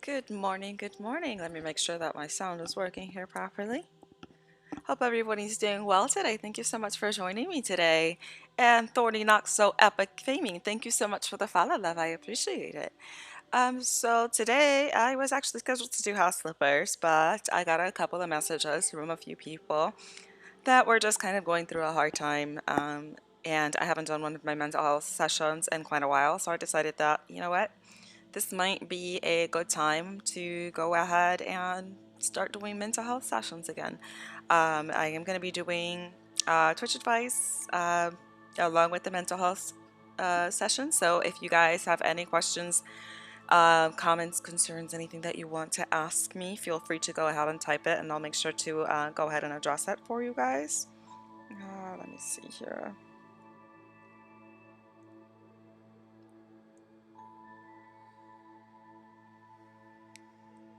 Good morning, good morning. Let me make sure that my sound is working here properly. Hope everybody's doing well today. Thank you so much for joining me today. And Thorny Knox So Epic Faming, thank you so much for the follow, love. I appreciate it. So today I was actually scheduled to do house flippers, but I got a couple of messages from a few people that were just kind of going through a hard time. And I haven't done one of my mental health sessions in quite a while, so I decided that, you know what? This might be a good time to go ahead and start doing mental health sessions again. I am going to be doing Twitch advice along with the mental health session. So if you guys have any questions, comments, concerns, anything that you want to ask me, feel free to go ahead and type it, and I'll make sure to go ahead and address that for you guys. Let me see here.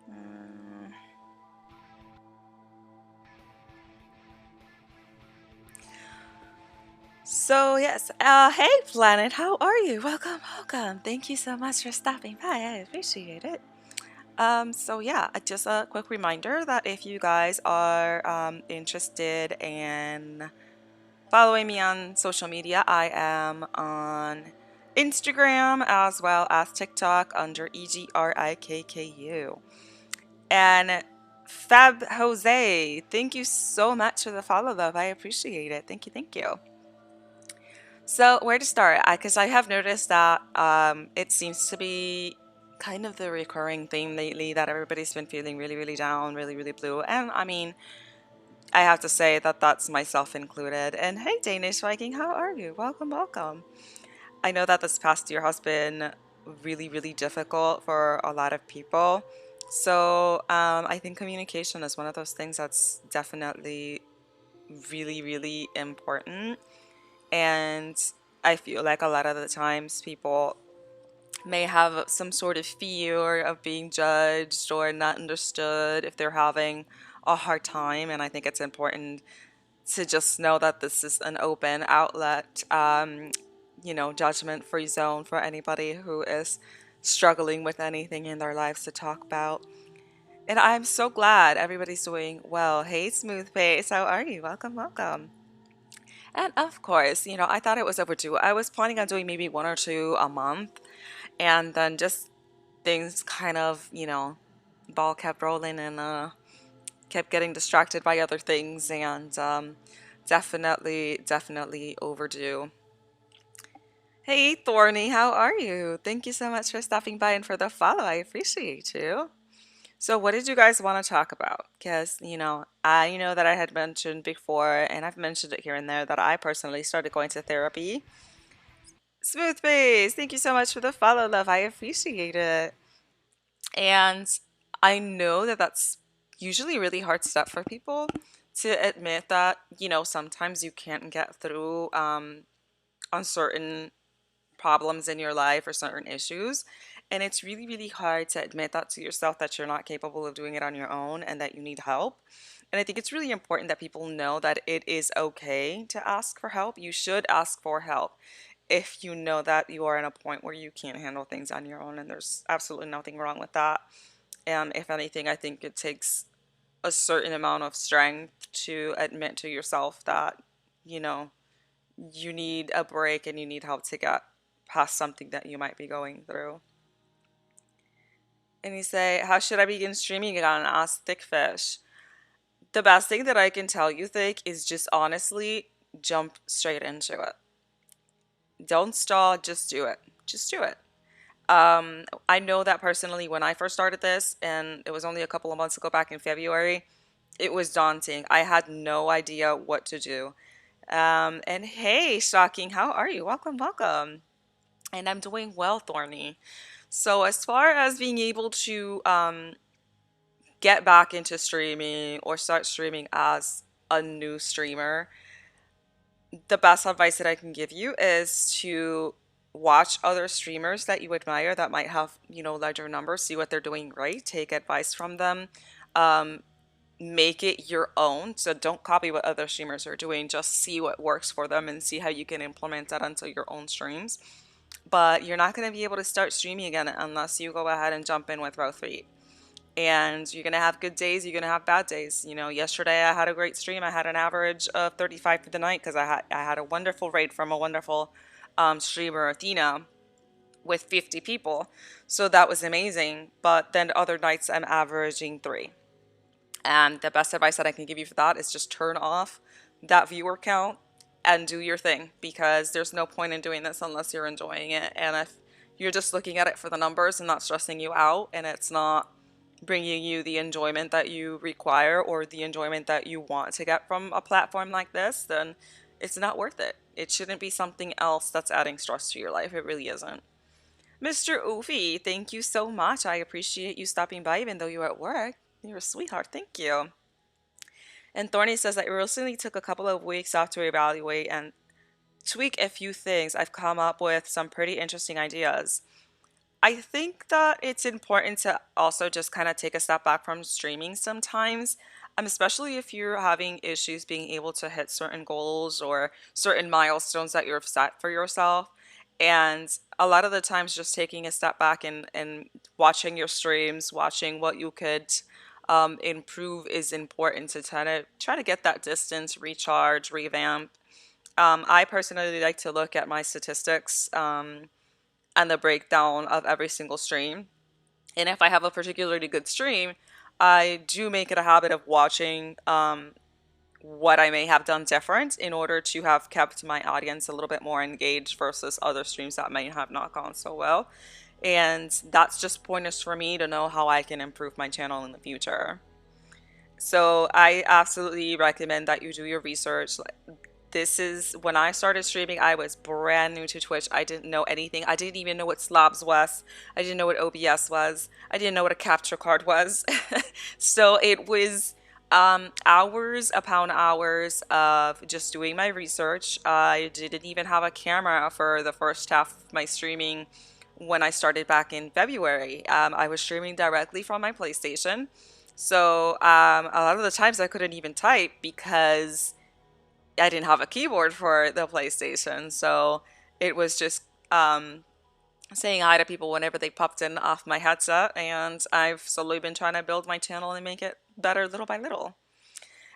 Uh, So yes, hey Planet, how are you? Welcome, welcome. Thank you so much for stopping by. I appreciate it. So yeah, just a quick reminder that if you guys are interested in following me on social media, I am on Instagram as well as TikTok under EGRIKKU. And Fab Jose, thank you so much for the follow, love. I appreciate it. Thank you, thank you. So where to start? Because I have noticed that it seems to be kind of the recurring theme lately that everybody's been feeling really, really down, really, really blue. And I mean, I have to say that that's myself included. And hey, Danish Viking, how are you? Welcome, welcome. I know that this past year has been really, really difficult for a lot of people. So I think communication is one of those things that's definitely really, really important. And I feel like a lot of the times people may have some sort of fear of being judged or not understood if they're having a hard time. And I think it's important to just know that this is an open outlet, judgment free zone for anybody who is struggling with anything in their lives to talk about. And I'm so glad everybody's doing well. Hey, Smooth Face, how are you? Welcome, welcome. And of course, I thought it was overdue. I was planning on doing maybe one or two a month, and then just things kind of, ball kept rolling and kept getting distracted by other things, and definitely, definitely overdue. Hey, Thorny, how are you? Thank you so much for stopping by and for the follow. I appreciate you. So, what did you guys want to talk about? Because, I know that I had mentioned before, and I've mentioned it here and there, that I personally started going to therapy. Smooth Face, thank you so much for the follow, love. I appreciate it. And I know that that's usually a really hard step for people to admit that, sometimes you can't get through on certain problems in your life or certain issues. And it's really, really hard to admit that to yourself that you're not capable of doing it on your own and that you need help. And I think it's really important that people know that it is okay to ask for help. You should ask for help if you know that you are in a point where you can't handle things on your own, and there's absolutely nothing wrong with that. If anything, I think it takes a certain amount of strength to admit to yourself that, you know, you need a break and you need help to get past something that you might be going through. And you say, how should I begin streaming again? Ask Thickfish. The best thing that I can tell you, Thick, is just honestly jump straight into it. Don't stall, just do it. Just do it. I know that personally when I first started this, and it was only a couple of months ago back in February, it was daunting. I had no idea what to do. And hey, Shocking, how are you? Welcome, welcome. And I'm doing well, Thorny. So, as far as being able to get back into streaming or start streaming as a new streamer, the best advice that I can give you is to watch other streamers that you admire that might have, larger numbers, see what they're doing right, take advice from them, um, make it your own. So don't copy what other streamers are doing, just see what works for them and see how you can implement that onto your own streams. But you're not going to be able to start streaming again unless you go ahead and jump in with both feet. And you're gonna have good days, you're gonna have bad days. Yesterday I had a great stream. I had an average of 35 for the night because I had a wonderful raid from a wonderful streamer, Athena, with 50 people. So that was amazing. But then other nights I'm averaging 3. And the best advice that I can give you for that is just turn off that viewer count and do your thing, because there's no point in doing this unless you're enjoying it. And if you're just looking at it for the numbers and not stressing you out, and it's not bringing you the enjoyment that you require or the enjoyment that you want to get from a platform like this, then it's not worth it. It shouldn't be something else that's adding stress to your life. It really isn't. Mr. Oofy, thank you so much. I appreciate you stopping by even though you're at work. You're a sweetheart. Thank you. And Thorny says that it recently took a couple of weeks off to evaluate and tweak a few things. I've come up with some pretty interesting ideas. I think that it's important to also just kind of take a step back from streaming sometimes, especially if you're having issues being able to hit certain goals or certain milestones that you've set for yourself. And a lot of the times, just taking a step back and watching your streams, watching what you could improve is important to try to get that distance, recharge, revamp. I personally like to look at my statistics. And the breakdown of every single stream. And if I have a particularly good stream, I do make it a habit of watching what I may have done different in order to have kept my audience a little bit more engaged versus other streams that may have not gone so well. And that's just pointers for me to know how I can improve my channel in the future. So I absolutely recommend that you do your research. This is when I started streaming, I was brand new to Twitch. I didn't know anything. I didn't even know what slabs was. I didn't know what OBS was. I didn't know what a capture card was. So it was hours upon hours of just doing my research. I didn't even have a camera for the first half of my streaming when I started back in February. I was streaming directly from my PlayStation. So a lot of the times I couldn't even type because I didn't have a keyboard for the PlayStation. So it was just saying hi to people whenever they popped in off my headset. And I've slowly been trying to build my channel and make it better little by little.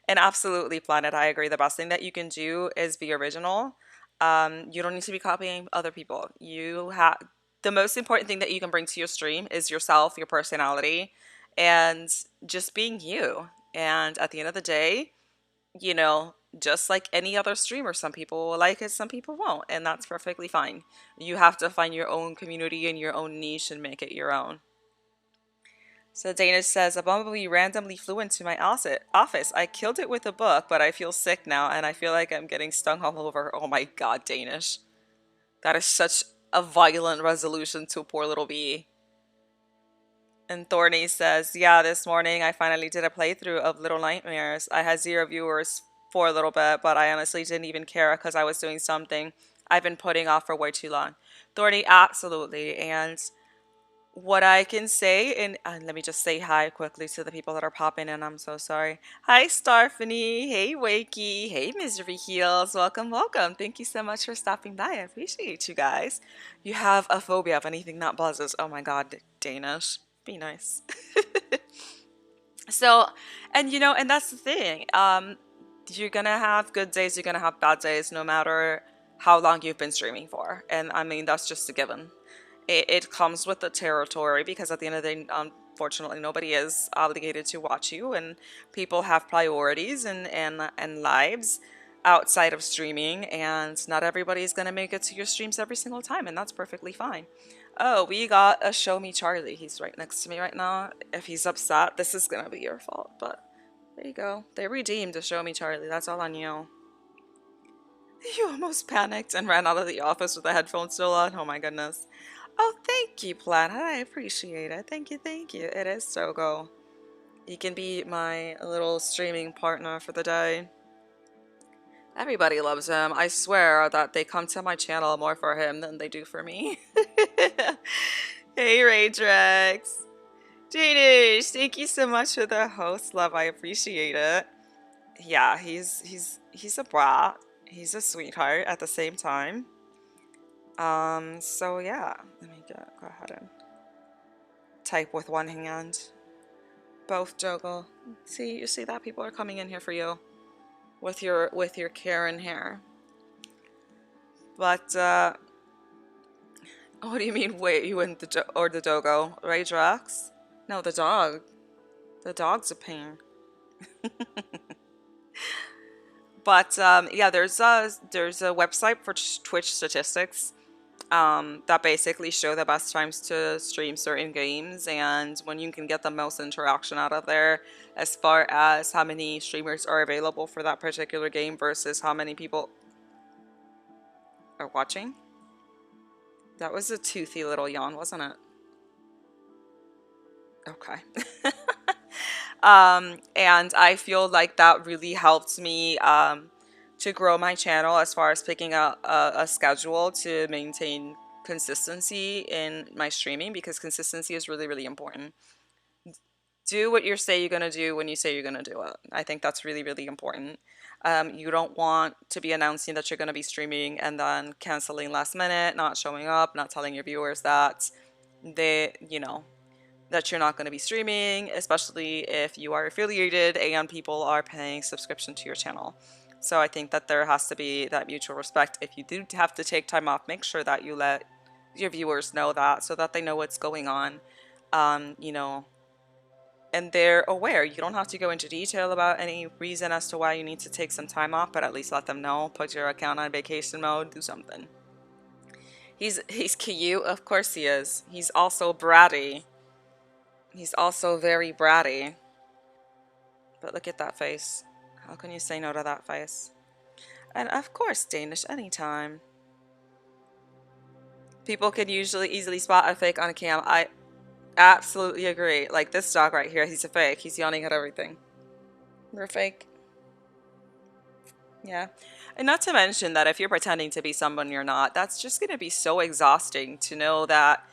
And absolutely, Planet, I agree. The best thing that you can do is be original. You don't need to be copying other people. The most important thing that you can bring to your stream is yourself, your personality, and just being you. And at the end of the day, just like any other streamer, some people will like it, some people won't, and that's perfectly fine. You have to find your own community and your own niche and make it your own. So Danish says, a bumblebee randomly flew into my office. I killed it with a book, but I feel sick now, and I feel like I'm getting stung all over. Oh my god, Danish. That is such a violent resolution to a poor little bee. And Thorny says, yeah, this morning I finally did a playthrough of Little Nightmares. I had 0 viewers for a little bit, but I honestly didn't even care because I was doing something I've been putting off for way too long. Thorny, absolutely. And what I can say, and let me just say hi quickly to the people that are popping in. I'm so sorry. Hi, Starfany. Hey, Wakey. Hey, Misery Heels. Welcome, welcome. Thank you so much for stopping by. I appreciate you guys. You have a phobia of anything that buzzes. Oh my god, Danish. Be nice. So, and that's the thing. You're gonna have good days, you're gonna have bad days, no matter how long you've been streaming for. And I mean, that's just a given. It comes with the territory because at the end of the day, unfortunately, nobody is obligated to watch you, and people have priorities and lives outside of streaming, and not everybody is gonna make it to your streams every single time, and that's perfectly fine. Oh, we got a Show Me Charlie. He's right next to me right now. If he's upset, this is gonna be your fault, but there you go. They redeemed a Show Me Charlie. That's all on you. You almost panicked and ran out of the office with the headphones still on. Oh my goodness. Oh, thank you, Planet. I appreciate it. Thank you, thank you. It is Sogo. You can be my little streaming partner for the day. Everybody loves him. I swear that they come to my channel more for him than they do for me. Hey, Raydrex. Danish, thank you so much for the host love. I appreciate it. Yeah, he's a brat. He's a sweetheart at the same time. So yeah, let me go ahead and type with one hand. Both juggle. See, you see that people are coming in here for you with your Karen hair. But what do you mean? Wait, you and the dogo, right, Drax? No, the dog. The dog's a pain. But yeah, there's a website for Twitch statistics that basically show the best times to stream certain games and when you can get the most interaction out of there, as far as how many streamers are available for that particular game versus how many people are watching. That was a toothy little yawn, wasn't it? Okay. And I feel like that really helped me to grow my channel as far as picking a schedule to maintain consistency in my streaming, because consistency is really, really important. Do what you say you're going to do when you say you're going to do it. I think that's really, really important. You don't want to be announcing that you're going to be streaming and then canceling last minute, not showing up, not telling your viewers that that you're not going to be streaming, especially if you are affiliated and people are paying subscription to your channel. So I think that there has to be that mutual respect. If you do have to take time off, make sure that you let your viewers know that, so that they know what's going on, you know, and they're aware. You don't have to go into detail about any reason as to why you need to take some time off, but at least let them know. Put your account on vacation mode, do something. He's cute, of course he is. He's also bratty. He's also very bratty. But look at that face. How can you say no to that face? And of course, Danish, anytime. People can usually easily spot a fake on a cam. I absolutely agree. Like this dog right here, he's a fake. He's yawning at everything. We're fake. Yeah. And not to mention that if you're pretending to be someone you're not, that's just going to be so exhausting to know that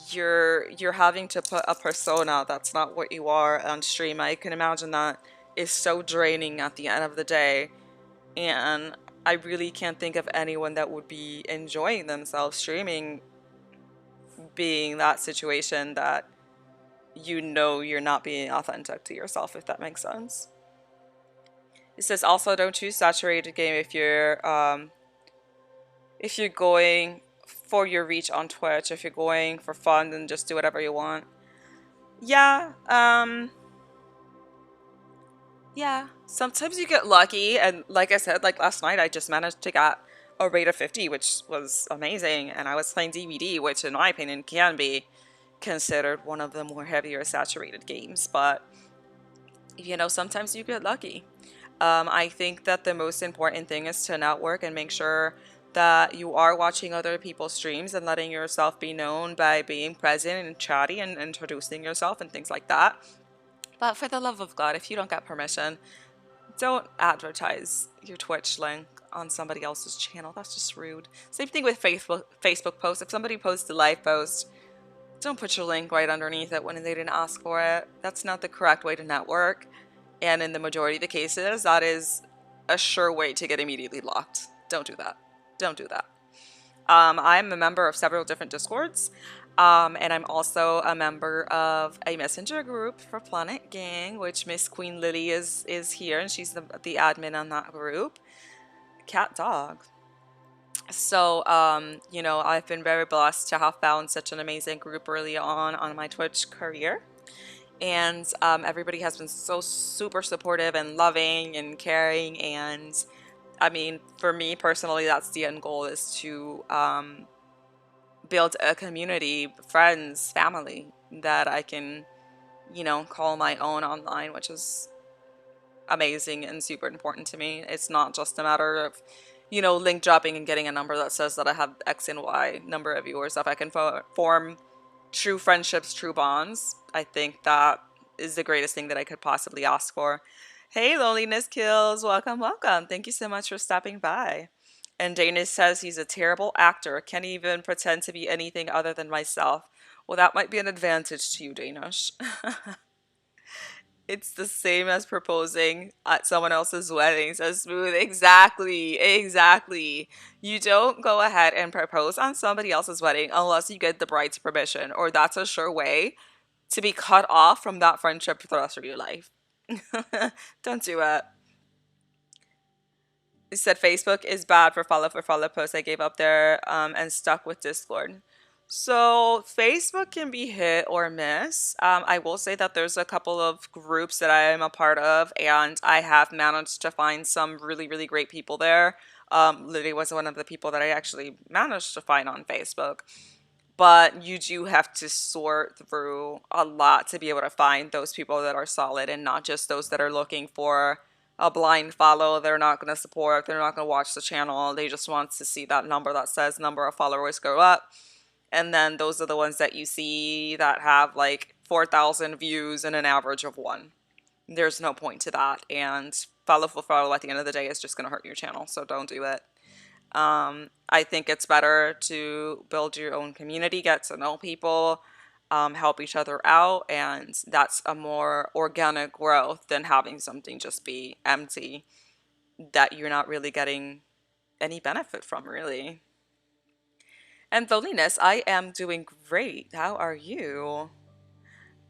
you're having to put a persona that's not what you are on stream. I can imagine that is so draining at the end of the day, and I really can't think of anyone that would be enjoying themselves streaming being that situation that you're not being authentic to yourself, if that makes sense. It says also don't choose saturated game if you're going for your reach on Twitch. If you're going for fun, then just do whatever you want. Yeah, yeah. Sometimes you get lucky, and like I said, like last night, I just managed to get a rate of 50, which was amazing, and I was playing DBD, which in my opinion can be considered one of the more heavier saturated games, but sometimes you get lucky. I think that the most important thing is to network and make sure that you are watching other people's streams and letting yourself be known by being present and chatty and introducing yourself and things like that. But for the love of God, if you don't get permission, don't advertise your Twitch link on somebody else's channel. That's just rude. Same thing with Facebook posts. If somebody posts a live post, don't put your link right underneath it when they didn't ask for it. That's not the correct way to network. And in the majority of the cases, that is a sure way to get immediately blocked. Don't do that. Don't do that. I'm a member of several different Discords, and I'm also a member of a messenger group for Planet Gang, which Miss Queen Lily is here, and she's the admin on that group. Cat dog. So, I've been very blessed to have found such an amazing group early on my Twitch career. And everybody has been so super supportive and loving and caring. And I mean, for me personally, that's the end goal, is to build a community, friends, family that I can, call my own online, which is amazing and super important to me. It's not just a matter of, link dropping and getting a number that says that I have X and Y number of viewers. If I can form true friendships, true bonds, I think that is the greatest thing that I could possibly ask for. Hey, Loneliness Kills. Welcome, welcome. Thank you so much for stopping by. And Danish says he's a terrible actor. Can't even pretend to be anything other than myself. Well, that might be an advantage to you, Danish. It's the same as proposing at someone else's wedding. So smooth. Exactly. Exactly. You don't go ahead and propose on somebody else's wedding unless you get the bride's permission, or that's a sure way to be cut off from that friendship for the rest of your life. Don't do it. He said Facebook is bad for follow posts. I gave up there and stuck with Discord. So Facebook can be hit or miss. I will say that there's a couple of groups that I am a part of, and I have managed to find some really, really great people there. Lily was one of the people that I actually managed to find on Facebook. But you do have to sort through a lot to be able to find those people that are solid and not just those that are looking for a blind follow. They're not going to support, they're not going to watch the channel. They just want to see that number that says number of followers go up. And then those are the ones that you see that have like 4,000 views and an average of one. There's no point to that. And follow for follow at the end of the day is just going to hurt your channel. So don't do it. I think it's better to build your own community, get to know people, help each other out, and that's a more organic growth than having something just be empty that you're not really getting any benefit from, really. And loneliness, I am doing great. How are you?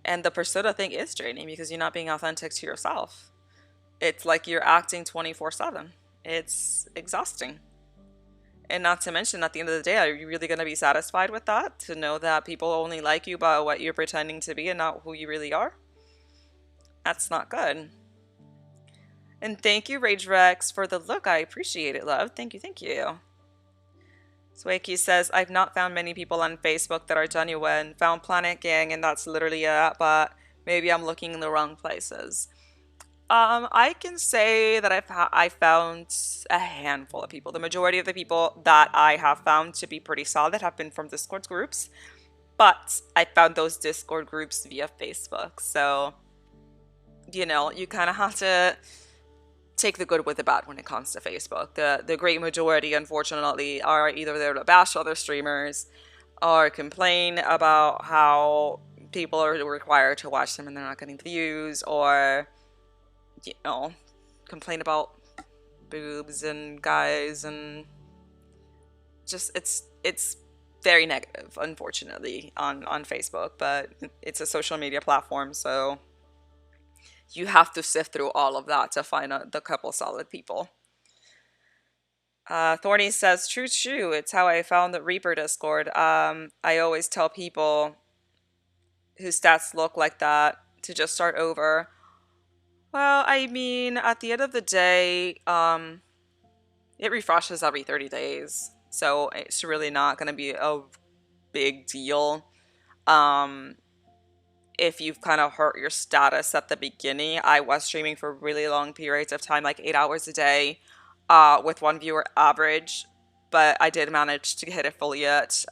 And the persona thing is draining because you're not being authentic to yourself. It's like you're acting 24/7. It's exhausting. And not to mention, at the end of the day, are you really going to be satisfied with that? To know that people only like you by what you're pretending to be and not who you really are? That's not good. And thank you, Rage Rex, for the look. I appreciate it, love. Thank you, thank you. Swakey says, I've not found many people on Facebook that are genuine. Found Planet Gang, and that's literally it, but maybe I'm looking in the wrong places. I can say that I found a handful of people. The majority of the people that I have found to be pretty solid have been from Discord groups, but I found those Discord groups via Facebook. So, you kind of have to take the good with the bad when it comes to Facebook. The great majority, unfortunately, are either there to bash other streamers or complain about how people are required to watch them and they're not getting the views, or complain about boobs and guys, and just it's very negative, unfortunately, on Facebook. But it's a social media platform, so you have to sift through all of that to find the couple solid people. Thorny says, true, true. It's how I found the Reaper Discord. I always tell people whose stats look like that to just start over. Well, I mean, at the end of the day, it refreshes every 30 days. So it's really not going to be a big deal. If you've kind of hurt your status at the beginning, I was streaming for really long periods of time, like 8 hours a day, with one viewer average. But I did manage to hit affiliate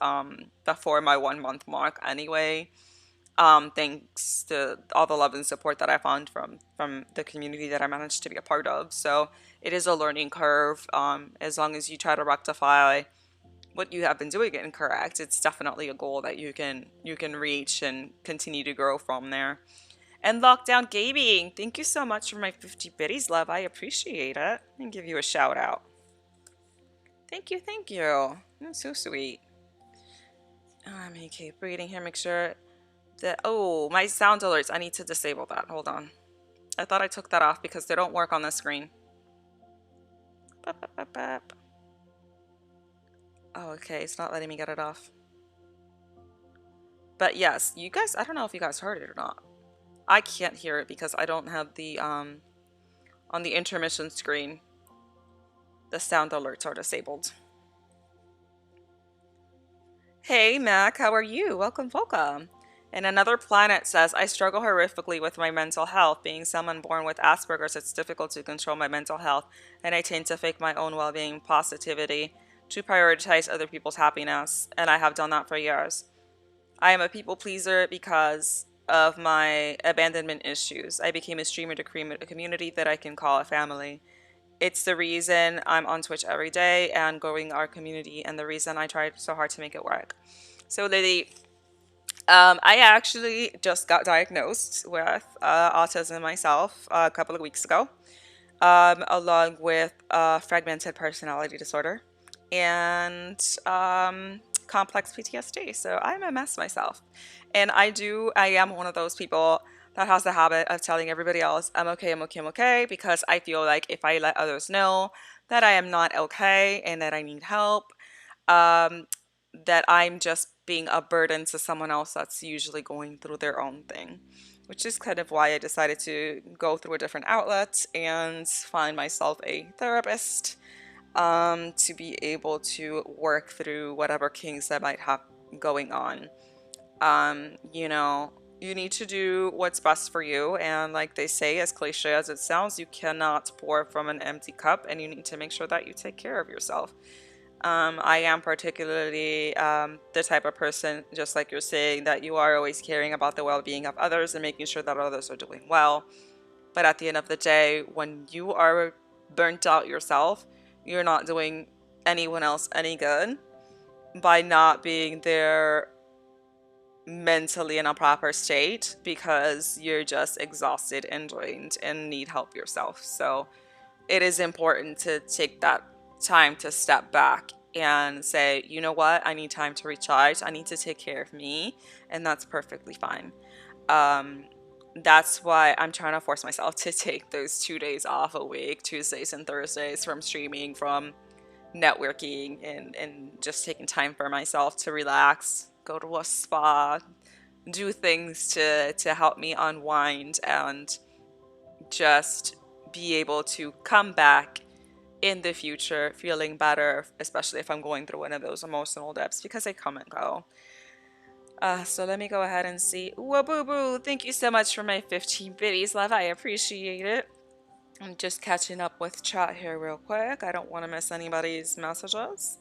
before my 1 month mark anyway. Thanks to all the love and support that I found from the community that I managed to be a part of. So it is a learning curve. As long as you try to rectify what you have been doing incorrect, it's definitely a goal that you can reach and continue to grow from there. And Lockdown Gaming, thank you so much for my 50 biddies, love. I appreciate it. And give you a shout out. Thank you, thank you. That's so sweet. Let me keep reading here, make sure. Oh, my sound alerts. I need to disable that. Hold on. I thought I took that off because they don't work on the screen. Oh, okay. It's not letting me get it off. But yes, you guys, I don't know if you guys heard it or not. I can't hear it because I don't have the, on the intermission screen, the sound alerts are disabled. Hey, Mac, how are you? Welcome, welcome. And Another Planet says, I struggle horrifically with my mental health. Being someone born with Asperger's, it's difficult to control my mental health, and I tend to fake my own well-being positivity to prioritize other people's happiness, and I have done that for years. I am a people pleaser because of my abandonment issues. I became a streamer to create a community that I can call a family. It's the reason I'm on Twitch every day and growing our community, and the reason I tried so hard to make it work. So, Lily, I actually just got diagnosed with autism myself a couple of weeks ago, along with fragmented personality disorder and complex PTSD. So I'm a mess myself. And I am one of those people that has the habit of telling everybody else, I'm okay, I'm okay, I'm okay, because I feel like if I let others know that I am not okay and that I need help, um, that I'm just being a burden to someone else that's usually going through their own thing, which is kind of why I decided to go through a different outlet and find myself a therapist, to be able to work through whatever kinks I might have going on. You know, you need to do what's best for you. And like they say, as cliche as it sounds, you cannot pour from an empty cup, and you need to make sure that you take care of yourself. I am particularly the type of person, just like you're saying, that you are always caring about the well being of others and making sure that others are doing well. But at the end of the day, when you are burnt out yourself, you're not doing anyone else any good by not being there mentally in a proper state, because you're just exhausted and drained and need help yourself. So it is important to take that time to step back and say, you know what, I need time to recharge. I need to take care of me, and that's perfectly fine. Um, that's why I'm trying to force myself to take those 2 days off a week, Tuesdays and Thursdays, from streaming, from networking, and just taking time for myself to relax, go to a spa, do things to help me unwind and just be able to come back in the future feeling better, especially if I'm going through one of those emotional dips, because they come and go. So let me go ahead and see. Whoa, boo boo! Thank you so much for my 15 biddies, love. I appreciate it. I'm just catching up with chat here real quick. I don't want to miss anybody's messages.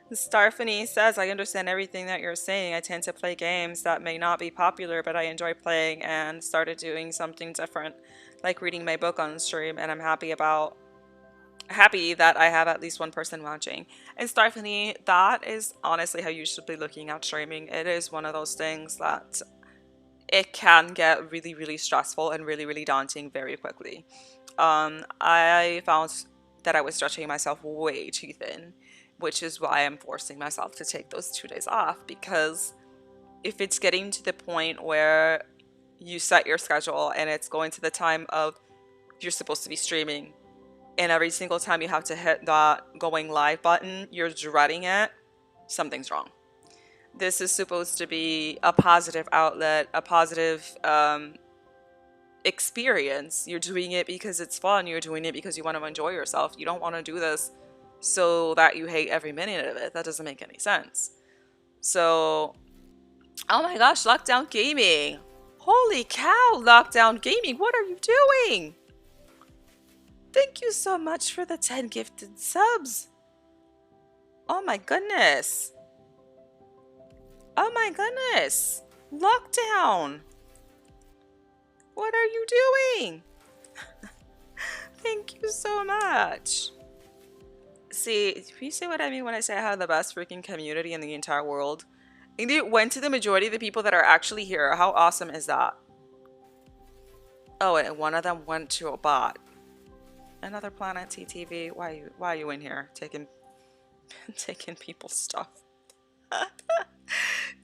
Starfany says, I understand everything that you're saying. I tend to play games that may not be popular, but I enjoy playing and started doing something different, like reading my book on stream, and I'm happy that I have at least one person watching. And Starfany, that is honestly how you should be looking at streaming. It is one of those things that it can get really, really stressful and really, really daunting very quickly. I found that I was stretching myself way too thin, which is why I'm forcing myself to take those 2 days off. Because if it's getting to the point where you set your schedule and it's going to the time of you're supposed to be streaming, and every single time you have to hit that going live button, you're dreading it, something's wrong. This is supposed to be a positive outlet, a positive experience. You're doing it because it's fun. You're doing it because you want to enjoy yourself. You don't want to do this so that you hate every minute of it. That doesn't make any sense. So, oh my gosh, Lockdown Gaming. Holy cow, Lockdown Gaming, what are you doing? Thank you so much for the 10 gifted subs. Oh my goodness. Oh my goodness. Lockdown. What are you doing? Thank you so much. See, you see what I mean when I say I have the best freaking community in the entire world? And it went to the majority of the people that are actually here. How awesome is that? Oh, and one of them went to a bot. Another Planet TTV. Why are you in here taking people's stuff?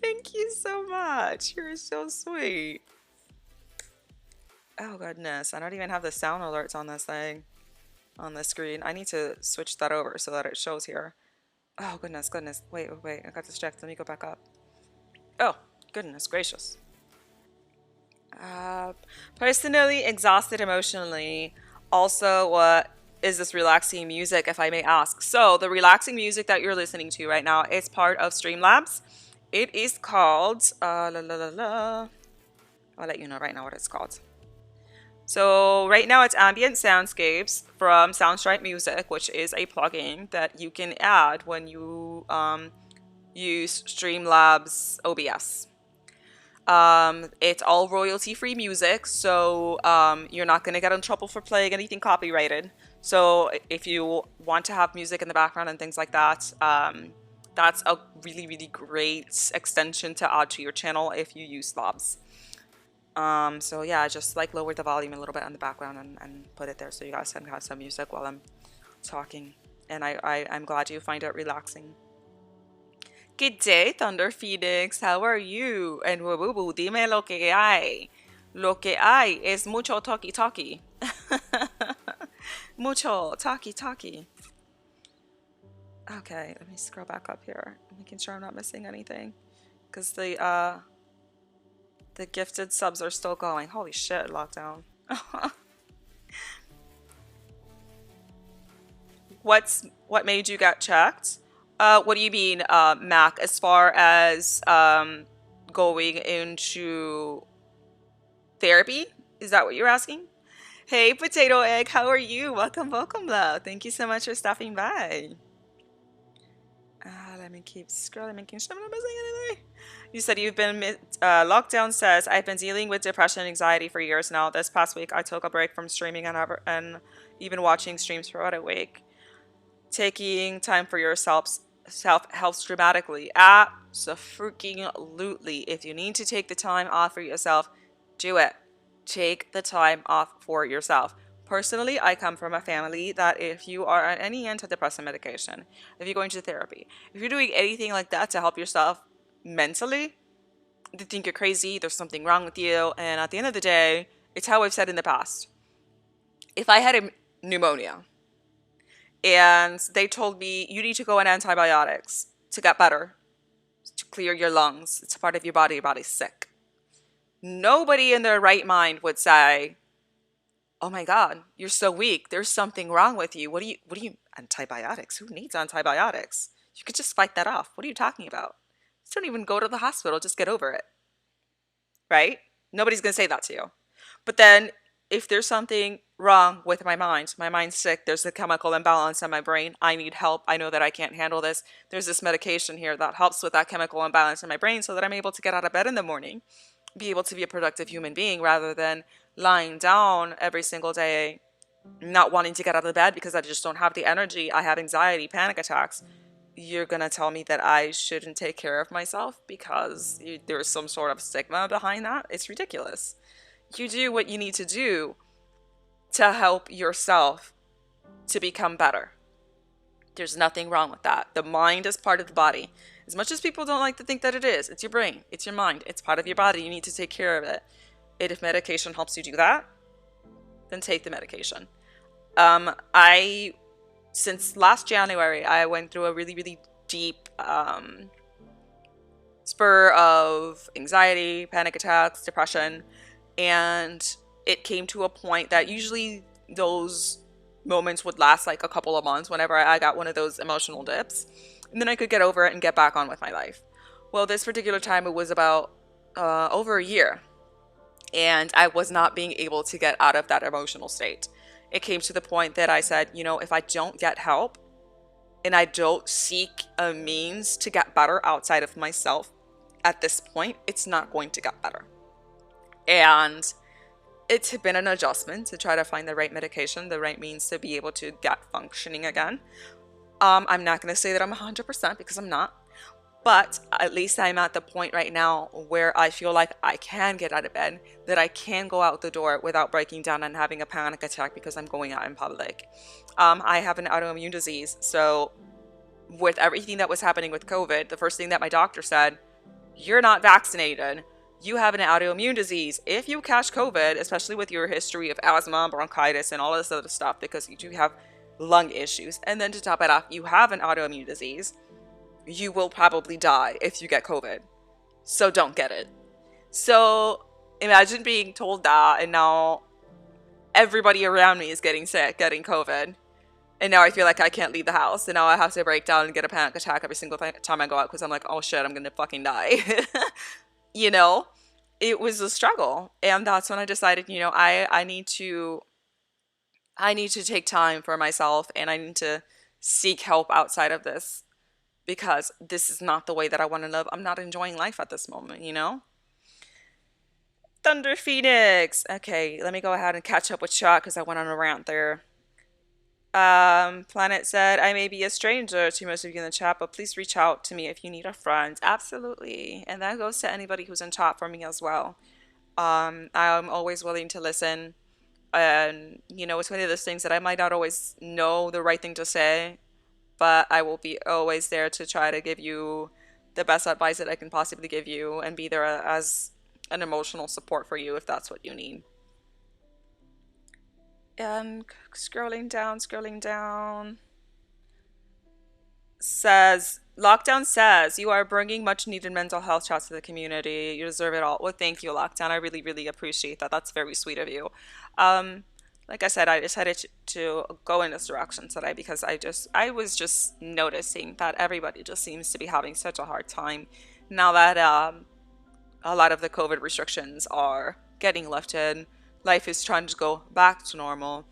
Thank you so much. You're so sweet. Oh goodness, I don't even have the sound alerts on this thing, on the screen. I need to switch that over so that it shows here. Oh goodness. Wait, I got distracted. Let me go back up. Oh, goodness gracious. Personally exhausted emotionally. Also, what is this relaxing music, if I may ask? So the relaxing music that you're listening to right now is part of Streamlabs. It is called I'll let you know right now what it's called. So right now it's ambient soundscapes from Soundstripe Music, which is a plugin that you can add when you use Streamlabs OBS. It's all royalty-free music, so you're not gonna get in trouble for playing anything copyrighted. So if you want to have music in the background and things like that, that's a really, really great extension to add to your channel if you use Slobs. So yeah, just like lower the volume a little bit on the background and put it there so you guys can have some music while I'm talking. And I'm glad you find it relaxing. Good day, Thunder Phoenix. How are you? And Wabubu, dime lo que hay. Lo que hay es mucho talkie talkie. Mucho talkie talkie. Okay, let me scroll back up here, making sure I'm not missing anything, because the gifted subs are still going. Holy shit, lockdown. What made you get checked? What do you mean, Mac? As far as going into therapy? Is that what you're asking? Hey, Potato Egg, how are you? Welcome, welcome, love. Thank you so much for stopping by. Let me keep scrolling, making sure I'm not missing anything. You said you've been lockdown says I've been dealing with depression and anxiety for years now. This past week I took a break from streaming and even watching streams throughout a week. Taking time for yourself helps dramatically. Absolutely. If you need to take the time off for yourself, do it. Take the time off for yourself. Personally, I come from a family that if you are on any antidepressant medication, if you're going to therapy, if you're doing anything like that to help yourself mentally, they think you're crazy, there's something wrong with you, and at the end of the day, it's how I've said in the past. If I had a pneumonia and they told me you need to go on antibiotics to get better, to clear your lungs, it's a part of your body's sick. Nobody in their right mind would say, oh my God, you're so weak. There's something wrong with you. What do you, antibiotics? Who needs antibiotics? You could just fight that off. What are you talking about? Just don't even go to the hospital. Just get over it. Right? Nobody's going to say that to you. But then if there's something wrong with my mind's sick, there's a chemical imbalance in my brain, I need help, I know that I can't handle this, there's this medication here that helps with that chemical imbalance in my brain so that I'm able to get out of bed in the morning, be able to be a productive human being rather than lying down every single day, not wanting to get out of bed because I just don't have the energy, I have anxiety, panic attacks. You're gonna tell me that I shouldn't take care of myself because there's some sort of stigma behind that? It's ridiculous. You do what you need to do to help yourself to become better. There's nothing wrong with that. The mind is part of the body. As much as people don't like to think that it is, it's your brain, it's your mind, it's part of your body. You need to take care of it. And if medication helps you do that, then take the medication. Since last January, I went through a really, really deep spur of anxiety, panic attacks, depression, and it came to a point that usually those moments would last like a couple of months whenever I got one of those emotional dips, and then I could get over it and get back on with my life. Well, this particular time it was about over a year, and I was not being able to get out of that emotional state. It came to the point that I said, you know, if I don't get help and I don't seek a means to get better outside of myself at this point, it's not going to get better. And it's been an adjustment to try to find the right medication, the right means to be able to get functioning again. I'm not going to say that I'm 100% because I'm not, but at least I'm at the point right now where I feel like I can get out of bed, that I can go out the door without breaking down and having a panic attack because I'm going out in public. I have an autoimmune disease, so with everything that was happening with COVID, the first thing that my doctor said, you're not vaccinated. You have an autoimmune disease. If you catch COVID, especially with your history of asthma, bronchitis, and all this other stuff, because you do have lung issues, and then to top it off, you have an autoimmune disease, you will probably die if you get COVID. So don't get it. So imagine being told that, and now everybody around me is getting sick, getting COVID. And now I feel like I can't leave the house. And now I have to break down and get a panic attack every single time I go out because I'm like, oh shit, I'm going to fucking die. You know, it was a struggle. And that's when I decided, you know, I need to take time for myself, and I need to seek help outside of this because this is not the way that I want to live. I'm not enjoying life at this moment, you know? Thunder Phoenix. Okay, let me go ahead and catch up with chat because I went on a rant there. Planet said, I may be a stranger to most of you in the chat, but please reach out to me if you need a friend. Absolutely. And that goes to anybody who's in chat for me as well. I'm always willing to listen. And, it's one of those things that I might not always know the right thing to say, but I will be always there to try to give you the best advice that I can possibly give you and be there as an emotional support for you if that's what you need. And scrolling down, says, Lockdown says, you are bringing much needed mental health chats to the community. You deserve it all. Well, thank you, Lockdown. I really, really appreciate that. That's very sweet of you. Um, like I said, I decided to go in this direction today because I was just noticing that everybody just seems to be having such a hard time now that a lot of the COVID restrictions are getting lifted. Life is trying to go back to normal.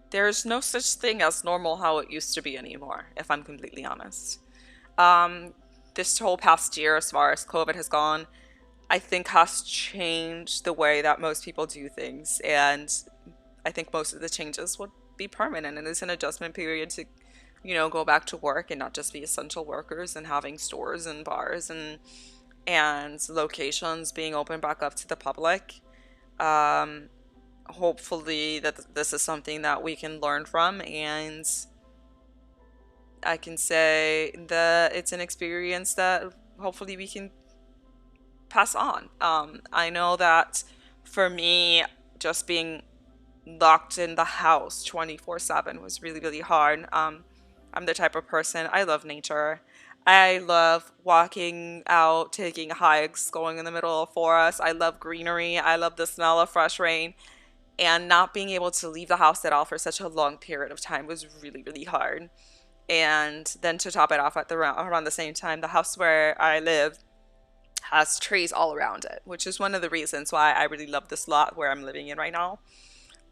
There's no such thing as normal how it used to be anymore, if I'm completely honest. Um, this whole past year, as far as COVID has gone, I think has changed the way that most people do things. And I think most of the changes would be permanent. And it's an adjustment period to, go back to work and not just be essential workers and having stores and bars and locations being open back up to the public. Um, Hopefully that this is something that we can learn from, and I can say that it's an experience that hopefully we can pass on. I know that for me, just being locked in the house 24/7 was really, really hard. I'm the type of person, I love nature. I love walking out, taking hikes, going in the middle of forest. I love greenery. I love the smell of fresh rain. And not being able to leave the house at all for such a long period of time was really, really hard. And then to top it off, around the same time, the house where I live has trees all around it, which is one of the reasons why I really love this lot where I'm living in right now.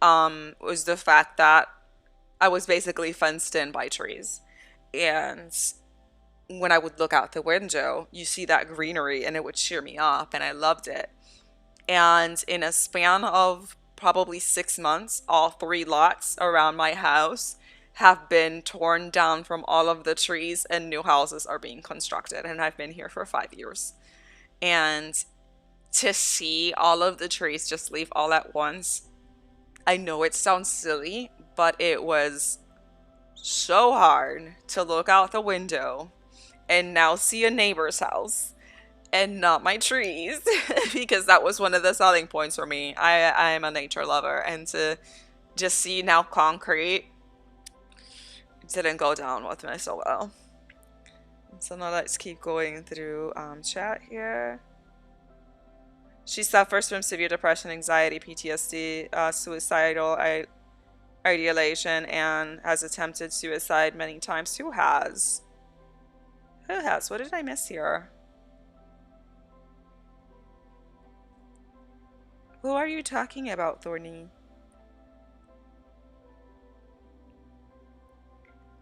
Was the fact that I was basically fenced in by trees. And when I would look out the window, you see that greenery and it would cheer me up, and I loved it. And in a span of probably 6 months, all three lots around my house have been torn down from all of the trees and new houses are being constructed. And I've been here for 5 years. And to see all of the trees just leave all at once, I know it sounds silly, but it was so hard to look out the window and now see a neighbor's house and not my trees because that was one of the selling points for me. I am a nature lover, and to just see now concrete didn't go down with me so well. So now let's keep going through chat here. She suffers from severe depression, anxiety, PTSD, suicidal ideation, and has attempted suicide many times. Who has? Who has? What did I miss here? Who are you talking about, Thorny?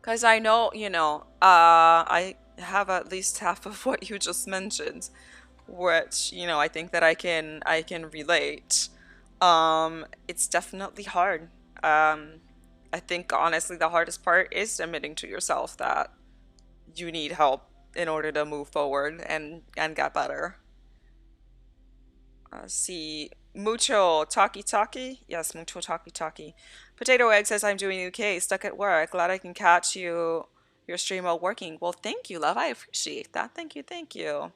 Because I know, I have at least half of what you just mentioned, which, I think that I can relate. It's definitely hard. I think honestly the hardest part is admitting to yourself that you need help in order to move forward and get better. See, mucho talkie talkie. Yes, mucho talkie talkie. Potato Egg says, I'm doing okay, stuck at work. Glad I can catch your stream while working. Well, thank you, love. I appreciate that. Thank you, thank you.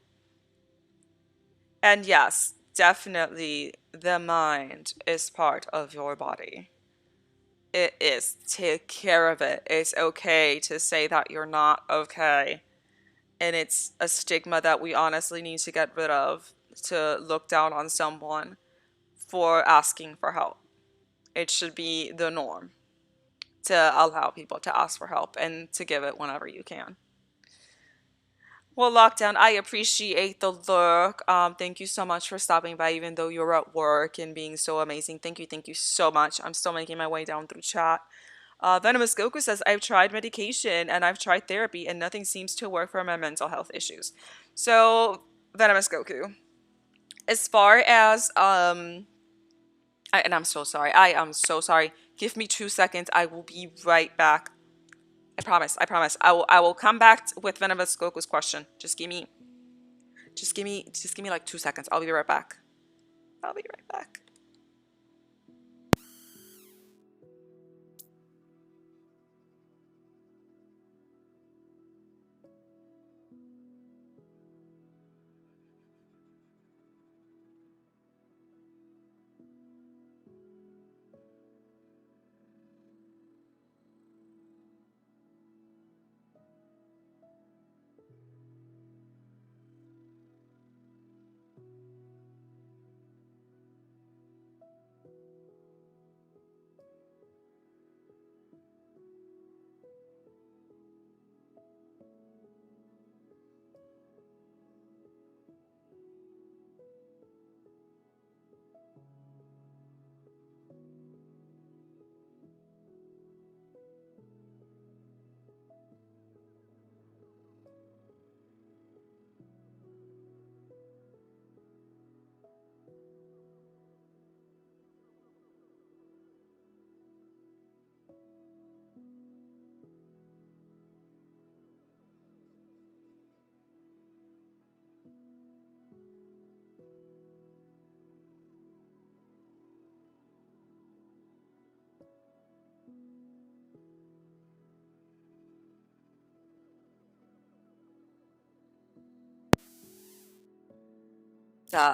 And yes, definitely the mind is part of your body. It is. Take care of it. It's okay to say that you're not okay. And it's a stigma that we honestly need to get rid of, to look down on someone for asking for help. It should be the norm to allow people to ask for help and to give it whenever you can. Well, Lockdown, I appreciate the look. Thank you so much for stopping by, even though you're at work, and being so amazing. Thank you so much. I'm still making my way down through chat. Venomous Goku says, I've tried medication and I've tried therapy and nothing seems to work for my mental health issues. So, Venomous Goku, As far as and I'm so sorry. I am so sorry. Give me 2 seconds. I will be right back. I promise. I promise. I will come back with Venomous Goku's question. Just give me like 2 seconds. I'll be right back. I'll be right back.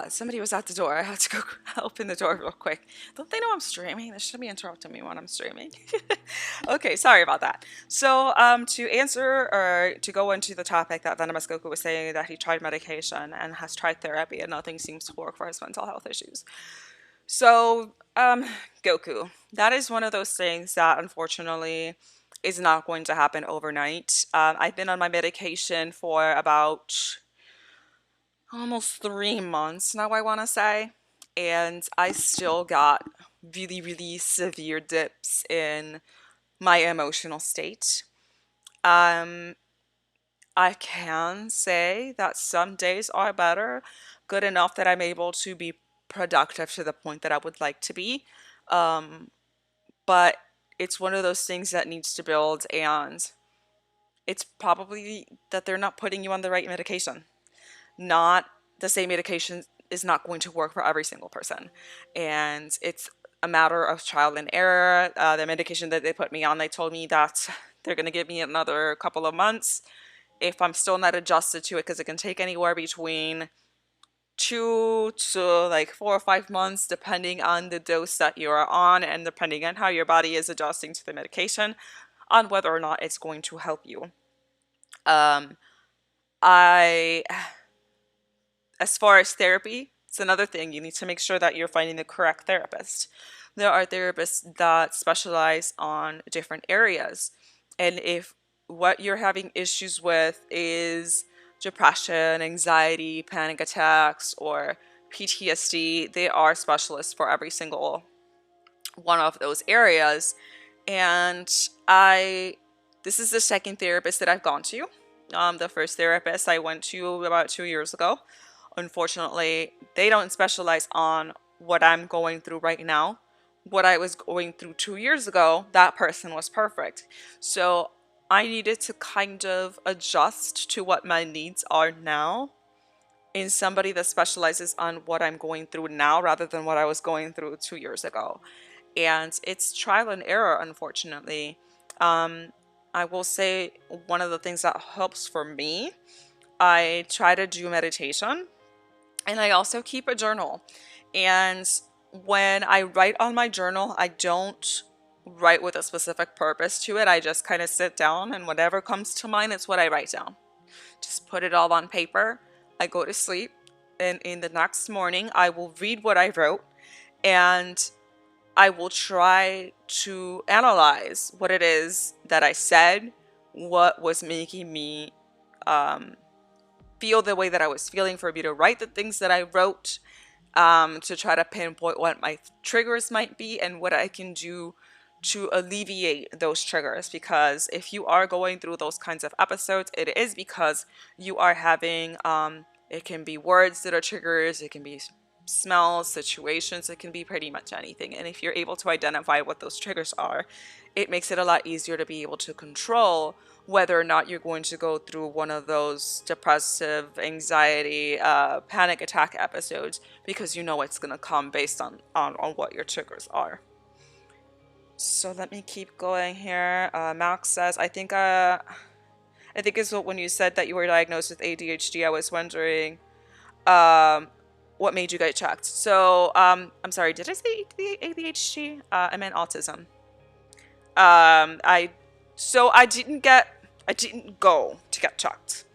Somebody was at the door. I had to go open the door real quick. Don't they know I'm streaming? They shouldn't be interrupting me when I'm streaming. Okay, sorry about that. So, to answer or to go into the topic that Venomous Goku was saying that he tried medication and has tried therapy and nothing seems to work for his mental health issues. So, Goku, that is one of those things that unfortunately is not going to happen overnight. I've been on my medication for about almost 3 months now, I want to say. And I still got really, really severe dips in my emotional state. Um, I can say that some days are better, good enough that I'm able to be productive to the point that I would like to be. Um, but it's one of those things that needs to build, and it's probably that they're not putting you on the right medication. Not the same medication is not going to work for every single person. And it's a matter of trial and error. The medication that they put me on, they told me that they're going to give me another couple of months if I'm still not adjusted to it, because it can take anywhere between 2 to like 4 or 5 months, depending on the dose that you are on and depending on how your body is adjusting to the medication, on whether or not it's going to help you. Um, I As far as therapy, it's another thing. You need to make sure that you're finding the correct therapist. There are therapists that specialize on different areas. And if what you're having issues with is depression, anxiety, panic attacks, or PTSD, they are specialists for every single one of those areas. And this is the second therapist that I've gone to. The first therapist I went to about 2 years ago. Unfortunately, they don't specialize on what I'm going through right now. What I was going through 2 years ago, that person was perfect. So I needed to kind of adjust to what my needs are now in somebody that specializes on what I'm going through now rather than what I was going through 2 years ago. And it's trial and error, unfortunately. Um, I will say one of the things that helps for me, I try to do meditation and I also keep a journal. And when I write on my journal, I don't write with a specific purpose to it. I just kind of sit down and whatever comes to mind, it's what I write down. Just put it all on paper. I go to sleep, and in the next morning, I will read what I wrote and I will try to analyze what it is that I said, what was making me um, feel the way that I was feeling, for me to write the things that I wrote, to try to pinpoint what my triggers might be and what I can do to alleviate those triggers. Because if you are going through those kinds of episodes, it is because you are having It can be words that are triggers, it can be smells, situations, it can be pretty much anything. And if you're able to identify what those triggers are, it makes it a lot easier to be able to control whether or not you're going to go through one of those depressive, anxiety, panic attack episodes, because you know it's going to come based on what your triggers are. So let me keep going here. Max says, I think it's when you said that you were diagnosed with ADHD, I was wondering what made you get checked. So I'm sorry, did I say ADHD? I meant autism. I didn't go to get checked.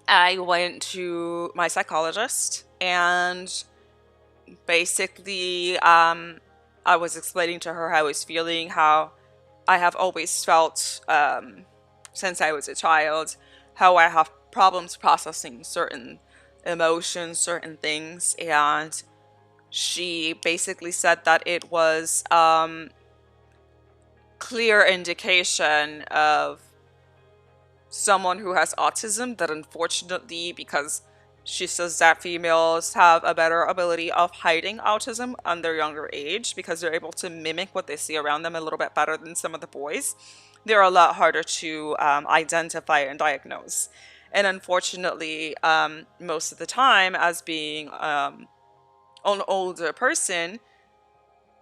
I went to my psychologist, and basically I was explaining to her how I was feeling, how I have always felt since I was a child, how I have problems processing certain emotions, certain things, and she basically said that it was clear indication of someone who has autism, that unfortunately, because she says that females have a better ability of hiding autism on their younger age because they're able to mimic what they see around them a little bit better than some of the boys. They're a lot harder to identify and diagnose. And unfortunately, most of the time, as being an older person,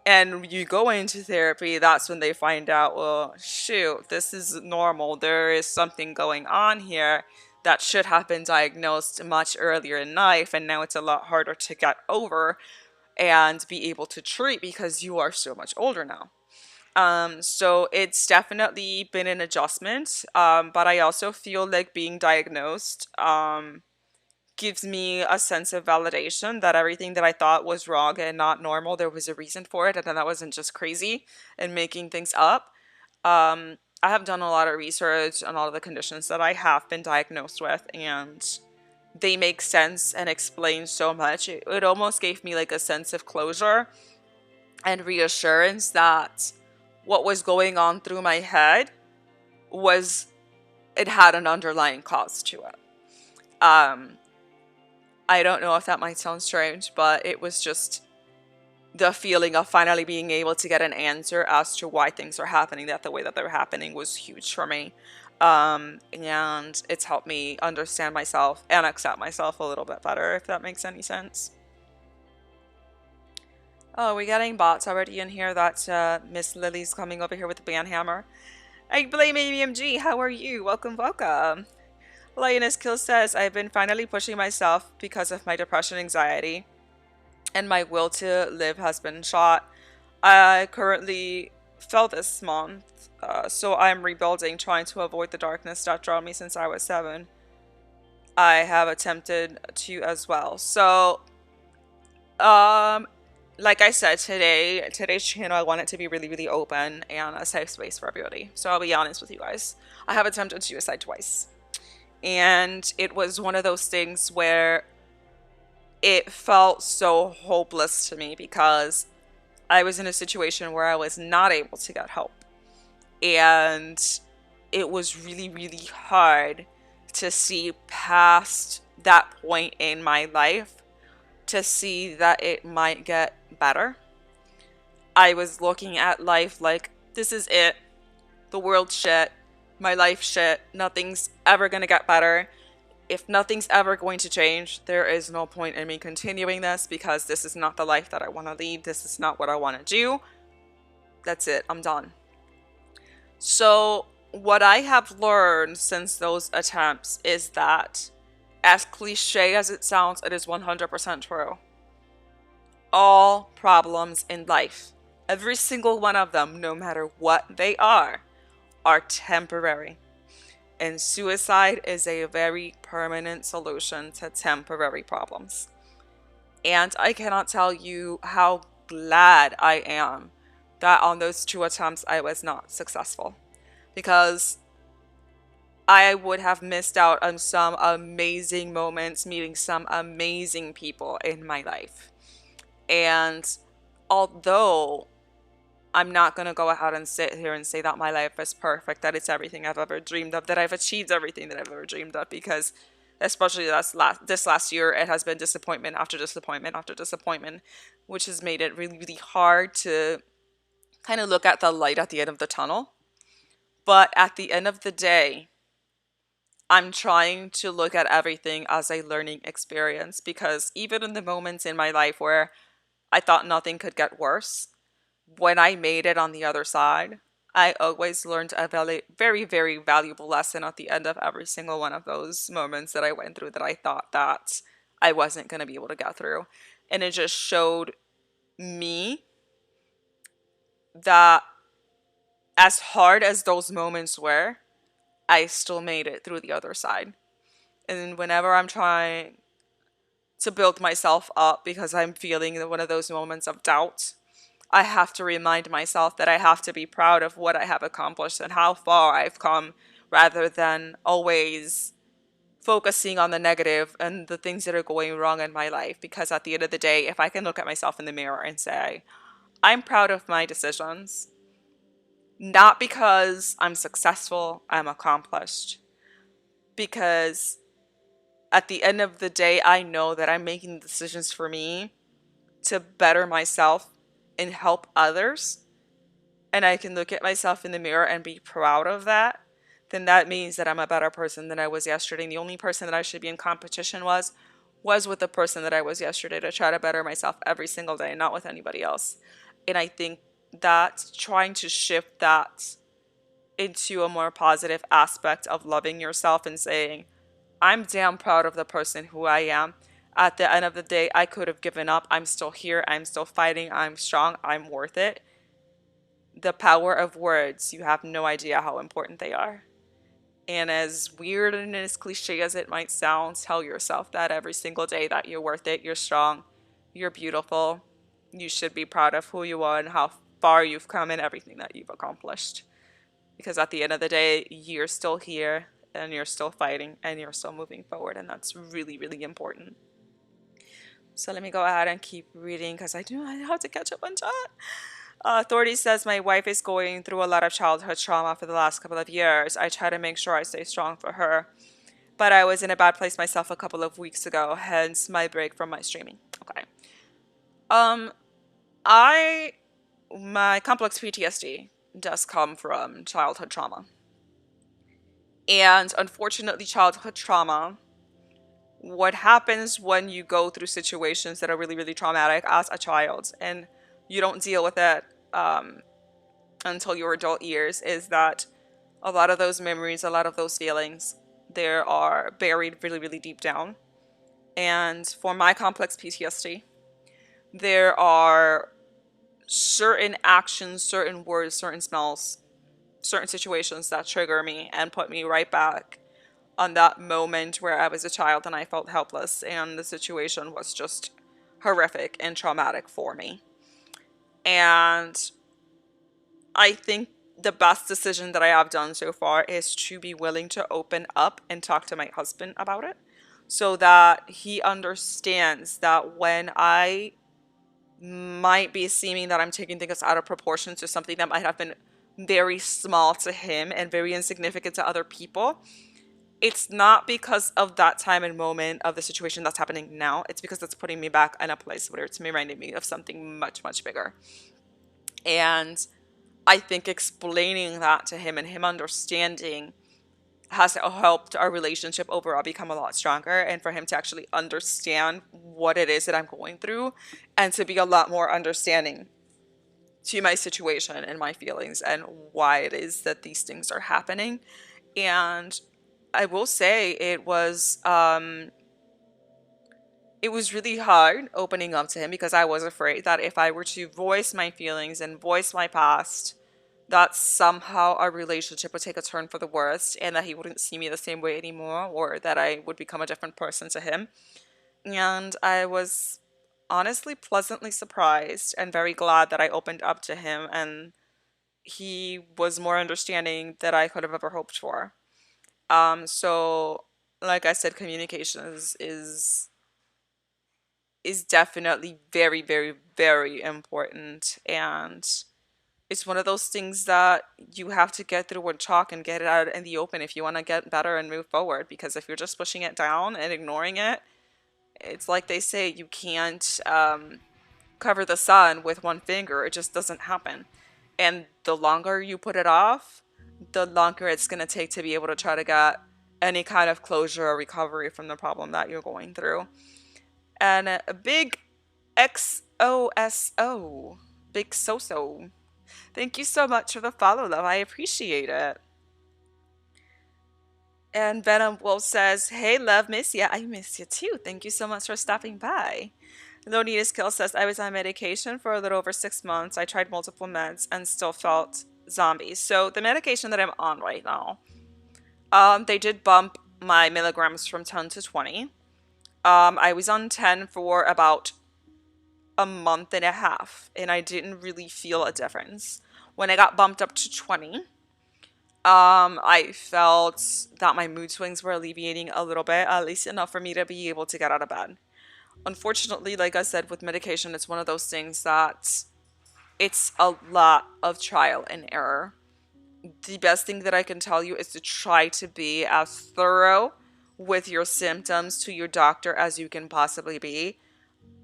and you go into therapy, that's when they find out, well, shoot, this is normal. There is something going on here that should have been diagnosed much earlier in life, and now it's a lot harder to get over and be able to treat because you are so much older now. So it's definitely been an adjustment, but I also feel like being diagnosed gives me a sense of validation that everything that I thought was wrong and not normal, there was a reason for it, and then I wasn't just crazy and making things up. I have done a lot of research on all of the conditions that I have been diagnosed with, and they make sense and explain so much. It almost gave me like a sense of closure and reassurance that what was going on through my head was, it had an underlying cause to it. I don't know if that might sound strange, but it was just the feeling of finally being able to get an answer as to why things are happening that the way that they're happening was huge for me. And it's helped me understand myself and accept myself a little bit better, if that makes any sense. Oh, we're getting bots already in here. That's Miss Lily's coming over here with the band hammer. I blame ABMG. How are you? Welcome, welcome. Lioness Kill says, I've been finally pushing myself because of my depression, anxiety, and my will to live has been shot. I currently fell this month, so I'm rebuilding, trying to avoid the darkness that drove me since I was 7. I have attempted to as well. So, like I said, today's channel, I want it to be really, really open and a safe space for everybody. So I'll be honest with you guys. I have attempted suicide twice. And it was one of those things where it felt so hopeless to me because I was in a situation where I was not able to get help. And it was really, really hard to see past that point in my life to see that it might get better. I was looking at life like, this is it. The world's shit. My life shit. Nothing's ever gonna get better. If nothing's ever going to change, there is no point in me continuing this because this is not the life that I want to lead. This is not what I want to do. That's it. I'm done. So what I have learned since those attempts is that, as cliche as it sounds, it is 100% true. All problems in life, every single one of them, no matter what they are temporary. And suicide is a very permanent solution to temporary problems. And I cannot tell you how glad I am that on those 2 attempts I was not successful. Because I would have missed out on some amazing moments, meeting some amazing people in my life. And although I'm not going to go ahead and sit here and say that my life is perfect, that it's everything I've ever dreamed of, that I've achieved everything that I've ever dreamed of, because especially this last year, it has been disappointment after disappointment after disappointment, which has made it really, really hard to kind of look at the light at the end of the tunnel. But at the end of the day, I'm trying to look at everything as a learning experience, because even in the moments in my life where I thought nothing could get worse, when I made it on the other side, I always learned a very, very valuable lesson at the end of every single one of those moments that I went through that I thought that I wasn't going to be able to get through. And it just showed me that as hard as those moments were, I still made it through the other side. And whenever I'm trying to build myself up because I'm feeling one of those moments of doubt, I have to remind myself that I have to be proud of what I have accomplished and how far I've come, rather than always focusing on the negative and the things that are going wrong in my life. Because at the end of the day, if I can look at myself in the mirror and say, I'm proud of my decisions, not because I'm successful, I'm accomplished, because at the end of the day, I know that I'm making decisions for me to better myself and help others, and I can look at myself in the mirror and be proud of that, then that means that I'm a better person than I was yesterday. And the only person that I should be in competition was with the person that I was yesterday, to try to better myself every single day, not with anybody else. And I think that trying to shift that into a more positive aspect of loving yourself and saying, I'm damn proud of the person who I am. At the end of the day, I could have given up. I'm still here. I'm still fighting. I'm strong. I'm worth it. The power of words, you have no idea how important they are. And as weird and as cliche as it might sound, tell yourself that every single day, that you're worth it, you're strong, you're beautiful. You should be proud of who you are and how far you've come and everything that you've accomplished. Because at the end of the day, you're still here and you're still fighting and you're still moving forward. And that's really, really important. So let me go ahead and keep reading because I have to catch up on chat. Authority says my wife is going through a lot of childhood trauma for the last couple of years. I try to make sure I stay strong for her, but I was in a bad place myself a couple of weeks ago, hence my break from my streaming. Okay. Um, I my complex PTSD does come from childhood trauma, and unfortunately, childhood trauma. What happens when you go through situations that are really, really traumatic as a child, and you don't deal with it until your adult years, is that a lot of those memories, a lot of those feelings, they are buried really, really deep down. And for my complex PTSD, there are certain actions, certain words, certain smells, certain situations that trigger me and put me right back on that moment where I was a child and I felt helpless and the situation was just horrific and traumatic for me. And I think the best decision that I have done so far is to be willing to open up and talk to my husband about it, so that he understands that when I might be seeming that I'm taking things out of proportion to something that might have been very small to him and very insignificant to other people, it's not because of that time and moment of the situation that's happening now. It's because it's putting me back in a place where it's reminding me of something much, much bigger. And I think explaining that to him and him understanding has helped our relationship overall become a lot stronger, and for him to actually understand what it is that I'm going through and to be a lot more understanding to my situation and my feelings and why it is that these things are happening. And I will say it was really hard opening up to him, because I was afraid that if I were to voice my feelings and voice my past, that somehow our relationship would take a turn for the worst and that he wouldn't see me the same way anymore, or that I would become a different person to him. And I was honestly pleasantly surprised and very glad that I opened up to him, and he was more understanding than I could have ever hoped for. So like I said, communication is definitely very, very, very important. And It's one of those things that you have to get through with chalk and get it out in the open if you want to get better and move forward. Because if you're just pushing it down and ignoring it, it's like they say, you can't cover the sun with one finger. It just doesn't happen. And the longer you put it off, the longer it's going to take to be able to try to get any kind of closure or recovery from the problem that you're going through. And a big XOSO, big so. Thank you so much for the follow, love. I appreciate it. And Venom Wolf says, hey, love, miss ya. I miss you too. Thank you so much for stopping by. Lonitas Kill says, I was on medication for a little over 6 months. I tried multiple meds and still felt zombies. So the medication that I'm on right now, they did bump my milligrams from 10 to 20. I was on 10 for about a month and a half, and I didn't really feel a difference. When I got bumped up to 20, I felt that my mood swings were alleviating a little bit, at least enough for me to be able to get out of bed. Unfortunately, like I said, with medication, it's one of those things that it's a lot of trial and error. The best thing that I can tell you is to try to be as thorough with your symptoms to your doctor as you can possibly be,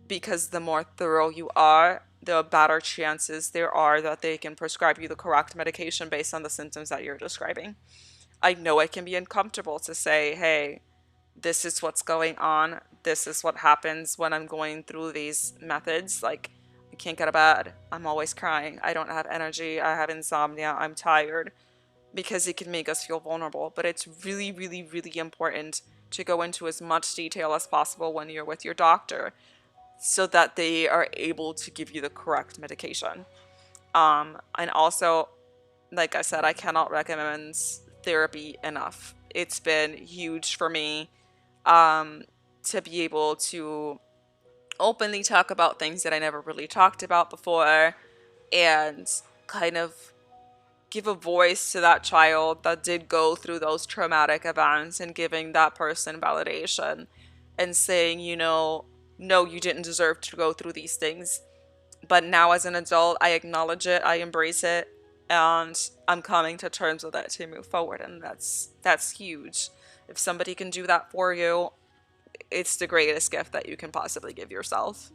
because the more thorough you are, the better chances there are that they can prescribe you the correct medication based on the symptoms that you're describing. I know it can be uncomfortable to say, hey, this is what's going on. This is what happens when I'm going through these methods. Like, I can't get out of bed. I'm always crying. I don't have energy. I have insomnia. I'm tired. Because it can make us feel vulnerable. But it's really, really, really important to go into as much detail as possible when you're with your doctor so that they are able to give you the correct medication. And also, like I said, I cannot recommend therapy enough. It's been huge for me to be able to openly talk about things that I never really talked about before and kind of give a voice to that child that did go through those traumatic events and giving that person validation and saying, no, you didn't deserve to go through these things. But now as an adult, I acknowledge it, I embrace it, and I'm coming to terms with it to move forward. And that's huge. If somebody can do that for you, it's the greatest gift that you can possibly give yourself.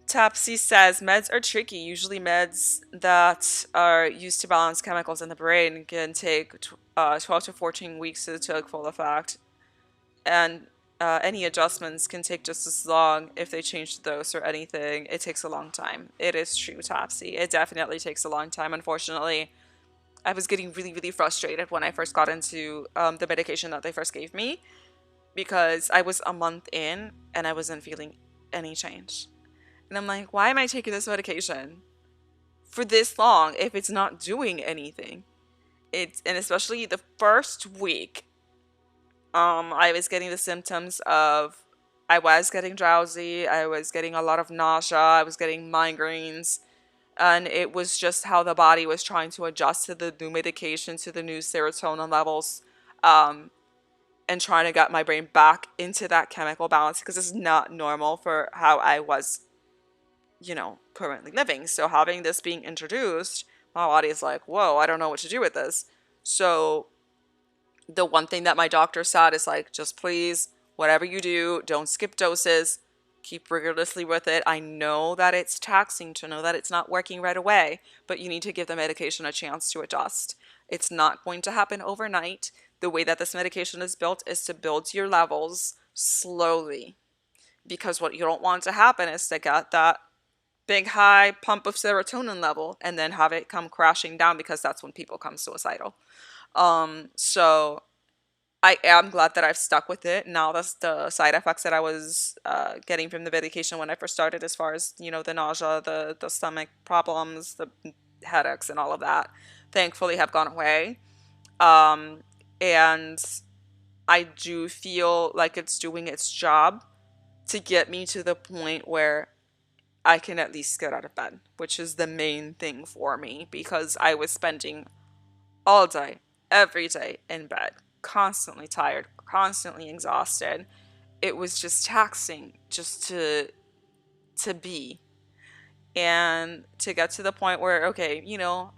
Topsy says, meds are tricky. Usually meds that are used to balance chemicals in the brain can take 12 to 14 weeks to take full effect. And any adjustments can take just as long if they change the dose or anything. It takes a long time. It is true, Topsy. It definitely takes a long time. Unfortunately, I was getting really, really frustrated when I first got into the medication that they first gave me because I was a month in and I wasn't feeling any change. And I'm like, why am I taking this medication for this long if it's not doing anything? And especially the first week, I was getting the symptoms of, I was getting drowsy, I was getting a lot of nausea, I was getting migraines, and it was just how the body was trying to adjust to the new medication, to the new serotonin levels, and trying to get my brain back into that chemical balance because it's not normal for how I was, currently living. So having this being introduced, my body is like, whoa, I don't know what to do with this. So the one thing that my doctor said is like, just please, whatever you do, don't skip doses. Keep rigorously with it. I know that it's taxing to know that it's not working right away, but you need to give the medication a chance to adjust. It's not going to happen overnight. The way that this medication is built is to build your levels slowly, because what you don't want to happen is to get that big high pump of serotonin level and then have it come crashing down, because that's when people come suicidal. So I am glad that I've stuck with it. Now that's the side effects that I was getting from the medication when I first started, as far as, the nausea, the stomach problems, the headaches and all of that, thankfully have gone away. And I do feel like it's doing its job to get me to the point where I can at least get out of bed, which is the main thing for me, because I was spending all day, every day in bed, constantly tired, constantly exhausted. It was just taxing just to be. and to get to the point where, okay,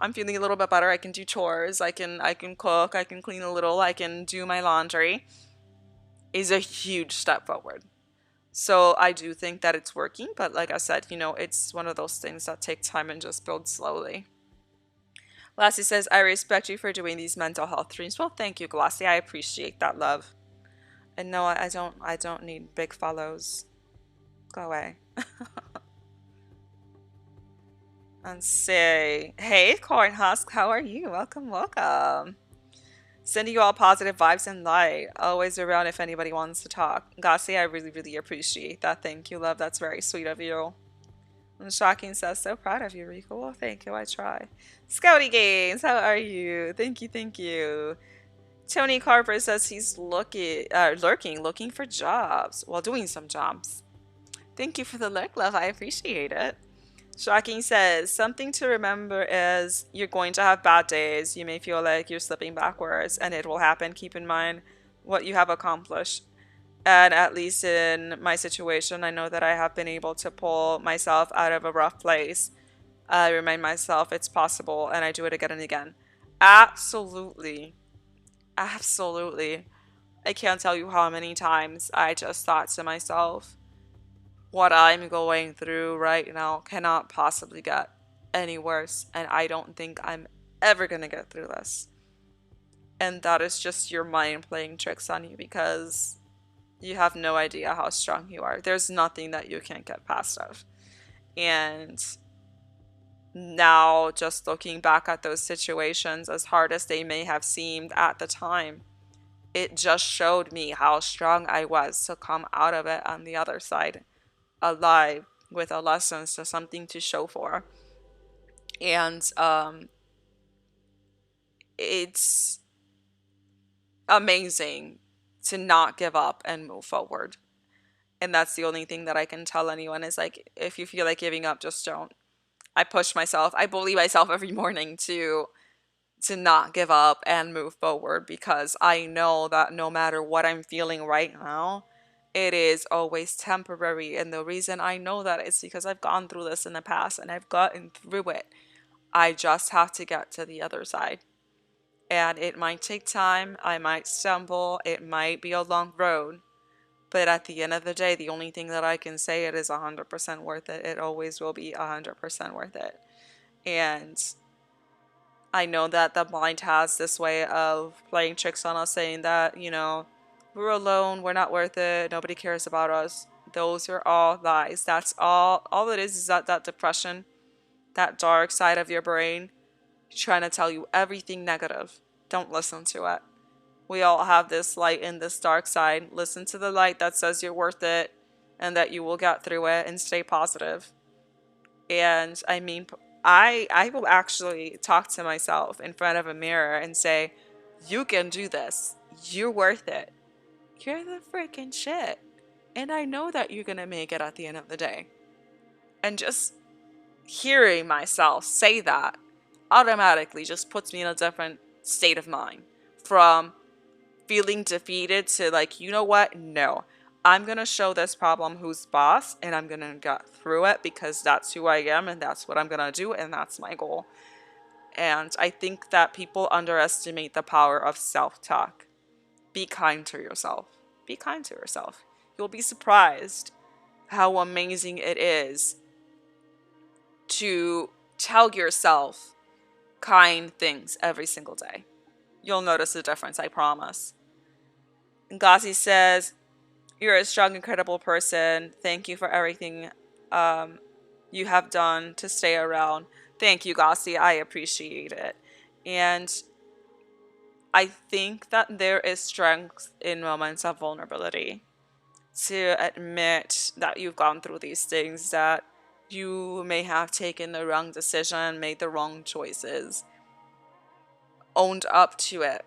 I'm feeling a little bit better. I can do chores, I can cook, I can clean a little, I can do my laundry, is a huge step forward. So I do think that it's working, but like I said, it's one of those things that take time and just build slowly. Glassy says, I respect you for doing these mental health streams. Well, thank you, Glassy. I appreciate that, love. And no, I don't need big follows. Go away. And say, hey, Cornhusk, how are you? Welcome, welcome. Sending you all positive vibes and light. Always around if anybody wants to talk. Glassy, I really, really appreciate that. Thank you, love. That's very sweet of you. And Shocking says, so proud of you, Rico. Well, thank you. I try. Scouty Games, how are you? Thank you, thank you. Tony Carver says he's looking for jobs. Well, doing some jobs. Thank you for the lurk, love. I appreciate it. Shocking says, something to remember is you're going to have bad days. You may feel like you're slipping backwards, and it will happen. Keep in mind what you have accomplished. And at least in my situation, I know that I have been able to pull myself out of a rough place. I remind myself it's possible, and I do it again and again. Absolutely. Absolutely. I can't tell you how many times I just thought to myself, what I'm going through right now cannot possibly get any worse, and I don't think I'm ever gonna get through this. And that is just your mind playing tricks on you because you have no idea how strong you are. There's nothing that you can't get past of. And now, just looking back at those situations, as hard as they may have seemed at the time, it just showed me how strong I was to come out of it on the other side alive with a lesson, so something to show for. And it's amazing to not give up and move forward. And that's the only thing that I can tell anyone is like, if you feel like giving up, just don't. I push myself, I bully myself every morning to not give up and move forward, because I know that no matter what I'm feeling right now, it is always temporary. And the reason I know that is because I've gone through this in the past and I've gotten through it. I just have to get to the other side. And it might take time, I might stumble, it might be a long road. But at the end of the day, the only thing that I can say, it is 100% worth it. It always will be 100% worth it. And I know that the mind has this way of playing tricks on us, saying that, we're alone, we're not worth it, nobody cares about us. Those are all lies. That's all it is that depression, that dark side of your brain trying to tell you everything negative. Don't listen to it. We all have this light and this dark side. Listen to the light that says you're worth it and that you will get through it, and stay positive. And I mean, I will actually talk to myself in front of a mirror and say, you can do this. You're worth it. You're the freaking shit. And I know that you're going to make it at the end of the day. And just hearing myself say that automatically just puts me in a different state of mind, from feeling defeated to like, you know what? No, I'm going to show this problem who's boss, and I'm going to get through it because that's who I am and that's what I'm going to do, and that's my goal. And I think that people underestimate the power of self-talk. Be kind to yourself. Be kind to yourself. You'll be surprised how amazing it is to tell yourself kind things every single day. You'll notice the difference, I promise. Ngazi says, you're a strong, incredible person. Thank you for everything you have done to stay around. Thank you, Gossi. I appreciate it. And I think that there is strength in moments of vulnerability, to admit that you've gone through these things, that you may have taken the wrong decision, made the wrong choices, owned up to it,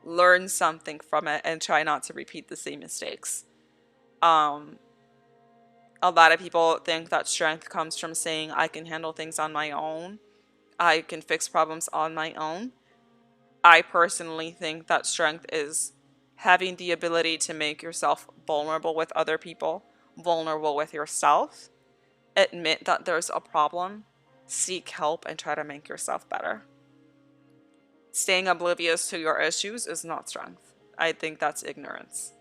learn something from it, and try not to repeat the same mistakes. A lot of people think that strength comes from saying, I can handle things on my own. I can fix problems on my own. I personally think that strength is having the ability to make yourself vulnerable with other people, vulnerable with yourself, admit that there's a problem, seek help, and try to make yourself better. Staying oblivious to your issues is not strength. I think that's ignorance.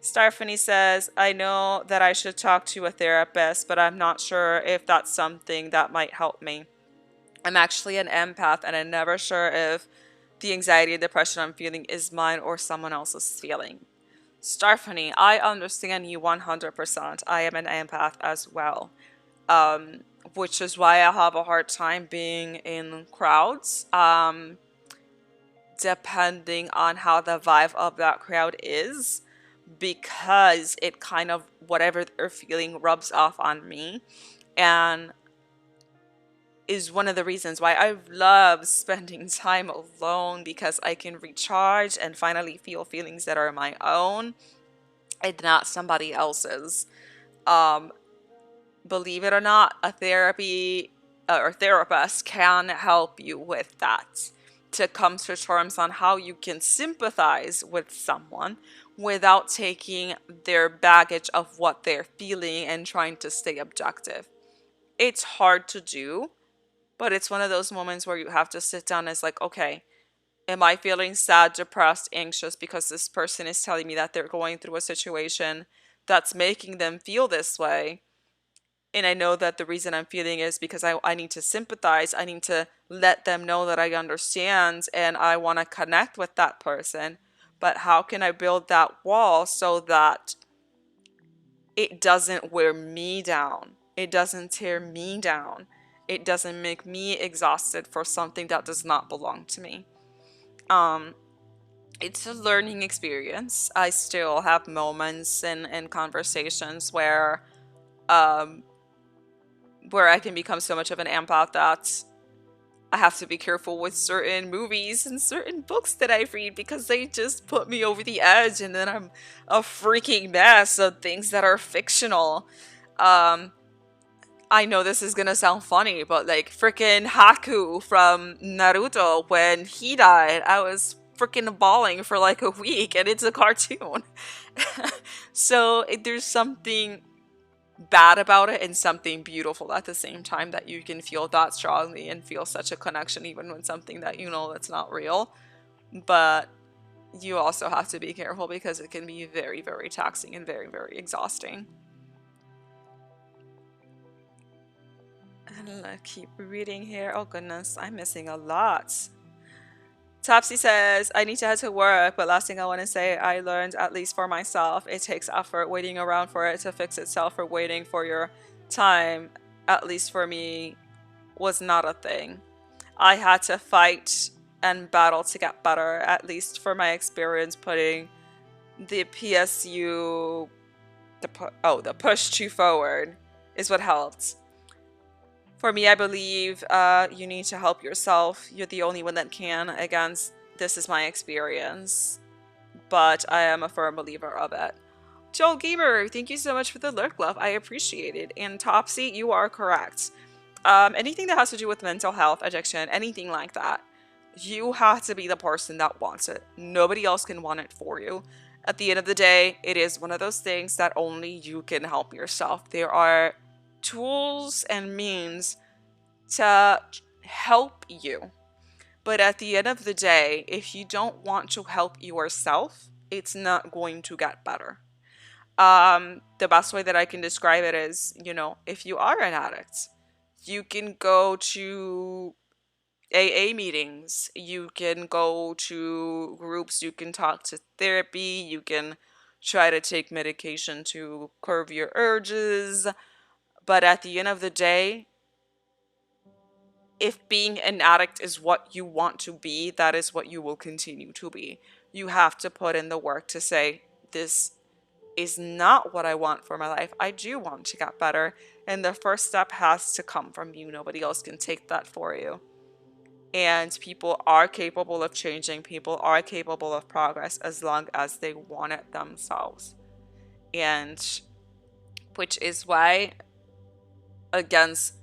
Starfany says, I know that I should talk to a therapist, but I'm not sure if that's something that might help me. I'm actually an empath, and I'm never sure if the anxiety and depression I'm feeling is mine or someone else's feeling. Starfany, I understand you 100%. I am an empath as well. Which is why I have a hard time being in crowds. Depending on how the vibe of that crowd is, because it kind of, whatever they're feeling rubs off on me, and is one of the reasons why I love spending time alone, because I can recharge and finally feel feelings that are my own and not somebody else's. Believe it or not, a therapy or therapist can help you with that, to come to terms on how you can sympathize with someone without taking their baggage of what they're feeling and trying to stay objective. It's hard to do, but it's one of those moments where you have to sit down and it's like, okay, am I feeling sad, depressed, anxious because this person is telling me that they're going through a situation that's making them feel this way? And I know that the reason I'm feeling is because I need to sympathize. I need to let them know that I understand and I want to connect with that person. But how can I build that wall so that it doesn't wear me down? It doesn't tear me down. It doesn't make me exhausted for something that does not belong to me. It's a learning experience. I still have moments and conversations where I can become so much of an empath that I have to be careful with certain movies and certain books that I read because they just put me over the edge, and then I'm a freaking mess of things that are fictional. I know this is gonna sound funny, but like freaking Haku from Naruto, when he died, I was freaking bawling for like a week, and it's a cartoon. So there's something bad about it and something beautiful at the same time, that you can feel that strongly and feel such a connection even when something that you know that's not real. But you also have to be careful because it can be very, very taxing and very, very exhausting. And I keep reading here. Oh goodness, I'm missing a lot. Topsy says, I need to head to work, but last thing I want to say, I learned, at least for myself, it takes effort. Waiting around for it to fix itself or waiting for your time, at least for me, was not a thing. I had to fight and battle to get better, at least for my experience putting the PSU, the push to forward is what helped. For me, I believe you need to help yourself. You're the only one that can. Again, this is my experience, but I am a firm believer of it. Joel Gamer, thank you so much for the lurk, love. I appreciate it. And Topsy, you are correct. Anything that has to do with mental health, addiction, anything like that, you have to be the person that wants it. Nobody else can want it for you. At the end of the day, it is one of those things that only you can help yourself. There are tools and means to help you. But at the end of the day, if you don't want to help yourself, it's not going to get better. The best way that I can describe it is, if you are an addict, you can go to AA meetings, you can go to groups, you can talk to therapy, you can try to take medication to curb your urges. But at the end of the day, if being an addict is what you want to be, that is what you will continue to be. You have to put in the work to say, this is not what I want for my life. I do want to get better. And the first step has to come from you. Nobody else can take that for you. And people are capable of changing. People are capable of progress as long as they want it themselves. And which is why, against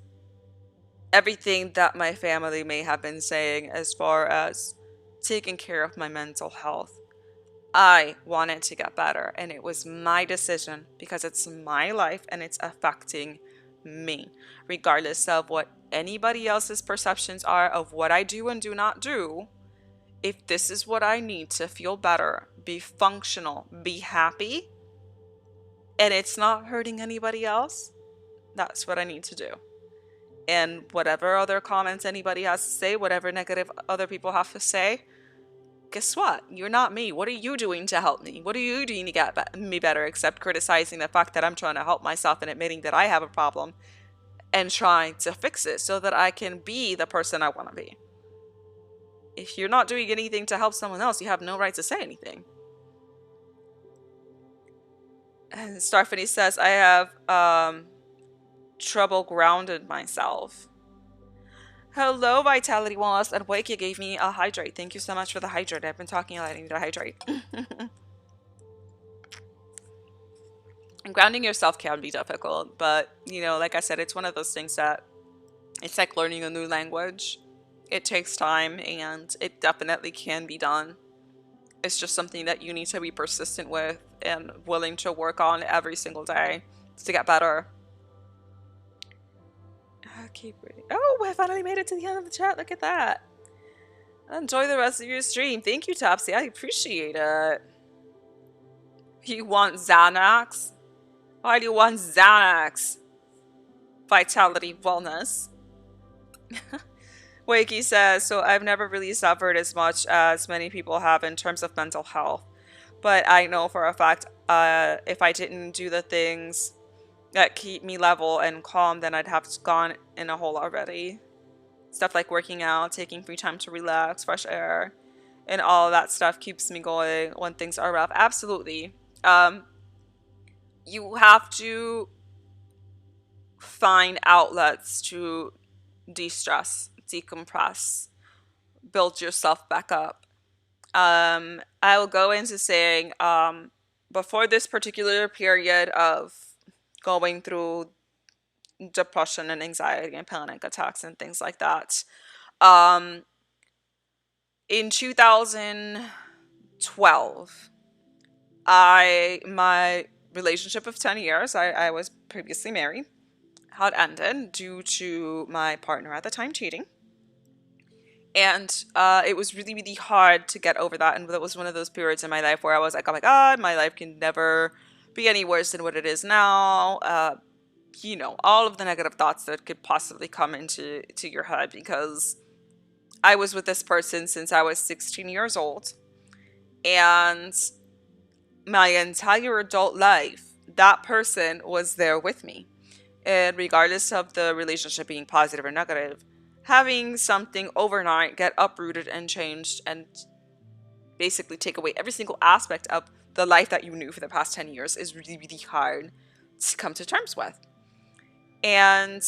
everything that my family may have been saying as far as taking care of my mental health, I wanted to get better, and it was my decision because it's my life and it's affecting me, regardless of what anybody else's perceptions are of what I do and do not do. If this is what I need to feel better, be functional, be happy, and it's not hurting anybody else, that's what I need to do. And whatever other comments anybody has to say, whatever negative other people have to say, guess what? You're not me. What are you doing to help me? What are you doing to get me better except criticizing the fact that I'm trying to help myself and admitting that I have a problem and trying to fix it so that I can be the person I want to be? If you're not doing anything to help someone else, you have no right to say anything. And Starfany says, I have trouble grounded myself. Hello, Vitality Wallace, and Wake, you gave me a hydrate. Thank you so much for the hydrate. I've been talking a lot. I need a hydrate. And grounding yourself can be difficult, but, you know, like I said, it's one of those things that it's like learning a new language. It takes time, and it definitely can be done. It's just something that you need to be persistent with and willing to work on every single day to get better. Keep reading. Oh, I finally made it to the end of the chat. Look at that. Enjoy the rest of your stream. Thank you, Topsy. I appreciate it. You want Xanax? Why do you want Xanax? Vitality Wellness. Wakey says, so I've never really suffered as much as many people have in terms of mental health. But I know for a fact if I didn't do the things that keep me level and calm, then I'd have gone in a hole already. Stuff like working out, taking free time to relax, fresh air, and all of that stuff keeps me going when things are rough. Absolutely. You have to find outlets to de-stress, decompress, build yourself back up. I will go into saying before this particular period of going through depression and anxiety and panic attacks and things like that, in 2012, my relationship of 10 years, I was previously married, had ended due to my partner at the time cheating. And it was really, really hard to get over that. And that was one of those periods in my life where I was like, oh my God, my life can never be any worse than what it is now. You know, all of the negative thoughts that could possibly come into your head, because I was with this person since I was 16 years old. And my entire adult life, that person was there with me. And regardless of the relationship being positive or negative, having something overnight get uprooted and changed and basically take away every single aspect of the life that you knew for the past 10 years is really, really hard to come to terms with. And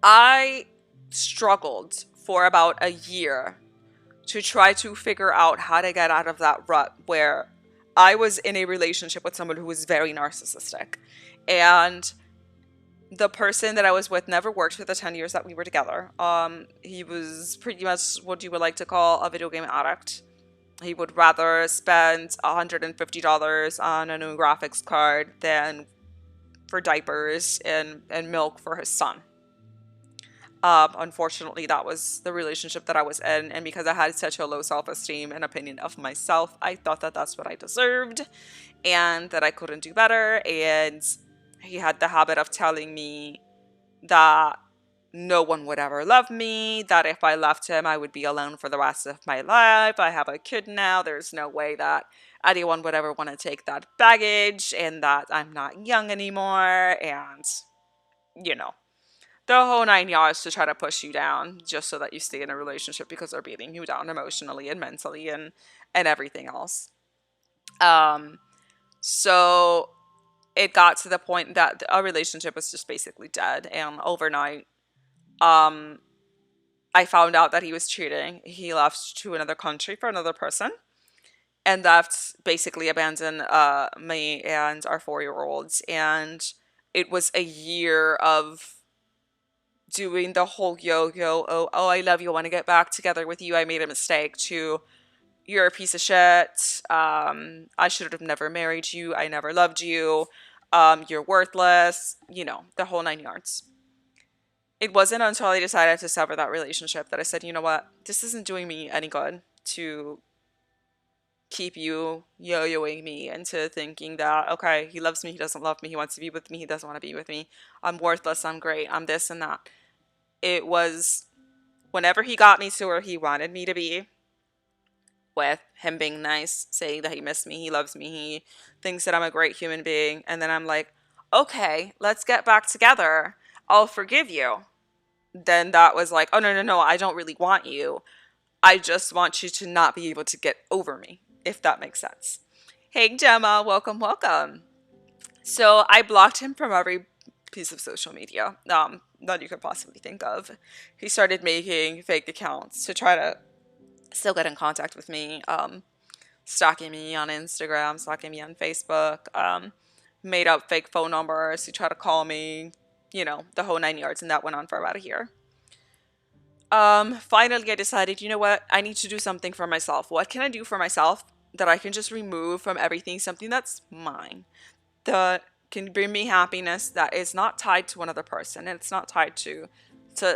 I struggled for about a year to try to figure out how to get out of that rut where I was in a relationship with someone who was very narcissistic. And the person that I was with never worked for the 10 years that we were together. He was pretty much what you would like to call a video game addict. He would rather spend $150 on a new graphics card than for diapers and milk for his son. Unfortunately, that was the relationship that I was in. And because I had such a low self-esteem and opinion of myself, I thought that that's what I deserved and that I couldn't do better. And he had the habit of telling me that no one would ever love me, that if I left him, I would be alone for the rest of my life. I have a kid now. There's no way that anyone would ever want to take that baggage, and that I'm not young anymore. And, you know, the whole 9 yards to try to push you down just so that you stay in a relationship because they're beating you down emotionally and mentally and everything else. So it got to the point that our relationship was just basically dead. And overnight, I found out that he was cheating. He left to another country for another person and left, basically abandoned me and our 4-year-olds. And it was a year of doing the whole yo-yo, oh, I love you, I want to get back together with you, I made a mistake, to you're a piece of shit, I should have never married you, I never loved you, You're worthless, the whole nine yards. It wasn't until I decided to sever that relationship that I said, you know what, this isn't doing me any good to keep you yo-yoing me into thinking that, okay, he loves me, he doesn't love me, he wants to be with me, he doesn't want to be with me, I'm worthless, I'm great, I'm this and that. It was whenever he got me to where he wanted me to be, with him being nice, saying that he missed me, he loves me, he thinks that I'm a great human being, and then I'm like, okay, let's get back together, I'll forgive you. Then that was like, oh, no, no, no, I don't really want you. I just want you to not be able to get over me, if that makes sense. Hey, Gemma, welcome, welcome. So I blocked him from every piece of social media that you could possibly think of. He started making fake accounts to try to still get in contact with me, stalking me on Instagram, stalking me on Facebook, made up fake phone numbers to try to call me, the whole nine yards, and that went on for about a year. Finally, I decided, you know what? I need to do something for myself. What can I do for myself that I can just remove from everything something that's mine, that can bring me happiness, that is not tied to another person, and it's not tied to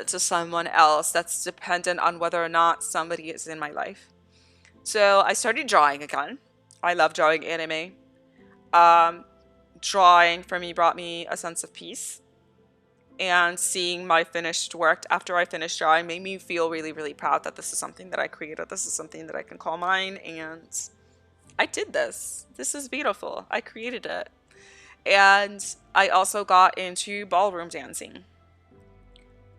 someone else, that's dependent on whether or not somebody is in my life. So I started drawing again. I love drawing anime. Um, Drawing for me brought me a sense of peace, and seeing my finished work after I finished drawing made me feel really, really proud that this is something that I created. This is something that I can call mine, and I did this. This is beautiful. I created it. And I also got into ballroom dancing.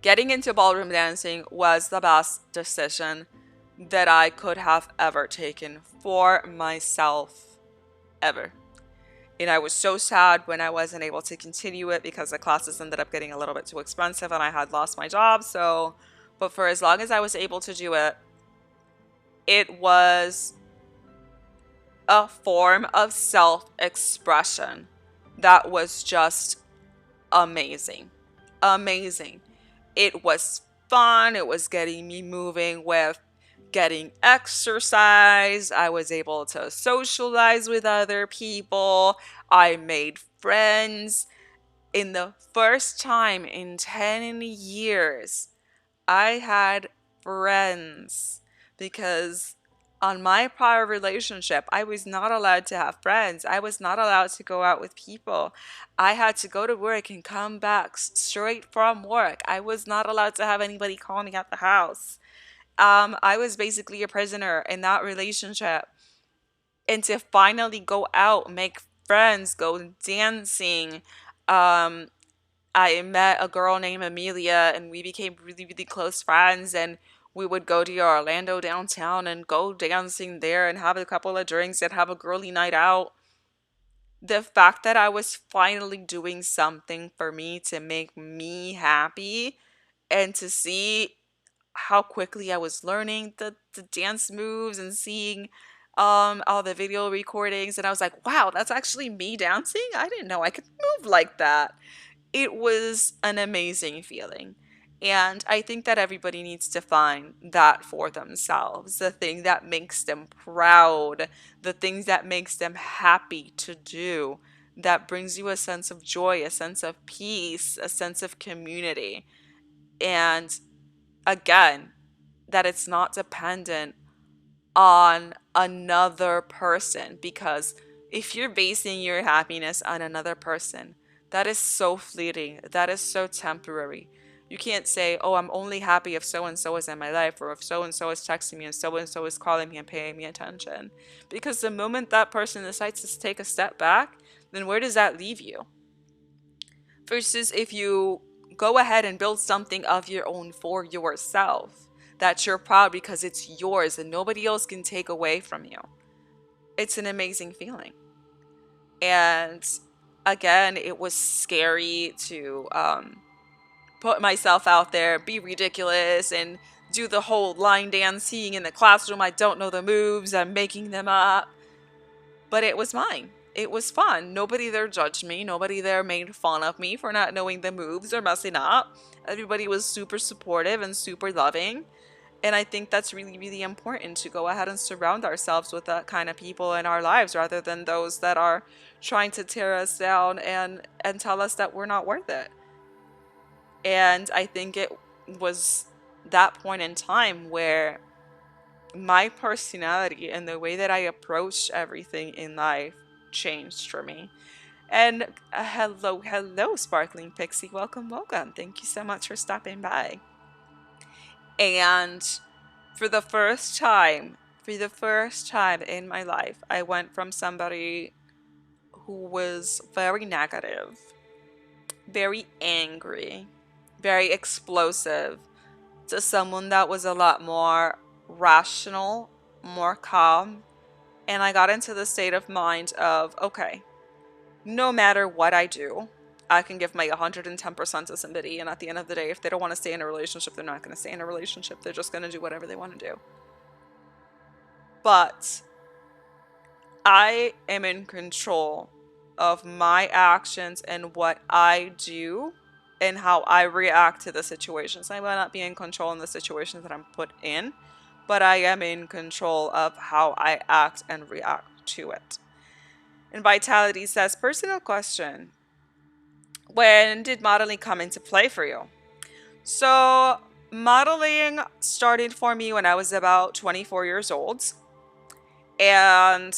Getting into ballroom dancing was the best decision that I could have ever taken for myself, ever. And I was so sad when I wasn't able to continue it because the classes ended up getting a little bit too expensive and I had lost my job. So, but for as long as I was able to do it, it was a form of self-expression that was just amazing. Amazing. It was fun. It was getting me moving with getting exercise. I was able to socialize with other people. I made friends. In the first time in 10 years, I had friends, because on my prior relationship, I was not allowed to have friends. I was not allowed to go out with people. I had to go to work and come back straight from work. I was not allowed to have anybody call me at the house. I was basically a prisoner in that relationship. And to finally go out, make friends, go dancing. Um, I met a girl named Amelia and we became really, really close friends. And we would go to Orlando downtown and go dancing there and have a couple of drinks and have a girly night out. The fact that I was finally doing something for me to make me happy, and to see how quickly I was learning the dance moves and seeing all the video recordings, and I was like, wow, that's actually me dancing. I didn't know I could move like that. It was an amazing feeling. And I think that everybody needs to find that for themselves, the thing that makes them proud, the things that makes them happy to do, that brings you a sense of joy, a sense of peace, a sense of community. And again, that it's not dependent on another person, because if you're basing your happiness on another person, that is so fleeting, that is so temporary. You can't say, oh, I'm only happy if so and so is in my life, or if so and so is texting me and so is calling me and paying me attention. Because the moment that person decides to take a step back, then where does that leave you? Versus if you go ahead and build something of your own for yourself, that you're proud because it's yours and nobody else can take away from you. It's an amazing feeling. And again, it was scary to put myself out there, be ridiculous, and do the whole line dancing in the classroom. I don't know the moves, I'm making them up. But it was mine. It was fun. Nobody there judged me. Nobody there made fun of me for not knowing the moves or messing up. Everybody was super supportive and super loving. And I think that's really, really important, to go ahead and surround ourselves with that kind of people in our lives, rather than those that are trying to tear us down and tell us that we're not worth it. And I think it was that point in time where my personality and the way that I approached everything in life changed for me. And hello, Sparkling Pixie. Welcome, welcome. Thank you so much for stopping by. And for the first time in my life, I went from somebody who was very negative, very angry, very explosive, to someone that was a lot more rational, more calm. And I got into the state of mind of, okay, no matter what I do, I can give my 110% to somebody. And at the end of the day, if they don't want to stay in a relationship, they're not going to stay in a relationship. They're just going to do whatever they want to do. But I am in control of my actions and what I do and how I react to the situations. I might not be in control in the situations that I'm put in, but I am in control of how I act and react to it. And Vitality says, personal question. When did modeling come into play for you? So modeling started for me when I was about 24 years old. And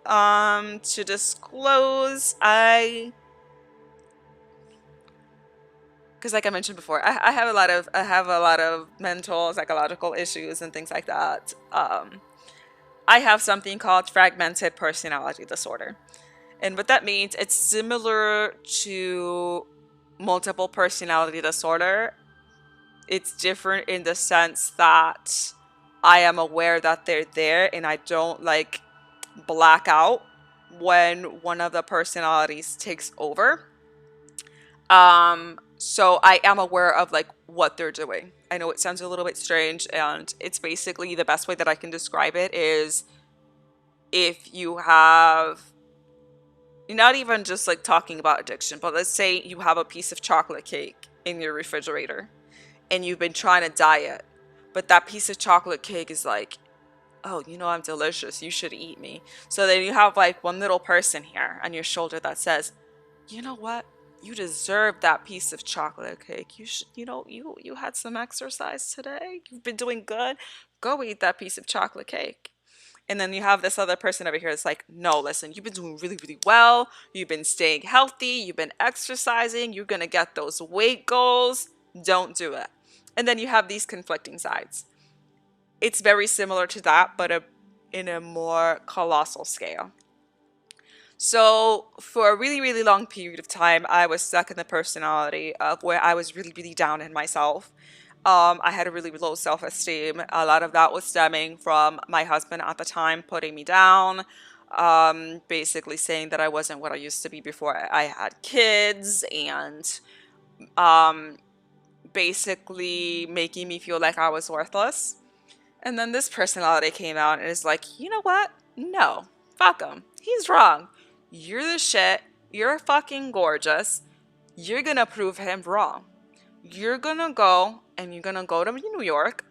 to disclose, because like I mentioned before, I have a lot of mental psychological issues and things like that. I have something called fragmented personality disorder. And what that means, it's similar to multiple personality disorder. It's different in the sense that I am aware that they're there and I don't like black out when one of the personalities takes over. So I am aware of like what they're doing. I know it sounds a little bit strange, and it's basically the best way that I can describe it is if you have, not even just like talking about addiction, but let's say you have a piece of chocolate cake in your refrigerator and you've been trying to diet, but that piece of chocolate cake is like, oh, you know, I'm delicious, you should eat me. So then you have like one little person here on your shoulder that says, you know what? You deserve that piece of chocolate cake. You should, you know, you had some exercise today. You've been doing good. Go eat that piece of chocolate cake. And then you have this other person over here that's like, no, listen, you've been doing really, really well. You've been staying healthy. You've been exercising. You're going to get those weight goals. Don't do it. And then you have these conflicting sides. It's very similar to that, but in a more colossal scale. So for a really, really long period of time, I was stuck in the personality of where I was really, really down in myself. I had a really low self-esteem. A lot of that was stemming from my husband at the time putting me down, basically saying that I wasn't what I used to be before I had kids, and basically making me feel like I was worthless. And then this personality came out and is like, you know what? No, fuck him. He's wrong. You're the shit. You're fucking gorgeous. You're gonna prove him wrong. You're gonna go and you're gonna go to New York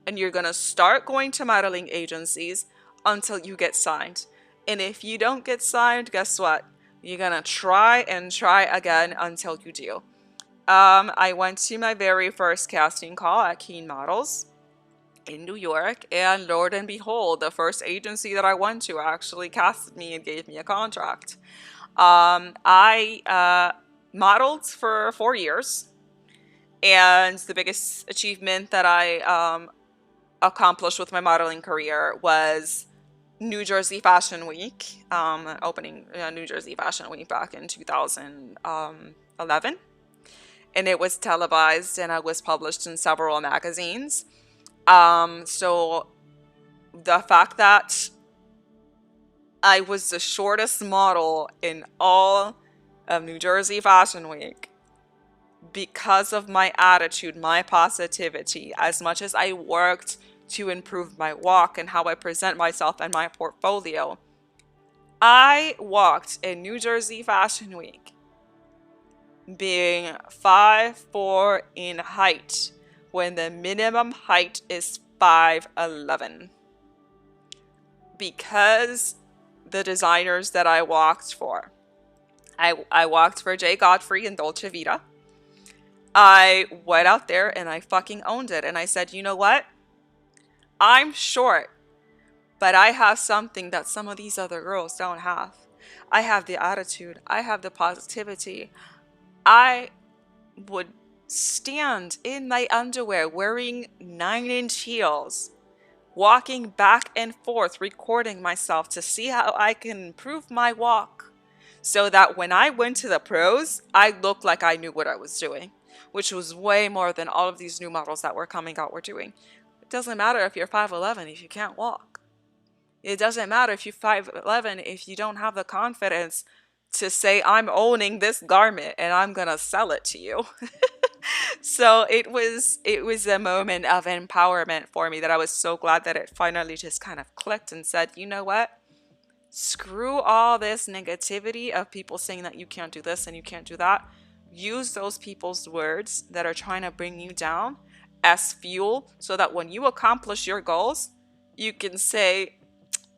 and you're gonna start going to modeling agencies until you get signed. And if you don't get signed, guess what? You're gonna try and try again until you do. I went to my very first casting call at Keen Models in New York, and Lord and behold, the first agency that I went to actually casted me and gave me a contract. I modeled for 4 years, and the biggest achievement that I accomplished with my modeling career was New Jersey Fashion Week, opening New Jersey Fashion Week back in 2011. And it was televised and I was published in several magazines. So the fact that I was the shortest model in all of New Jersey Fashion Week, because of my attitude, my positivity, as much as I worked to improve my walk and how I present myself and my portfolio, I walked in New Jersey Fashion Week being 5'4" in height when the minimum height is 5'11", because the designers that I walked for. I walked for Jay Godfrey and Dolce Vita. I went out there and I fucking owned it. And I said, you know what? I'm short, but I have something that some of these other girls don't have. I have the attitude. I have the positivity. I would stand in my underwear wearing 9-inch heels, walking back and forth, recording myself to see how I can improve my walk so that when I went to the pros, I looked like I knew what I was doing, which was way more than all of these new models that were coming out were doing. It doesn't matter if you're 5'11" if you can't walk. It doesn't matter if you're 5'11" if you don't have the confidence to say, I'm owning this garment and I'm gonna sell it to you. So it was a moment of empowerment for me that I was so glad that it finally just kind of clicked and said, you know what? Screw all this negativity of people saying that you can't do this and you can't do that. Use those people's words that are trying to bring you down as fuel so that when you accomplish your goals, you can say,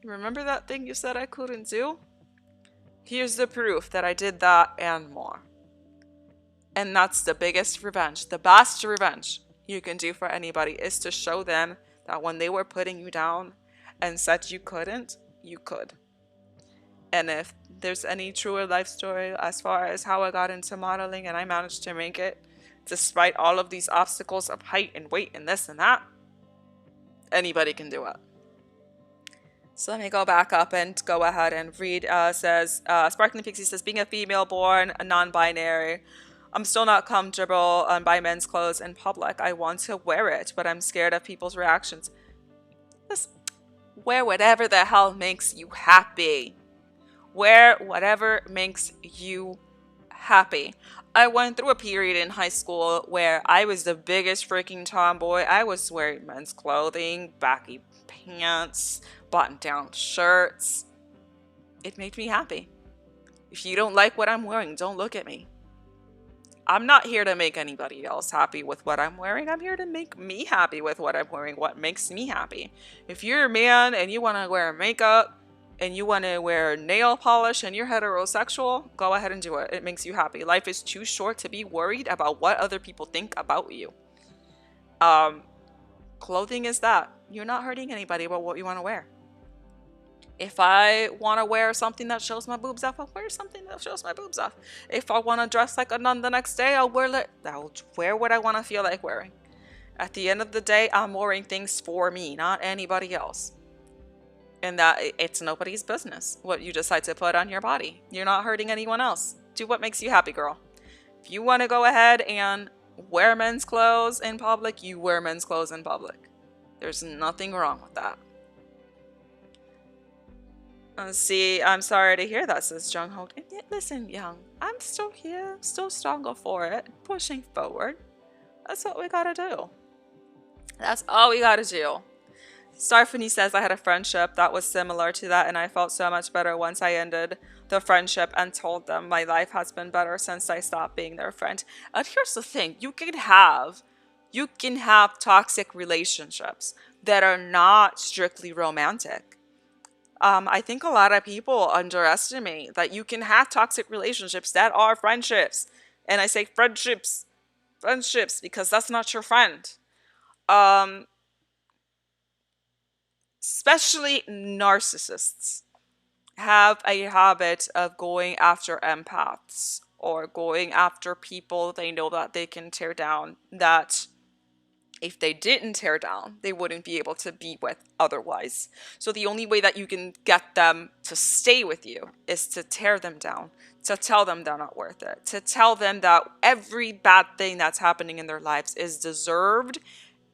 remember that thing you said I couldn't do? Here's the proof that I did that and more. And that's the biggest revenge. The best revenge you can do for anybody is to show them that when they were putting you down and said you couldn't, you could. And if there's any truer life story as far as how I got into modeling and I managed to make it despite all of these obstacles of height and weight and this and that, anybody can do it. So let me go back up and go ahead and read. Sparkling Pixie says, being a female born, a non-binary, I'm still not comfortable by men's clothes in public. I want to wear it, but I'm scared of people's reactions. Just wear whatever the hell makes you happy. Wear whatever makes you happy. I went through a period in high school where I was the biggest freaking tomboy. I was wearing men's clothing, baggy pants, button-down shirts. It made me happy. If you don't like what I'm wearing, don't look at me. I'm not here to make anybody else happy with what I'm wearing. I'm here to make me happy with what I'm wearing, what makes me happy. If you're a man and you want to wear makeup and you want to wear nail polish and you're heterosexual, go ahead and do it. It makes you happy. Life is too short to be worried about what other people think about you. Clothing is that. You're not hurting anybody about what you want to wear. If I want to wear something that shows my boobs off, I'll wear something that shows my boobs off. If I want to dress like a nun the next day, I'll wear what I want to feel like wearing. At the end of the day, I'm wearing things for me, not anybody else. And that it's nobody's business what you decide to put on your body. You're not hurting anyone else. Do what makes you happy, girl. If you want to go ahead and wear men's clothes in public, you wear men's clothes in public. There's nothing wrong with that. See, I'm sorry to hear that, says Jung Ho. Listen, Young, I'm still here, still stronger for it, pushing forward. That's what we gotta do. That's all we gotta do. Starfany says, I had a friendship that was similar to that, and I felt so much better once I ended the friendship and told them my life has been better since I stopped being their friend. And here's the thing, you can have toxic relationships that are not strictly romantic. I think a lot of people underestimate that you can have toxic relationships that are friendships. And I say friendships because that's not your friend. Especially narcissists have a habit of going after empaths or going after people they know that they can tear down, that if they didn't tear down, they wouldn't be able to be with otherwise. So the only way that you can get them to stay with you is to tear them down, to tell them they're not worth it, to tell them that every bad thing that's happening in their lives is deserved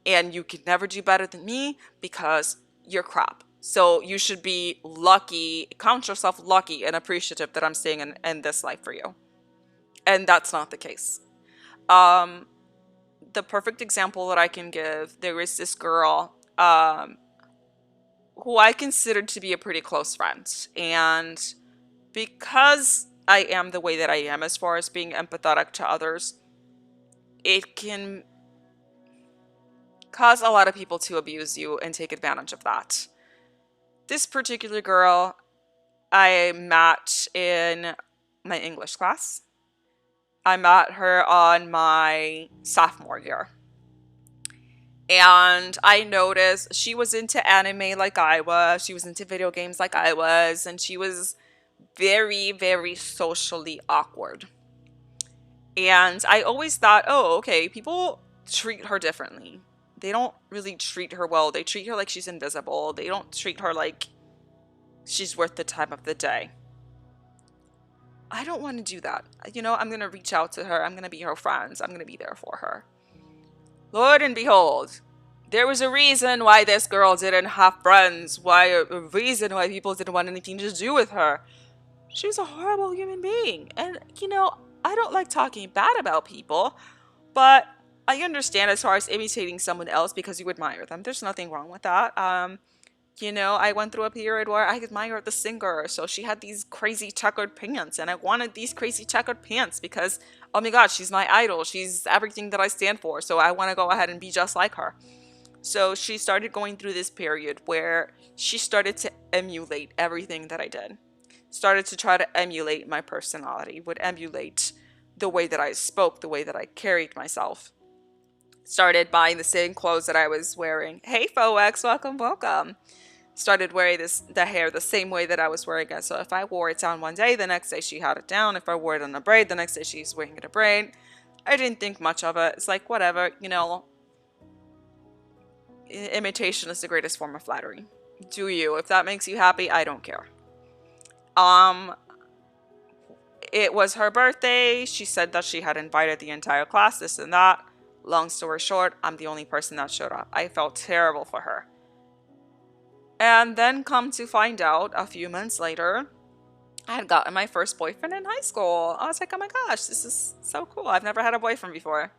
and you can never do better than me because you're crap. So you should be lucky, count yourself lucky and appreciative that I'm staying in this life for you. And that's not the case. The perfect example that I can give, there is this girl who I considered to be a pretty close friend. And because I am the way that I am as far as being empathetic to others, it can cause a lot of people to abuse you and take advantage of that. This particular girl I met in my English class. I met her on my sophomore year. And I noticed she was into anime like I was. She was into video games like I was. And she was very, very socially awkward. And I always thought, oh, okay, people treat her differently. They don't really treat her well. They treat her like she's invisible. They don't treat her like she's worth the time of the day. I don't want to do that. I'm going to reach out to her. I'm going to be her friend. I'm going to be there for her. Lord and behold, there was a reason why this girl didn't have friends. A reason why people didn't want anything to do with her. She was a horrible human being. And, I don't like talking bad about people, but I understand as far as imitating someone else because you admire them. There's nothing wrong with that. I went through a period where I admired the singer. So she had these crazy checkered pants, and I wanted these crazy checkered pants because, oh my God, she's my idol. She's everything that I stand for. So I want to go ahead and be just like her. So she started going through this period where she started to emulate everything that I did. Started to try to emulate my personality, would emulate the way that I spoke, the way that I carried myself. Started buying the same clothes that I was wearing. Hey, Foex, welcome. Started wearing the hair the same way that I was wearing it. So if I wore it down one day, the next day she had it down. If I wore it on a braid, the next day she's wearing it a braid. I didn't think much of it. It's like, whatever, imitation is the greatest form of flattery. Do you? If that makes you happy, I don't care. It was her birthday. She said that she had invited the entire class, this and that. Long story short, I'm the only person that showed up. I felt terrible for her. And then come to find out a few months later, I had gotten my first boyfriend in high school. I was like, oh my gosh, this is so cool. I've never had a boyfriend before.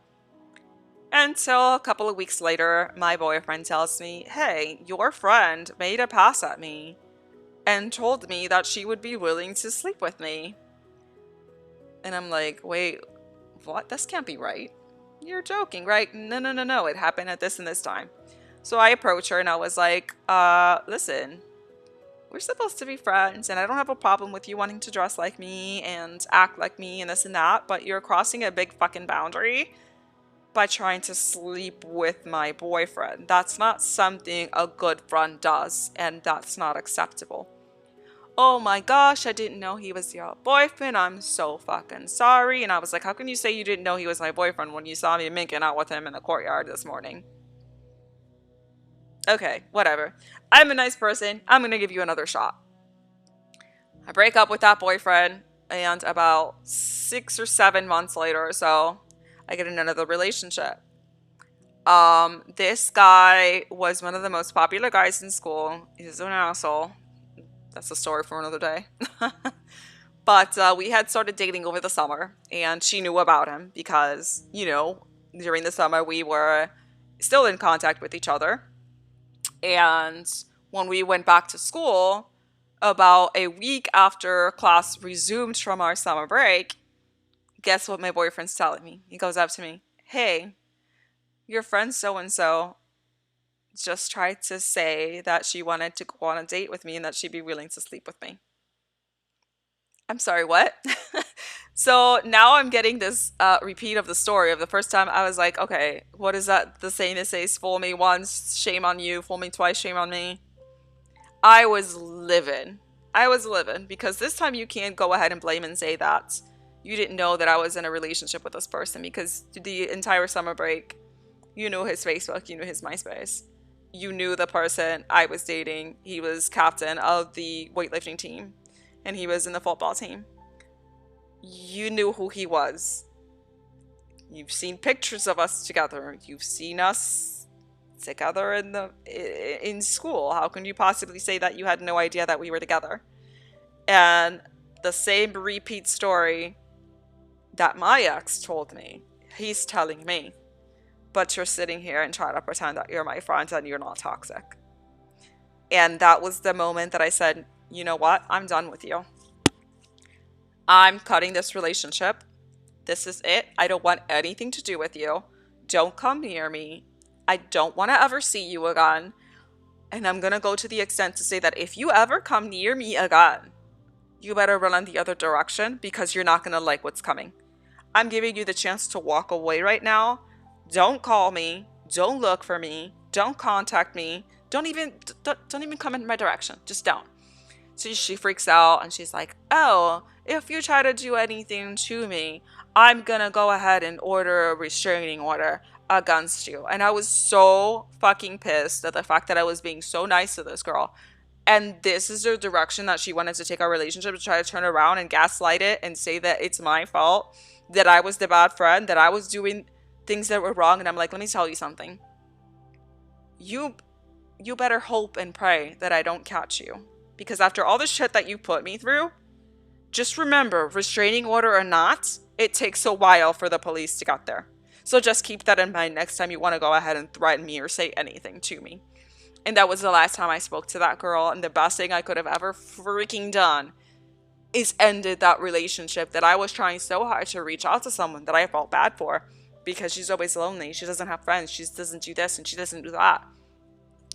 Until a couple of weeks later, my boyfriend tells me, hey, your friend made a pass at me and told me that she would be willing to sleep with me. And I'm like, wait, what? This can't be right. You're joking, right? No. It happened at this and this time. So I approach her and I was like, listen, we're supposed to be friends and I don't have a problem with you wanting to dress like me and act like me and this and that, but you're crossing a big fucking boundary by trying to sleep with my boyfriend. That's not something a good friend does, and that's not acceptable. Oh my gosh, I didn't know he was your boyfriend. I'm so fucking sorry. And I was like, how can you say you didn't know he was my boyfriend when you saw me making out with him in the courtyard this morning? Okay, whatever. I'm a nice person. I'm gonna give you another shot. I break up with that boyfriend, and about 6 or 7 months later or so, I get in another relationship. This guy was one of the most popular guys in school. He's an asshole. That's a story for another day. But we had started dating over the summer, and she knew about him because, during the summer we were still in contact with each other. And when we went back to school, about a week after class resumed from our summer break, guess what my boyfriend's telling me? He goes up to me, hey, your friend so-and-so just tried to say that she wanted to go on a date with me and that she'd be willing to sleep with me. I'm sorry, what? So now I'm getting this repeat of the story of the first time. I was like, okay, what is that? The saying that says, fool me once, shame on you. Fool me twice, shame on me. I was livid because this time you can't go ahead and blame and say that you didn't know that I was in a relationship with this person, because the entire summer break, you knew his Facebook, you knew his MySpace. You knew the person I was dating. He was captain of the weightlifting team and he was in the football team. You knew who he was. You've seen pictures of us together. You've seen us together in school. How can you possibly say that you had no idea that we were together? And the same repeat story that my ex told me, he's telling me. But you're sitting here and trying to pretend that you're my friend and you're not toxic. And that was the moment that I said, you know what? I'm done with you. I'm cutting this relationship. This is it. I don't want anything to do with you. Don't come near me. I don't want to ever see you again. And I'm going to go to the extent to say that if you ever come near me again, you better run in the other direction because you're not going to like what's coming. I'm giving you the chance to walk away right now. Don't call me. Don't look for me. Don't contact me. Don't even come in my direction. Just don't. So she freaks out and she's like, "Oh, if you try to do anything to me, I'm gonna go ahead and order a restraining order against you." And I was so fucking pissed at the fact that I was being so nice to this girl. And this is the direction that she wanted to take our relationship, to try to turn around and gaslight it and say that it's my fault, that I was the bad friend, that I was doing things that were wrong. And I'm like, let me tell you something. You better hope and pray that I don't catch you. Because after all the shit that you put me through, just remember, restraining order or not, it takes a while for the police to get there. So just keep that in mind next time you want to go ahead and threaten me or say anything to me. And that was the last time I spoke to that girl. And the best thing I could have ever freaking done is ended that relationship that I was trying so hard to reach out to someone that I felt bad for, because she's always lonely. She doesn't have friends. She doesn't do this and she doesn't do that.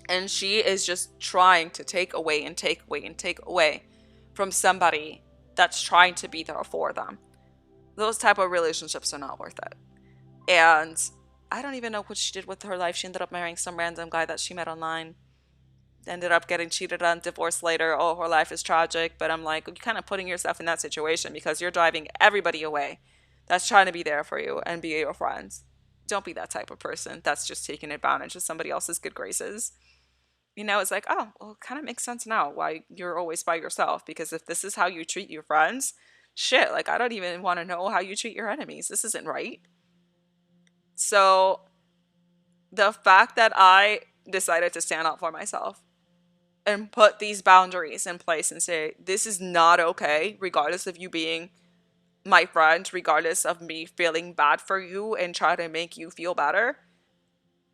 And she is just trying to take away and take away and take away from somebody that's trying to be there for them. Those type of relationships are not worth it. And I don't even know what she did with her life. She ended up marrying some random guy that she met online. Ended up getting cheated on, divorced later. Oh, her life is tragic. But I'm like, you're kind of putting yourself in that situation because you're driving everybody away that's trying to be there for you and be your friends. Don't be that type of person that's just taking advantage of somebody else's good graces. It's like, oh, well, it kind of makes sense now why you're always by yourself. Because if this is how you treat your friends, shit, like, I don't even want to know how you treat your enemies. This isn't right. So the fact that I decided to stand up for myself and put these boundaries in place and say, this is not okay, regardless of you being my friend, regardless of me feeling bad for you and try to make you feel better.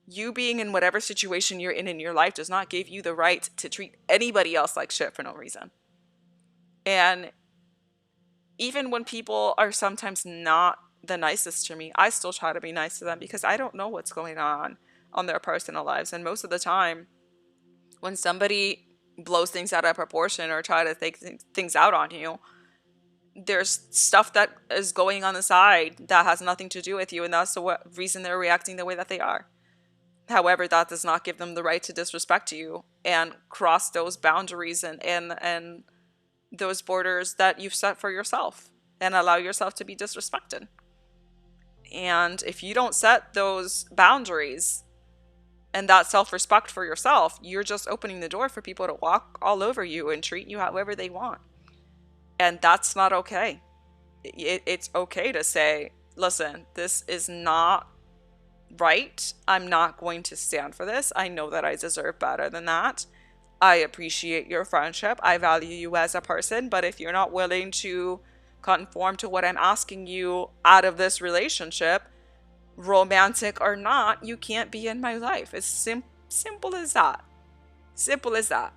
You being in whatever situation you're in your life does not give you the right to treat anybody else like shit for no reason. And even when people are sometimes not the nicest to me, I still try to be nice to them because I don't know what's going on their personal lives. And most of the time, when somebody blows things out of proportion or try to take things out on you, there's stuff that is going on the side that has nothing to do with you, and that's the reason they're reacting the way that they are. However, that does not give them the right to disrespect you and cross those boundaries and those borders that you've set for yourself and allow yourself to be disrespected. And if you don't set those boundaries and that self-respect for yourself, you're just opening the door for people to walk all over you and treat you however they want. And that's not okay. It's okay to say, listen, this is not right. I'm not going to stand for this. I know that I deserve better than that. I appreciate your friendship. I value you as a person. But if you're not willing to conform to what I'm asking you out of this relationship, romantic or not, you can't be in my life. It's simple as that. Simple as that.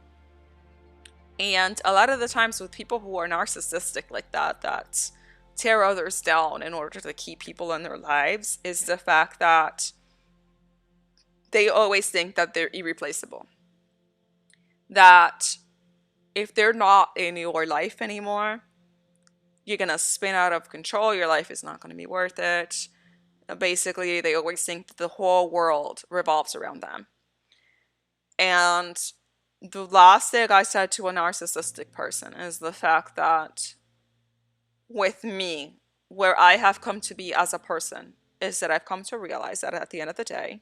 And a lot of the times with people who are narcissistic like that tear others down in order to keep people in their lives, is the fact that they always think that they're irreplaceable. That if they're not in your life anymore, you're going to spin out of control. Your life is not going to be worth it. Basically, they always think that the whole world revolves around them. And the last thing I said to a narcissistic person is the fact that with me, where I have come to be as a person, is that I've come to realize that at the end of the day,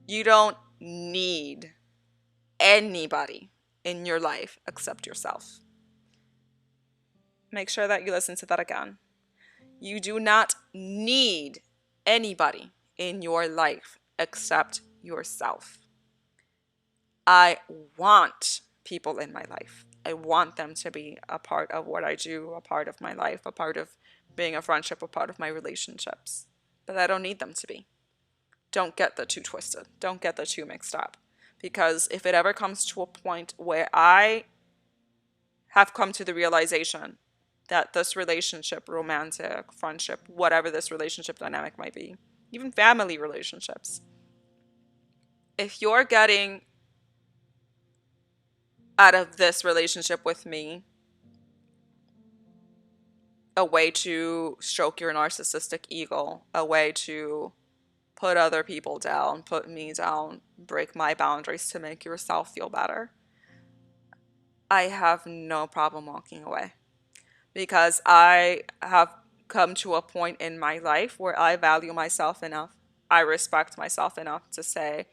you don't need anybody in your life except yourself. Make sure that you listen to that again. You do not need anybody in your life except yourself. I want people in my life. I want them to be a part of what I do, a part of my life, a part of being a friendship, a part of my relationships. But I don't need them to be. Don't get the two twisted. Don't get the two mixed up. Because if it ever comes to a point where I have come to the realization that this relationship, romantic, friendship, whatever this relationship dynamic might be, even family relationships, if you're getting out of this relationship with me a way to stroke your narcissistic ego, a way to put other people down, put me down, break my boundaries to make yourself feel better, I have no problem walking away, because I have come to a point in my life where I value myself enough. I respect myself enough to say,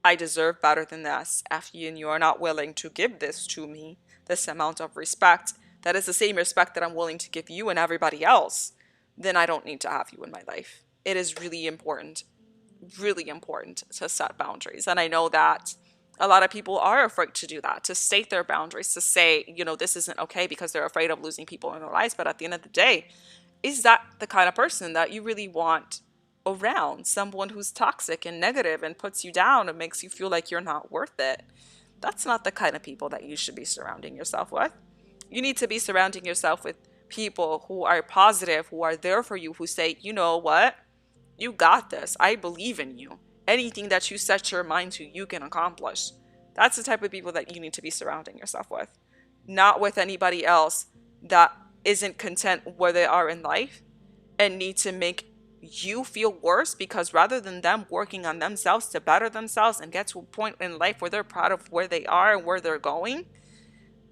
I deserve better than this. If you are not willing to give this to me, this amount of respect, that is the same respect that I'm willing to give you and everybody else, then I don't need to have you in my life. It is really important to set boundaries. And I know that a lot of people are afraid to do that, to state their boundaries, to say, this isn't okay, because they're afraid of losing people in their lives. But at the end of the day, is that the kind of person that you really want around? Someone who's toxic and negative and puts you down and makes you feel like you're not worth it? That's not the kind of people that you should be surrounding yourself with. You need to be surrounding yourself with people who are positive, who are there for you, who say, you know what? You got this. I believe in you. Anything that you set your mind to, you can accomplish. That's the type of people that you need to be surrounding yourself with. Not with anybody else that isn't content where they are in life and need to make you feel worse, because rather than them working on themselves to better themselves and get to a point in life where they're proud of where they are and where they're going,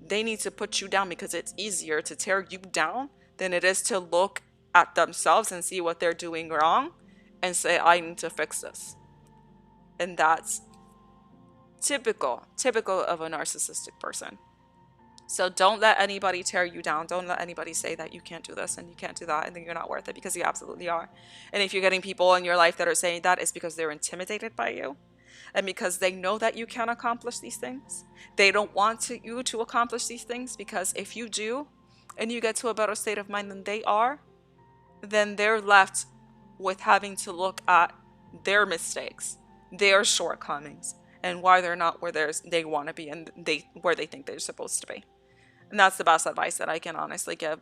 they need to put you down, because it's easier to tear you down than it is to look at themselves and see what they're doing wrong and say, I need to fix this. And that's typical of a narcissistic person. So don't let anybody tear you down. Don't let anybody say that you can't do this and you can't do that and then you're not worth it, because you absolutely are. And if you're getting people in your life that are saying that, it's because they're intimidated by you, and because they know that you can accomplish these things. They don't want you to accomplish these things, because if you do and you get to a better state of mind than they are, then they're left with having to look at their mistakes, their shortcomings, and why they're not where they want to be and where they think they're supposed to be. And that's the best advice that I can honestly give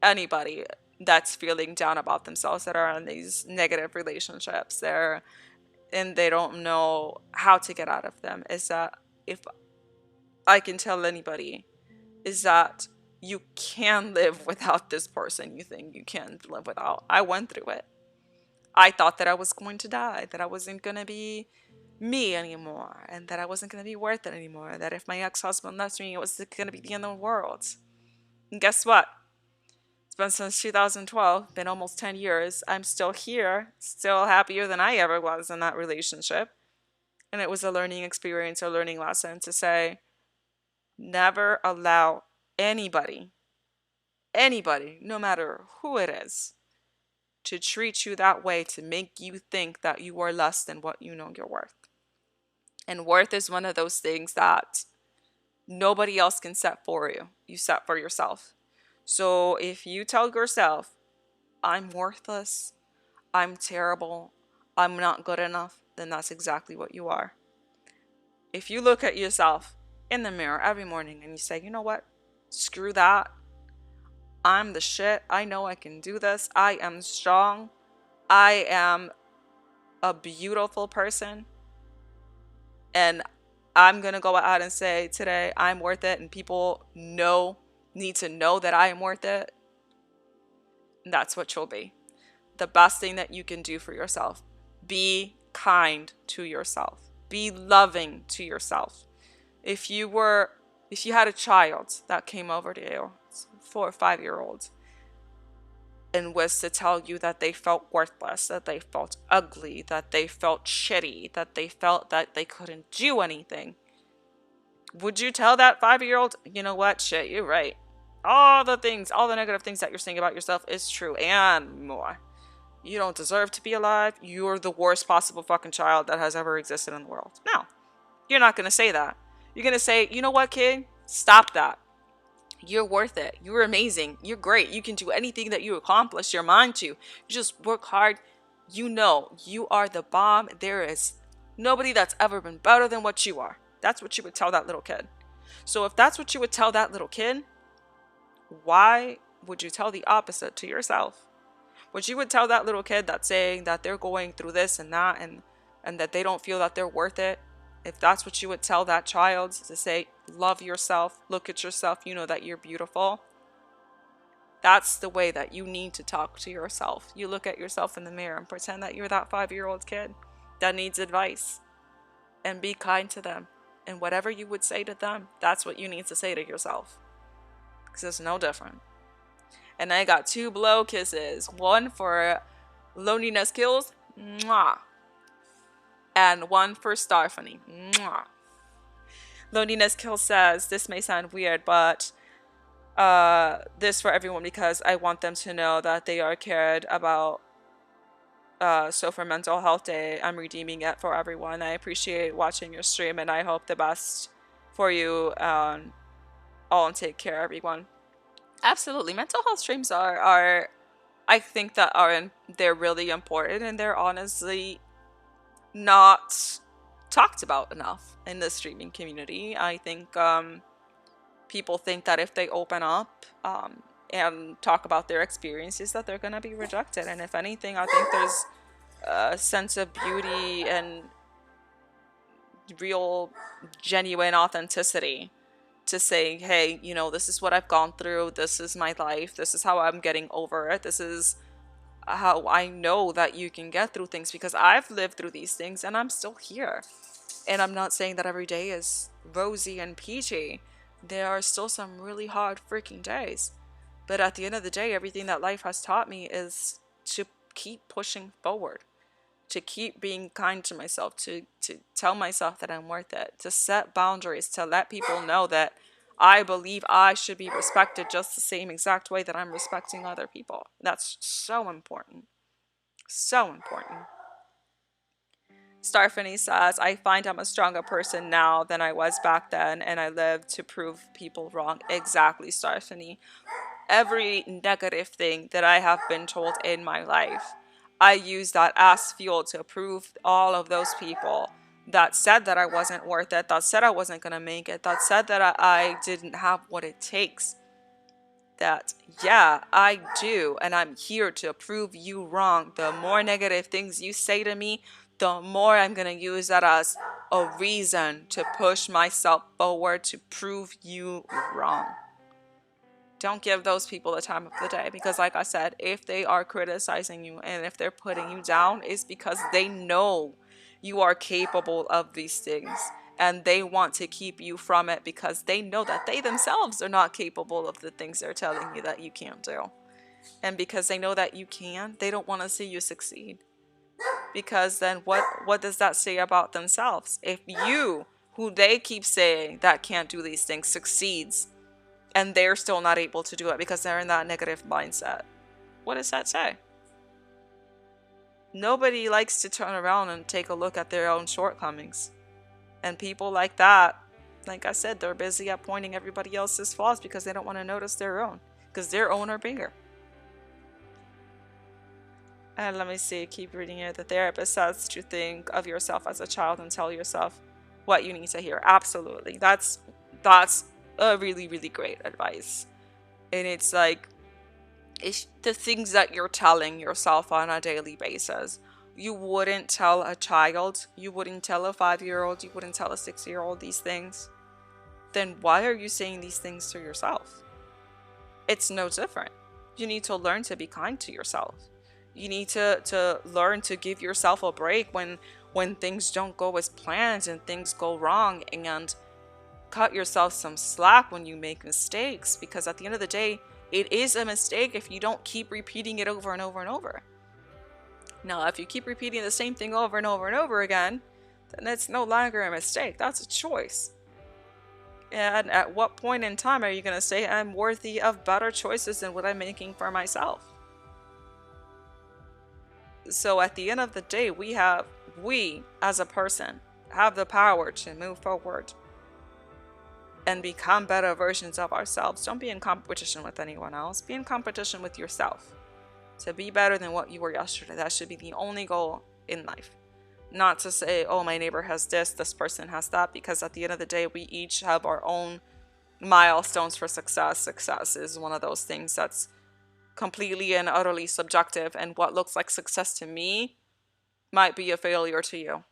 anybody that's feeling down about themselves, that are in these negative relationships there and they don't know how to get out of them, is that, if I can tell anybody, is that you can live without this person you think you can live without. I went through it. I thought that I was going to die, that I wasn't going to be me anymore, and that I wasn't going to be worth it anymore, that if my ex-husband left me, it was going to be the end of the world. And guess what? It's been since 2012, been almost 10 years. I'm still here, still happier than I ever was in that relationship. And it was a learning experience, a learning lesson to say, never allow anybody, no matter who it is, to treat you that way, to make you think that you are less than what you know you're worth. And worth is one of those things that nobody else can set for you. You set for yourself. So if you tell yourself, I'm worthless, I'm terrible, I'm not good enough, then that's exactly what you are. If you look at yourself in the mirror every morning and you say, you know what? Screw that. I'm the shit. I know I can do this. I am strong. I am a beautiful person. And I'm going to go out and say today, I'm worth it. And people need to know that I am worth it. And that's what you'll be. The best thing that you can do for yourself. Be kind to yourself. Be loving to yourself. If you had a child that came over to you, 4 or 5-year-old, and was to tell you that they felt worthless, that they felt ugly, that they felt shitty, that they felt that they couldn't do anything, would you tell that 5-year-old, you know what, shit, you're right. All the negative things that you're saying about yourself is true and more. You don't deserve to be alive. You're the worst possible fucking child that has ever existed in the world. No, you're not going to say that. You're going to say, you know what, kid? Stop that. You're worth it. You're amazing. You're great. You can do anything that you accomplish your mind to. You just work hard. You know, you are the bomb. There is nobody that's ever been better than what you are. That's what you would tell that little kid. So if that's what you would tell that little kid, why would you tell the opposite to yourself? What you would tell that little kid that's saying that they're going through this and that and that they don't feel that they're worth it, if that's what you would tell that child, to say, love yourself, look at yourself, you know that you're beautiful, That's the way that you need to talk to yourself. You look at yourself in the mirror and pretend that you're that 5-year-old kid that needs advice, and be kind to them. And whatever you would say to them, that's what you need to say to yourself. Because it's no different. And I got 2 blow kisses. One for Loneliness Kills, mwah. And one for Starfunny, mwah. Loneliness Kills says, this may sound weird, but this for everyone because I want them to know that they are cared about. So for Mental Health Day, I'm redeeming it for everyone. I appreciate watching your stream, and I hope the best for you all, and take care, everyone. Absolutely. Mental health streams are I think that they're really important, and they're honestly not talked about enough in the streaming community. I think people think that if they open up and talk about their experiences, that they're going to be rejected. And if anything, I think there's a sense of beauty and real, genuine authenticity to say, hey, you know, this is what I've gone through. This is my life. This is how I'm getting over it. This is how I know that you can get through things, because I've lived through these things and I'm still here. And I'm not saying that every day is rosy and peachy. There are still some really hard freaking days. But at the end of the day, everything that life has taught me is to keep pushing forward, to keep being kind to myself, to tell myself that I'm worth it, to set boundaries, to let people know that I believe I should be respected just the same exact way that I'm respecting other people. That's so important. So important. Starfunny says, I find I'm a stronger person now than I was back then, and I live to prove people wrong. Exactly, Starfunny. Every negative thing that I have been told in my life, I use that as fuel to prove all of those people that said that I wasn't worth it, that said I wasn't going to make it, that said that I didn't have what it takes. That, yeah, I do, and I'm here to prove you wrong. The more negative things you say to me, the more I'm going to use that as a reason to push myself forward to prove you wrong. Don't give those people the time of the day, because like I said, if they are criticizing you and if they're putting you down, it's because they know you are capable of these things, and they want to keep you from it because they know that they themselves are not capable of the things they're telling you that you can't do. And because they know that you can, they don't want to see you succeed. Because then what does that say about themselves? If you, who they keep saying that can't do these things, succeeds, and they're still not able to do it because they're in that negative mindset, what does that say? Nobody likes to turn around and take a look at their own shortcomings. And people like that, like I said, they're busy at pointing everybody else's flaws because they don't want to notice their own, because their own are bigger. And let me see, keep reading here. The therapist says to think of yourself as a child and tell yourself what you need to hear. Absolutely. That's a really, really great advice. And it's like, it's the things that you're telling yourself on a daily basis. You wouldn't tell a child, you wouldn't tell a 5-year-old, you wouldn't tell a 6-year-old these things. Then why are you saying these things to yourself? It's no different. You need to learn to be kind to yourself. You need to learn to give yourself a break when things don't go as planned and things go wrong, and cut yourself some slack when you make mistakes, because at the end of the day, it is a mistake if you don't keep repeating it over and over and over. Now, if you keep repeating the same thing over and over and over again, then it's no longer a mistake. That's a choice. And at what point in time are you going to say, I'm worthy of better choices than what I'm making for myself? So at the end of the day, we as a person have the power to move forward and become better versions of ourselves. Don't be in competition with anyone else. Be in competition with yourself to be better than what you were yesterday. That should be the only goal in life. Not to say, oh, my neighbor has this person has that, because at the end of the day, we each have our own milestones for success. Success is one of those things that's completely and utterly subjective, and what looks like success to me might be a failure to you.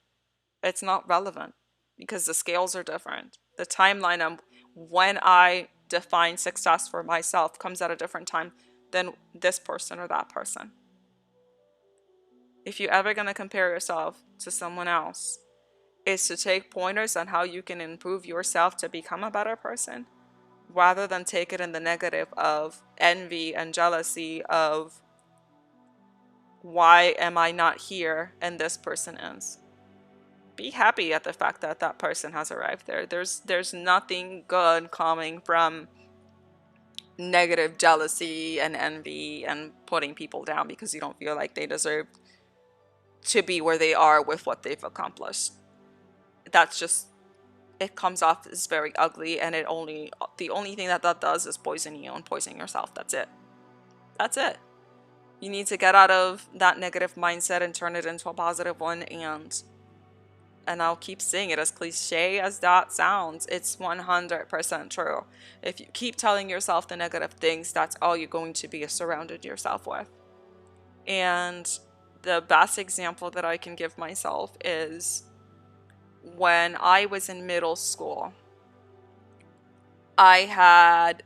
It's not relevant because the scales are different. The timeline of when I define success for myself comes at a different time than this person or that person. If you're ever going to compare yourself to someone else, is to take pointers on how you can improve yourself to become a better person, rather than take it in the negative of envy and jealousy of why am I not here and this person is. Be happy at the fact that that person has arrived there. There's nothing good coming from negative jealousy and envy and putting people down because you don't feel like they deserve to be where they are with what they've accomplished. That's just, it comes off as very ugly, and the only thing that does is poison you and poison yourself. That's it. You need to get out of that negative mindset and turn it into a positive one. And I'll keep saying it, as cliche as that sounds, it's 100% true. If you keep telling yourself the negative things, that's all you're going to be surrounded yourself with. And the best example that I can give myself is when I was in middle school. I had,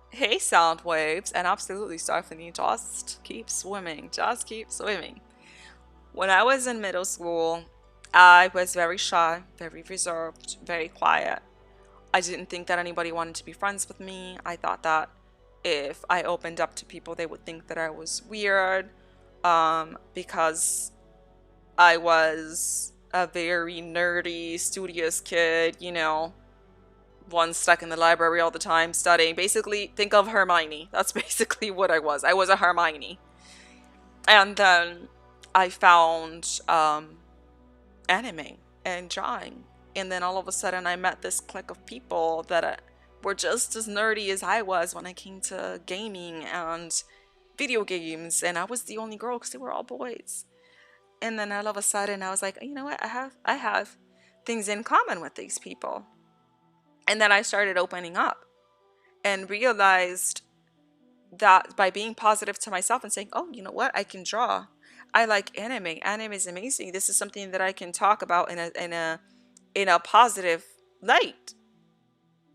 hey sound waves, and absolutely, Stephanie, just keep swimming. When I was in middle school, I was very shy, very reserved, very quiet. I didn't think that anybody wanted to be friends with me. I thought that if I opened up to people, they would think that I was weird, because I was a very nerdy, studious kid, one stuck in the library all the time studying. Basically, think of Hermione. That's basically what I was. I was a Hermione. And then I found anime and drawing. And then all of a sudden I met this clique of people that were just as nerdy as I was when it came to gaming and video games. And I was the only girl because they were all boys. And then all of a sudden I was like, you know what? I have things in common with these people. And then I started opening up and realized that by being positive to myself and saying, oh, you know what? I can draw. I like anime. Anime is amazing. This is something that I can talk about in a positive light.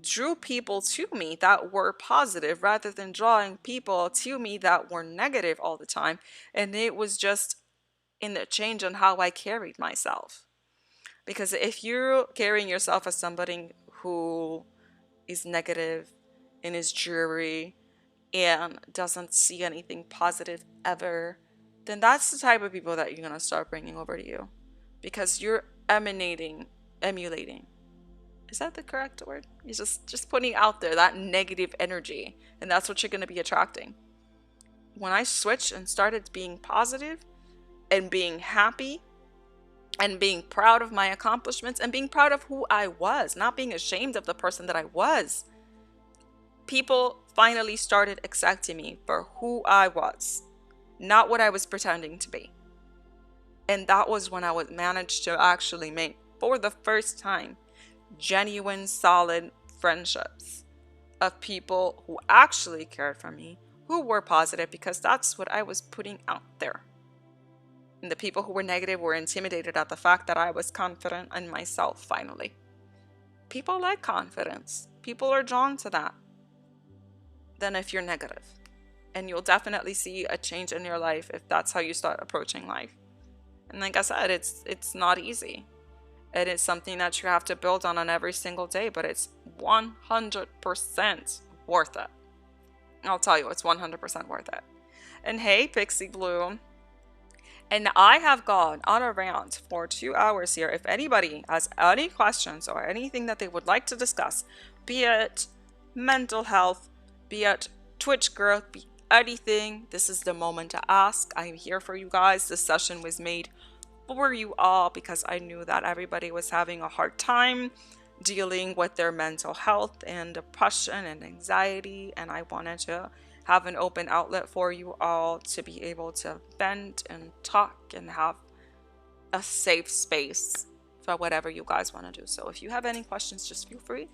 Drew people to me that were positive rather than drawing people to me that were negative all the time. And it was just in the change on how I carried myself. Because if you're carrying yourself as somebody who is negative and is dreary and doesn't see anything positive ever, then that's the type of people that you're going to start bringing over to you. Because you're emulating. Is that the correct word? You're just putting out there that negative energy, and that's what you're going to be attracting. When I switched and started being positive and being happy and being proud of my accomplishments and being proud of who I was, not being ashamed of the person that I was, people finally started accepting me for who I was, not what I was pretending to be. And that was when I would manage to actually make, for the first time, genuine, solid friendships of people who actually cared for me, who were positive, because that's what I was putting out there. And the people who were negative were intimidated at the fact that I was confident in myself finally. People like confidence. People are drawn to that than if you're negative. And you'll definitely see a change in your life if that's how you start approaching life. And like I said, it's not easy. It is something that you have to build on every single day, but it's 100% worth it. I'll tell you, it's 100% worth it. And hey, Pixie Blue. And I have gone on a rant for 2 hours here. If anybody has any questions or anything that they would like to discuss, be it mental health, be it Twitch growth, be anything, this is the moment to ask. I'm here for you guys. This session was made for you all because I knew that everybody was having a hard time dealing with their mental health and depression and anxiety, and I wanted to have an open outlet for you all to be able to vent and talk and have a safe space for whatever you guys want to do. So if you have any questions, just feel free.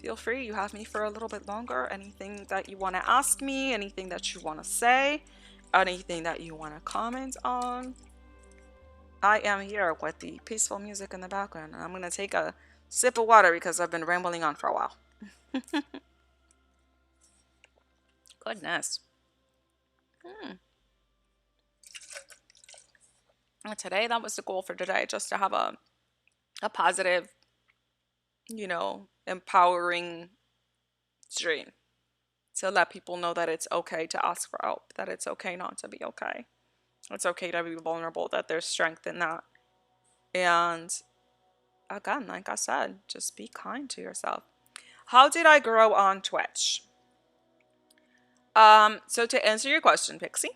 You have me for a little bit longer. Anything that you want to ask me, anything that you want to say, anything that you want to comment on, I am here with the peaceful music in the background. And I'm going to take a sip of water because I've been rambling on for a while. Goodness. Hmm. Today, that was the goal for today, just to have a positive, empowering stream to let people know that it's okay to ask for help, that it's okay not to be okay. It's okay to be vulnerable, that there's strength in that. And again, like I said, just be kind to yourself. How did I grow on Twitch? So to answer your question, Pixie,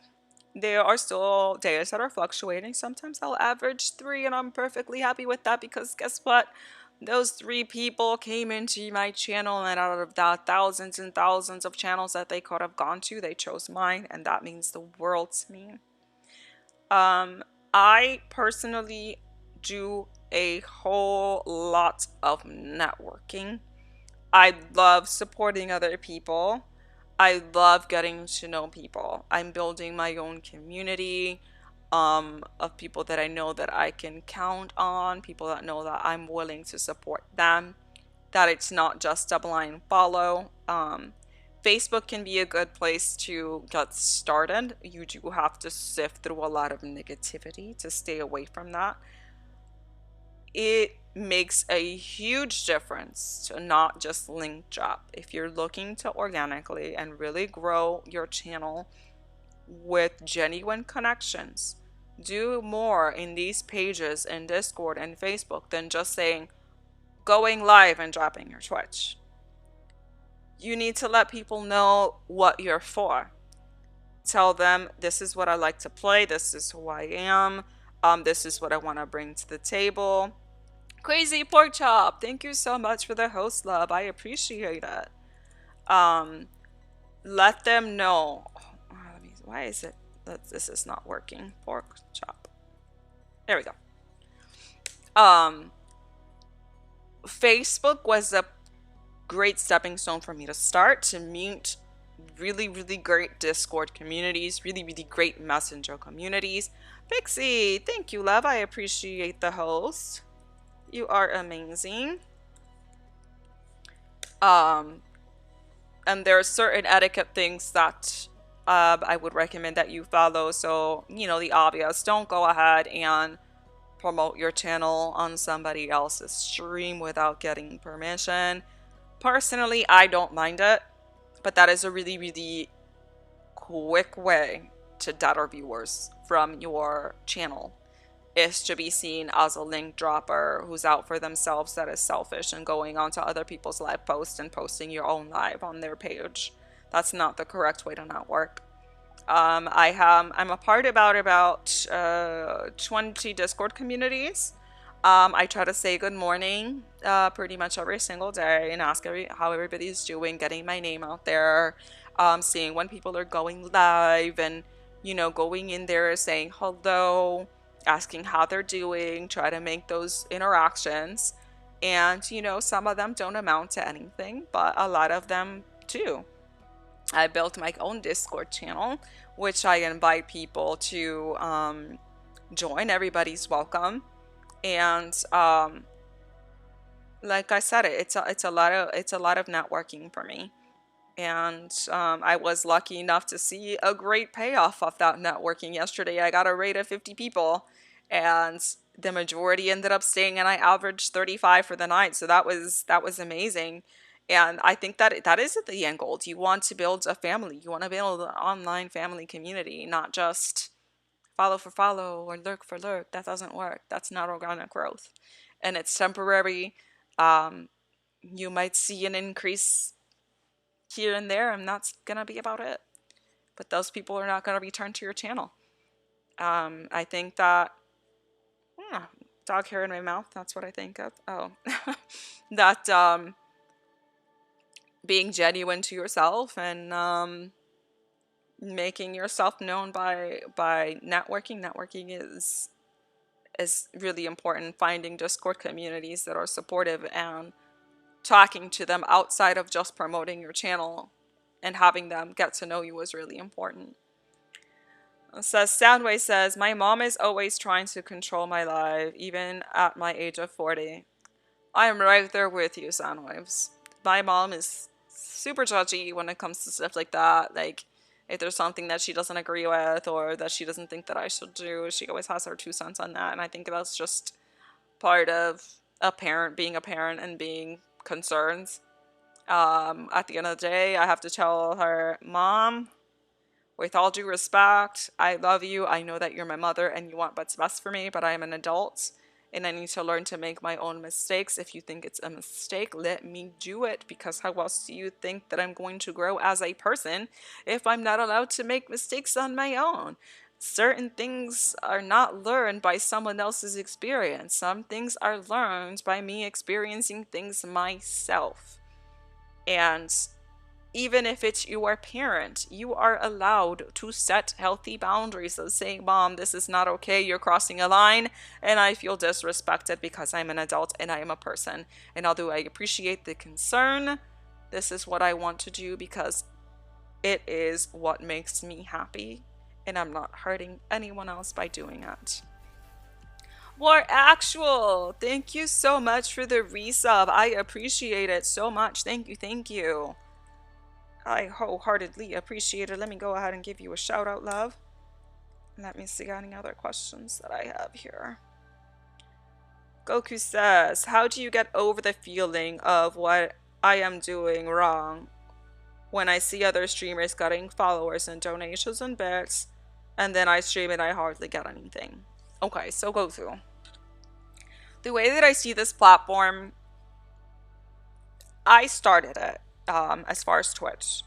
there are still days that are fluctuating. Sometimes I'll average 3 and I'm perfectly happy with that because guess what? Those 3 people came into my channel, and out of that thousands and thousands of channels that they could have gone to, they chose mine, and that means the world to me. I personally do a whole lot of networking. I love supporting other people. I love getting to know people. I'm building my own community of people that I know that I can count on, people that know that I'm willing to support them, that it's not just a blind follow. Facebook can be a good place to get started. You do have to sift through a lot of negativity to stay away from that. It makes a huge difference to not just link drop. If you're looking to organically and really grow your channel with genuine connections, do more in these pages in Discord and Facebook than just saying going live and dropping your Twitch. You need to let people know what you're for. Tell them, this is what I like to play, this is who I am, this is what I want to bring to the table. Crazy Pork Chop, thank you so much for the host love. I appreciate it. Um, Let them know. Why is it that this is not working? Pork Chop. There we go. Um, Facebook was a great stepping stone for me to start to meet really, really great Discord communities, really, really great Messenger communities. Pixie, thank you, love. I appreciate the host. You are amazing. Um, and there are certain etiquette things that I would recommend that you follow. So, the obvious, don't go ahead and promote your channel on somebody else's stream without getting permission. Personally, I don't mind it, but that is a really, really quick way to deter viewers from your channel, is to be seen as a link dropper who's out for themselves, that is selfish and going onto other people's live posts and posting your own live on their page. That's not the correct way to network. I'm a part about 20 Discord communities. I try to say good morning pretty much every single day and ask how everybody's doing, getting my name out there, seeing when people are going live, and going in there saying hello, asking how they're doing, try to make those interactions. And some of them don't amount to anything, but a lot of them do. I built my own Discord channel, which I invite people to join. Everybody's welcome, and like I said, it's a lot of networking for me. And I was lucky enough to see a great payoff of that networking yesterday. I got a rate of 50 people, and the majority ended up staying, and I averaged 35 for the night. So that was amazing. And I think that is the end goal. You want to build a family. You want to build an online family community, not just follow for follow or lurk for lurk. That doesn't work. That's not organic growth, and it's temporary. Um, you might see an increase here and there, and that's gonna be about it. But those people are not gonna return to your channel. I think that, yeah, dog hair in my mouth. That's what I think of. Oh, that being genuine to yourself and making yourself known by networking. Networking is really important. Finding Discord communities that are supportive and talking to them outside of just promoting your channel and having them get to know you is really important. Soundway says, my mom is always trying to control my life, even at my age of 40. I am right there with you, Soundwaves. My mom is super judgy when it comes to stuff like that. Like, If there's something that she doesn't agree with or that she doesn't think that I should do, she always has her 2 cents on that. And I think that's just part of a parent being a parent and being concerned. At the end of the day, I have to tell her, Mom, with all due respect, I love you. I know that you're my mother and you want what's best for me, but I am an adult and I need to learn to make my own mistakes. If you think it's a mistake, let me do it, because how else do you think that I'm going to grow as a person if I'm not allowed to make mistakes on my own? Certain things are not learned by someone else's experience. Some things are learned by me experiencing things myself. And even if it's your parent, you are allowed to set healthy boundaries of saying, Mom, this is not okay. You're crossing a line and I feel disrespected because I'm an adult and I am a person. And although I appreciate the concern, this is what I want to do because it is what makes me happy and I'm not hurting anyone else by doing it. War Actual, thank you so much for the resub. I appreciate it so much. Thank you, thank you. I wholeheartedly appreciate it. Let me go ahead and give you a shout out, love. Let me see any other questions that I have here. Goku says, how do you get over the feeling of what I am doing wrong when I see other streamers getting followers and donations and bits, and then I stream and I hardly get anything? Okay, so Goku. The way that I see this platform, I started it as far as Twitch,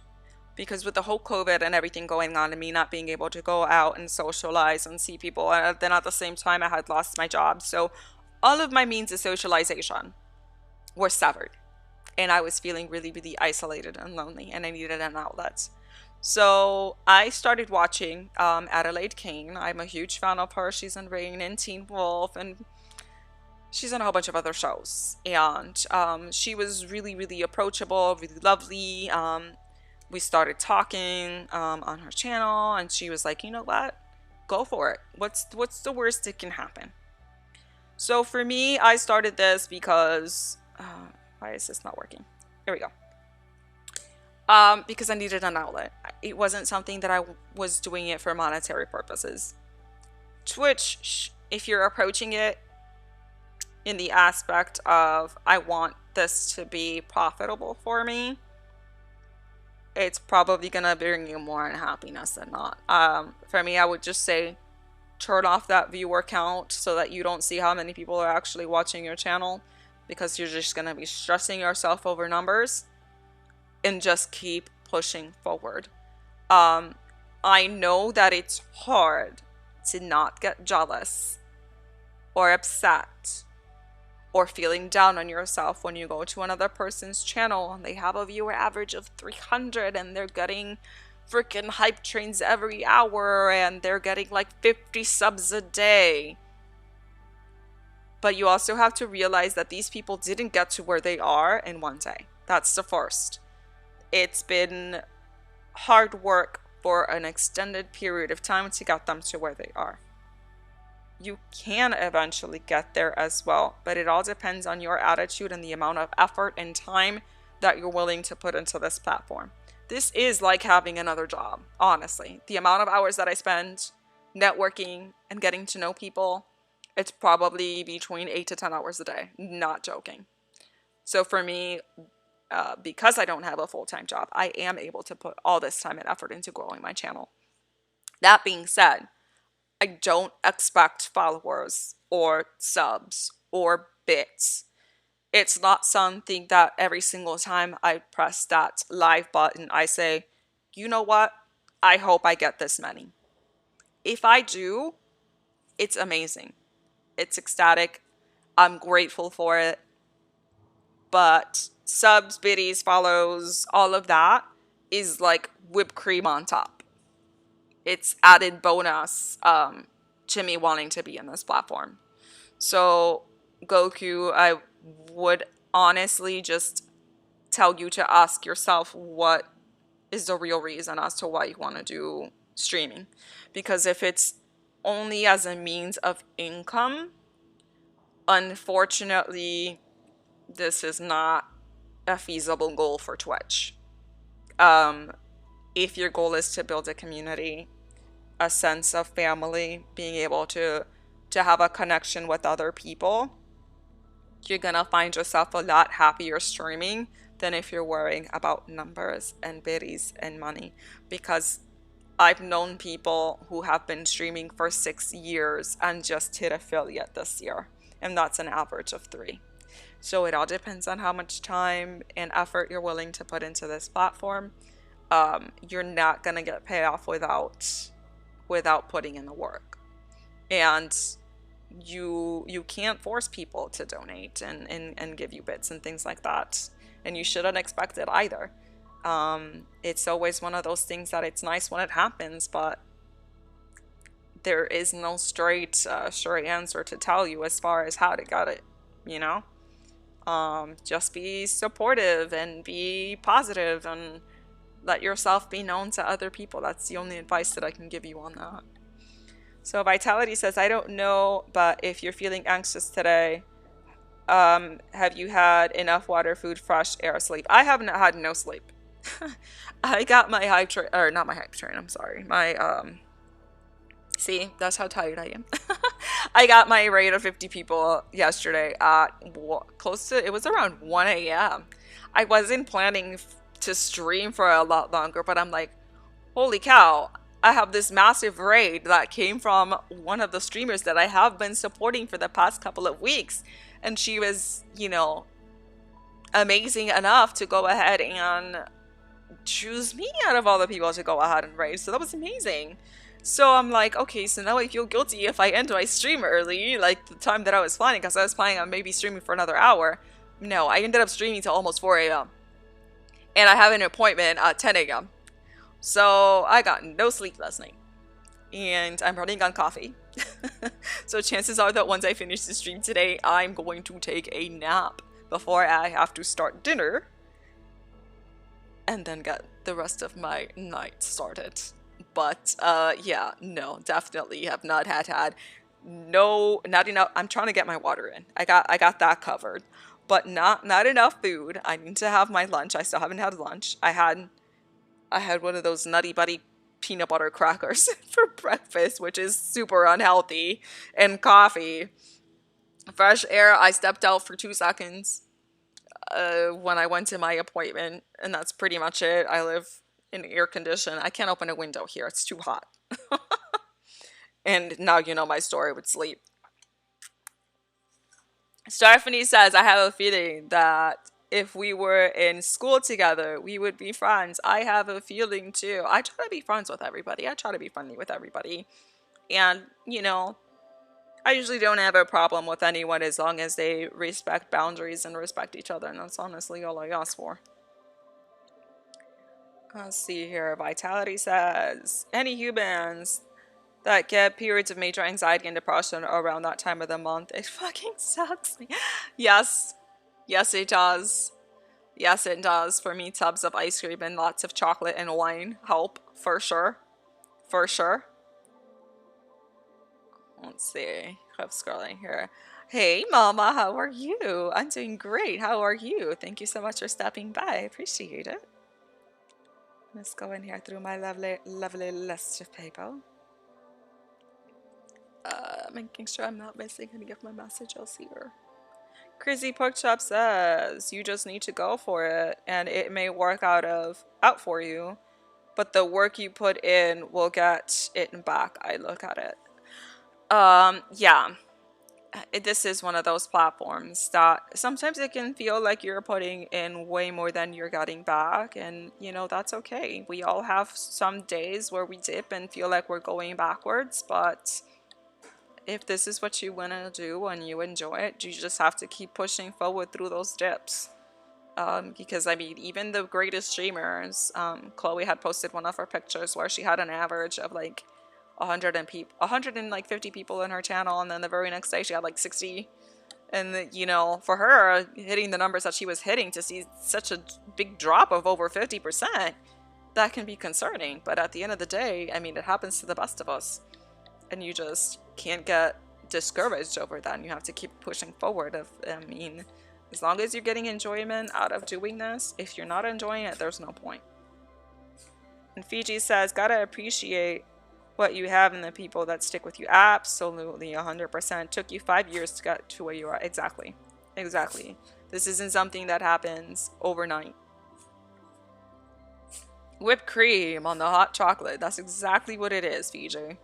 because with the whole COVID and everything going on and me not being able to go out and socialize and see people, and then at the same time I had lost my job, so all of my means of socialization were severed and I was feeling really, really isolated and lonely and I needed an outlet. So I started watching Adelaide Kane. I'm a huge fan of her. She's in Reign and Teen Wolf, and she's in a whole bunch of other shows. And she was really, really approachable, really lovely. We started talking on her channel, and she was like, you know what? Go for it. What's the worst that can happen? So for me, I started this because why is this not working? Here we go. Because I needed an outlet. It wasn't something that I was doing it for monetary purposes. Twitch, if you're approaching it in the aspect of I want this to be profitable for me, it's probably gonna bring you more unhappiness than not. For me, I would just say turn off that viewer count so that you don't see how many people are actually watching your channel, because you're just gonna be stressing yourself over numbers, and just keep pushing forward. I know that it's hard to not get jealous or upset or feeling down on yourself when you go to another person's channel and they have a viewer average of 300 and they're getting freaking hype trains every hour and they're getting like 50 subs a day. But you also have to realize that these people didn't get to where they are in one day. That's the first. It's been hard work for an extended period of time to get them to where they are. You can eventually get there as well, but it all depends on your attitude and the amount of effort and time that you're willing to put into this platform. This is like having another job, honestly. The amount of hours that I spend networking and getting to know people, it's probably between 8 to 10 hours a day, not joking. So for me, because I don't have a full-time job, I am able to put all this time and effort into growing my channel. That being said, I don't expect followers or subs or bits. It's not something that every single time I press that live button, I say, you know what? I hope I get this many. If I do, it's amazing. It's ecstatic. I'm grateful for it. But subs, biddies, follows, all of that is like whipped cream on top. It's added bonus to me wanting to be in this platform. So Goku, I would honestly just tell you to ask yourself what is the real reason as to why you want to do streaming. Because if it's only as a means of income, unfortunately, this is not a feasible goal for Twitch. if your goal is to build a community, a sense of family, being able to have a connection with other people, you're gonna find yourself a lot happier streaming than if you're worrying about numbers and biddies and money. Because I've known people who have been streaming for 6 years and just hit affiliate this year, and that's an average of 3. So it all depends on how much time and effort you're willing to put into this platform. You're not gonna get payoff without putting in the work. And you can't force people to donate and give you bits and things like that. And you shouldn't expect it either. It's always one of those things that it's nice when it happens, but there is no straight answer to tell you as far as how to get it, you know? Just be supportive and be positive and let yourself be known to other people. That's the only advice that I can give you on that. So Vitality says, I don't know, but if you're feeling anxious today, have you had enough water, food, fresh air, sleep? I haven't had no sleep. I got my hype train, or not my hype train, I'm sorry. See, that's how tired I am. I got my raid of 50 people yesterday at it was around 1 a.m. I wasn't planning to stream for a lot longer, but I'm like, holy cow, I have this massive raid that came from one of the streamers that I have been supporting for the past couple of weeks. And she was, amazing enough to go ahead and choose me out of all the people to go ahead and raid. So that was amazing. So I'm like, okay, so now I feel guilty if I end my stream early, like the time that I was planning, because I was planning on maybe streaming for another hour. No, I ended up streaming till almost 4 a.m. And I have an appointment at 10 a.m. So I got no sleep last night. And I'm running on coffee. So chances are that once I finish the stream today, I'm going to take a nap before I have to start dinner. And then get the rest of my night started. But yeah, no, definitely have not had not enough. I'm trying to get my water in. I got that covered. But not enough food. I need to have my lunch. I still haven't had lunch. I had one of those Nutty Buddy peanut butter crackers for breakfast, which is super unhealthy, and coffee. Fresh air, I stepped out for 2 seconds when I went to my appointment, and that's pretty much it. I live in air condition. I can't open a window here. It's too hot. And now you know my story with sleep. Stephanie says, I have a feeling that if we were in school together, we would be friends. I have a feeling too. I try to be friends with everybody. I try to be friendly with everybody. And, I usually don't have a problem with anyone as long as they respect boundaries and respect each other. And that's honestly all I ask for. Let's see here. Vitality says, any humans that get periods of major anxiety and depression around that time of the month, it fucking sucks me. Yes. Yes, it does. Yes, it does. For me, tubs of ice cream and lots of chocolate and wine help. For sure. For sure. Let's see. I'm scrolling here. Hey, Mama, how are you? I'm doing great. How are you? Thank you so much for stopping by. I appreciate it. Let's go in here through my lovely, lovely list of people. Making sure I'm not missing any of my messages here. Crazy Pork Chop says, you just need to go for it, and it may work out for you, but the work you put in will get it back. I look at it. Yeah. This is one of those platforms that sometimes it can feel like you're putting in way more than you're getting back, and that's okay. We all have some days where we dip and feel like we're going backwards, but if this is what you want to do and you enjoy it, you just have to keep pushing forward through those dips. Because I mean, even the greatest streamers, Chloe had posted one of her pictures where she had an average of like 150 people in her channel, and then the very next day she had like 60. And for her, hitting the numbers that she was hitting, to see such a big drop of over 50%, that can be concerning. But at the end of the day, I mean, it happens to the best of us, and you just can't get discouraged over that, and you have to keep pushing forward. I mean, as long as you're getting enjoyment out of doing this, if you're not enjoying it, there's no point. And Fiji says, gotta appreciate what you have and the people that stick with you. Absolutely, 100%. Took you 5 years to get to where you are. Exactly. Exactly. This isn't something that happens overnight. Whipped cream on the hot chocolate. That's exactly what it is, Fiji.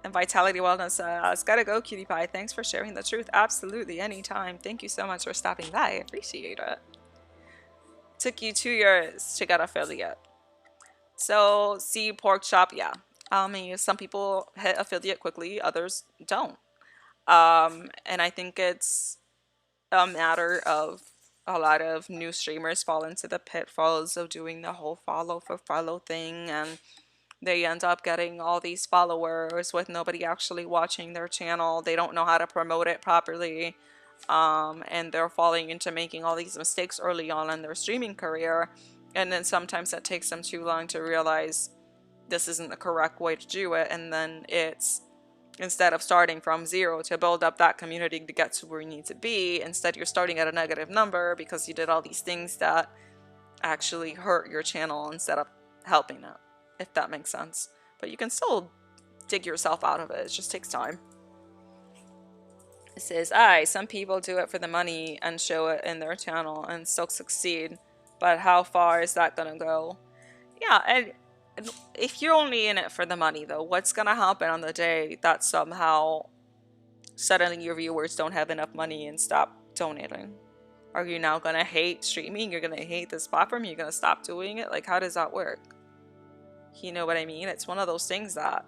And Vitality Wellness says, gotta go, cutie pie. Thanks for sharing the truth. Absolutely, anytime. Thank you so much for stopping by. I appreciate it. Took you 2 years to get affiliate. So, see, pork chop, yeah. I mean, some people hit affiliate quickly, others don't. And I think it's a matter of a lot of new streamers fall into the pitfalls of doing the whole follow for follow thing, and they end up getting all these followers with nobody actually watching their channel. They don't know how to promote it properly. And they're falling into making all these mistakes early on in their streaming career. And then sometimes it takes them too long to realize this isn't the correct way to do it. And then it's, instead of starting from zero to build up that community to get to where you need to be, instead you're starting at a negative number because you did all these things that actually hurt your channel instead of helping it, if that makes sense. But you can still dig yourself out of it. It just takes time. It says, some people do it for the money and show it in their channel and still succeed. But how far is that gonna go? Yeah, and if you're only in it for the money, though, what's gonna happen on the day that somehow suddenly your viewers don't have enough money and stop donating? Are you now gonna hate streaming? You're gonna hate this platform? You're gonna stop doing it? Like, how does that work? You know what I mean? It's one of those things that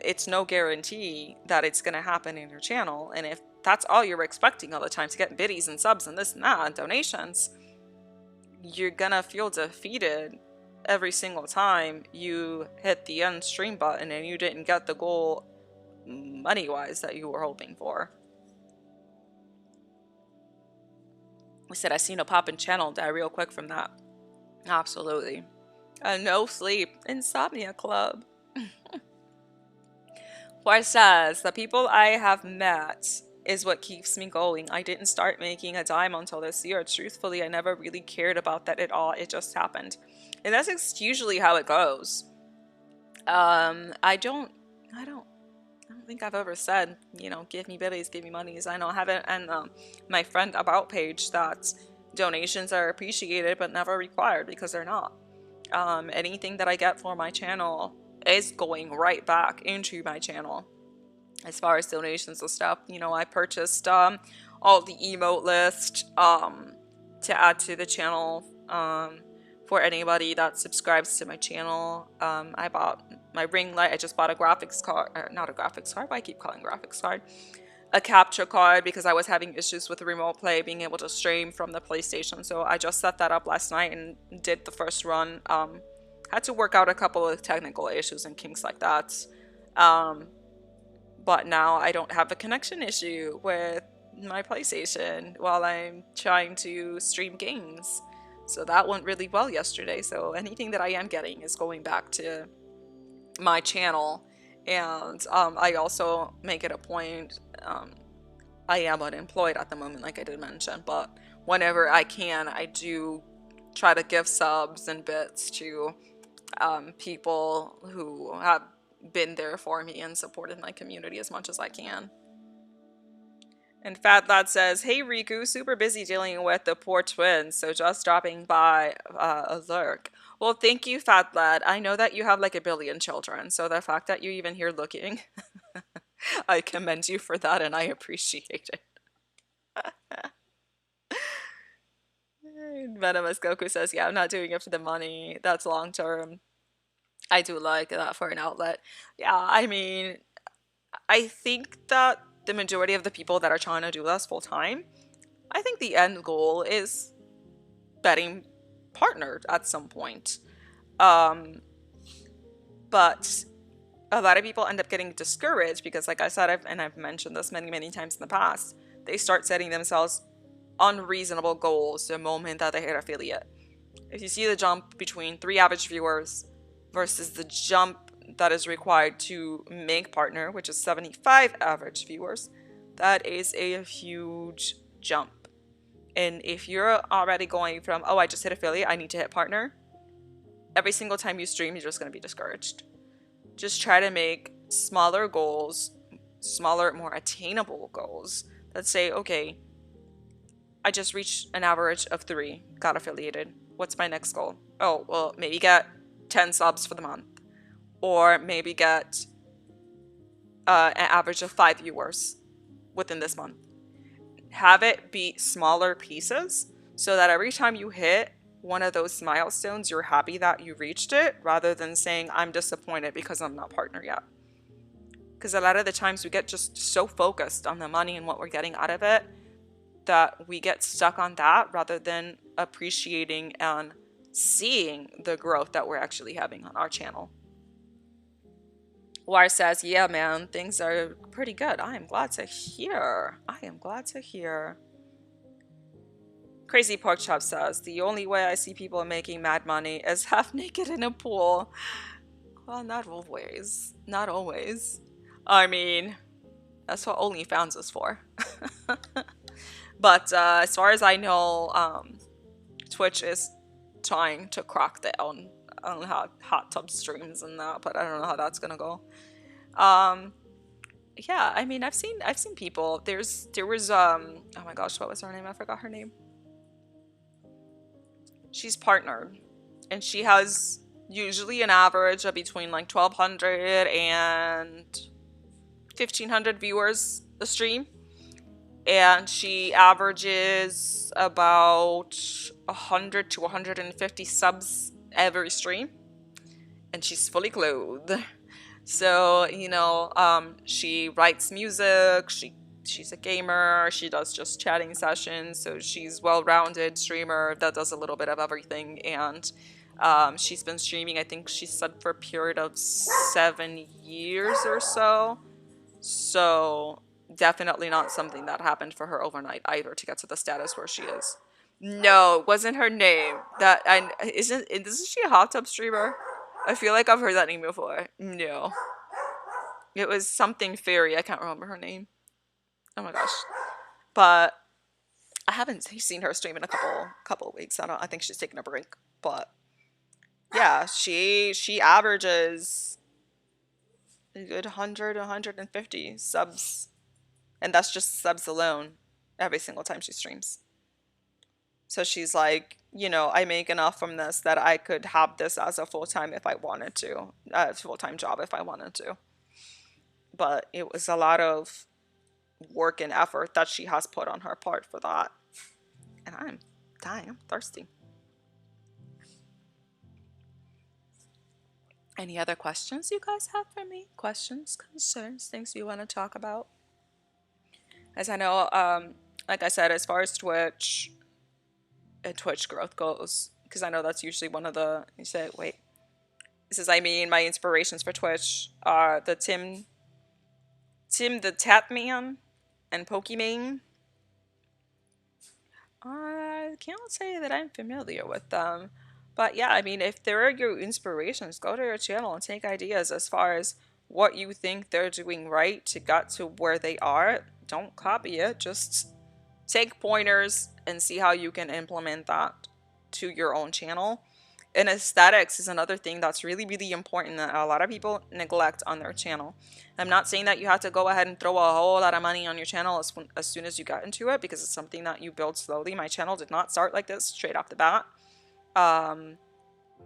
it's no guarantee that it's gonna happen in your channel. And if that's all you're expecting all the time, to get biddies and subs and this and that and donations, you're gonna feel defeated every single time you hit the end stream button and you didn't get the goal money-wise that you were hoping for. We said I seen a pop-in channel die real quick from that. Absolutely. No sleep. Insomnia Club. Why says, the people I have met is what keeps me going. I didn't start making a dime until this year. Truthfully, I never really cared about that at all. It just happened. And that's usually how it goes. I don't think I've ever said, you know, give me biddies, give me monies. I know I haven't, and my friend about page that donations are appreciated but never required, because they're not. Anything that I get for my channel is going right back into my channel. As far as donations and stuff, you know, I purchased all the emote list to add to the channel for anybody that subscribes to my channel. I bought my ring light. I just bought a graphics card, not a graphics card, but I keep calling graphics card, a capture card, because I was having issues with the remote play being able to stream from the PlayStation. So I just set that up last night and did the first run. Had to work out a couple of technical issues and kinks like that. But now I don't have a connection issue with my PlayStation while I'm trying to stream games. So that went really well yesterday. So anything that I am getting is going back to my channel. And I also make it a point, I am unemployed at the moment, like I did mention, but whenever I can, I do try to give subs and bits to people who have been there for me and supported my community as much as I can. And Fat Lad says, hey Riku, super busy dealing with the poor twins, so just dropping by a lurk. Well, thank you, Fat Lad. I know that you have like 1 billion children, so the fact that you're even here looking, I commend you for that, and I appreciate it. Venomous Goku says, yeah, I'm not doing it for the money. That's long term. I do like that for an outlet. Yeah, I mean, I think that the majority of the people that are trying to do this full time, I think the end goal is betting partnered at some point. But a lot of people end up getting discouraged because, like I said, I've mentioned this many times in the past, they start setting themselves unreasonable goals the moment that they hit affiliate. If you see the jump between 3 average viewers versus the jump that is required to make partner, which is 75 average viewers, that is a huge jump. And if you're already going from, oh, I just hit affiliate, I need to hit partner, every single time you stream, you're just going to be discouraged. Just try to make smaller goals, smaller, more attainable goals that say, okay, I just reached an average of 3, got affiliated. What's my next goal? Oh, well, maybe get 10 subs for the month, or maybe get an average of 5 viewers within this month. Have it be smaller pieces so that every time you hit one of those milestones, you're happy that you reached it, rather than saying, I'm disappointed because I'm not partner yet. Because a lot of the times we get just so focused on the money and what we're getting out of it that we get stuck on that rather than appreciating and seeing the growth that we're actually having on our channel. War says, yeah, man, things are pretty good. I am glad to hear. I am glad to hear. Crazy Pork Chop says, the only way I see people making mad money is half naked in a pool. Well, not always. Not always. I mean, that's what OnlyFans is for. But as far as I know, Twitch is trying to crack down on hot tub streams and that, but I don't know how that's gonna go. Yeah, I mean, I've seen people. There was oh my gosh, what was her name? I forgot her name. She's partnered, and she has usually an average of between like 1,200 and 1,500 viewers a stream, and she averages about 100 to 150 subs every stream, and she's fully clothed. So, you know, she writes music, she's a gamer, she does just chatting sessions, so she's well-rounded streamer that does a little bit of everything. And she's been streaming, I think she said, for a period of 7 years or so. So definitely not something that happened for her overnight either to get to the status where she is. No, it wasn't her name. Isn't she a hot tub streamer? I feel like I've heard that name before. No. It was something fairy. I can't remember her name. Oh my gosh. But I haven't seen her stream in a couple of weeks. I think she's taking a break. But yeah, she averages a good 100, 150 subs. And that's just subs alone every single time she streams. So she's like, you know, I make enough from this that I could have this as a full-time if I wanted to. A full-time job if I wanted to. But it was a lot of work and effort that she has put on her part for that. And I'm dying. I'm thirsty. Any other questions you guys have for me? Questions, concerns, things you want to talk about? As I know, like I said, as far as Twitch growth goes, because I know that's usually one of the, you say, wait, this is, I mean, my inspirations for Twitch are the Tim the Tatman and Pokimane. I can't say that I'm familiar with them, but yeah, I mean, if they're your inspirations, go to your channel and take ideas as far as what you think they're doing right to get to where they are. Don't copy it, just take pointers and see how you can implement that to your own channel. And aesthetics is another thing that's really, really important that a lot of people neglect on their channel. I'm not saying that you have to go ahead and throw a whole lot of money on your channel as soon as you get into it, because it's something that you build slowly. My channel did not start like this straight off the bat.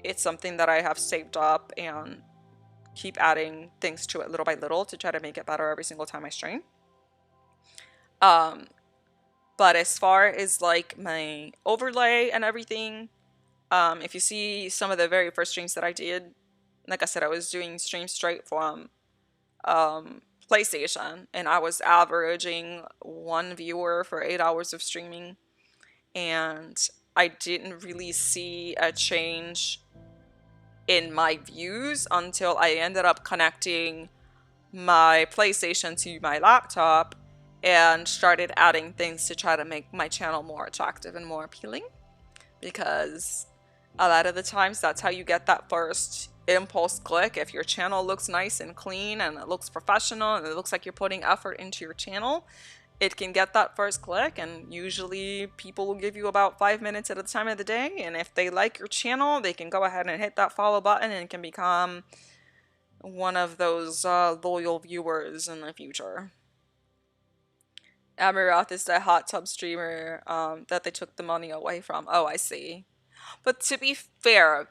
It's something that I have saved up and keep adding things to it little by little to try to make it better every single time I stream. But as far as like my overlay and everything, if you see some of the very first streams that I did, like I said, I was doing streams straight from PlayStation, and I was averaging 1 viewer for 8 hours of streaming, and I didn't really see a change in my views until I ended up connecting my PlayStation to my laptop and started adding things to try to make my channel more attractive and more appealing, because a lot of the times that's how you get that first impulse click. If your channel looks nice and clean and it looks professional and it looks like you're putting effort into your channel, it can get that first click, and usually people will give you about 5 minutes at a time of the day, and if they like your channel, they can go ahead and hit that follow button and can become one of those loyal viewers in the future. Amirath is the hot tub streamer that they took the money away from. Oh, I see. But to be fair,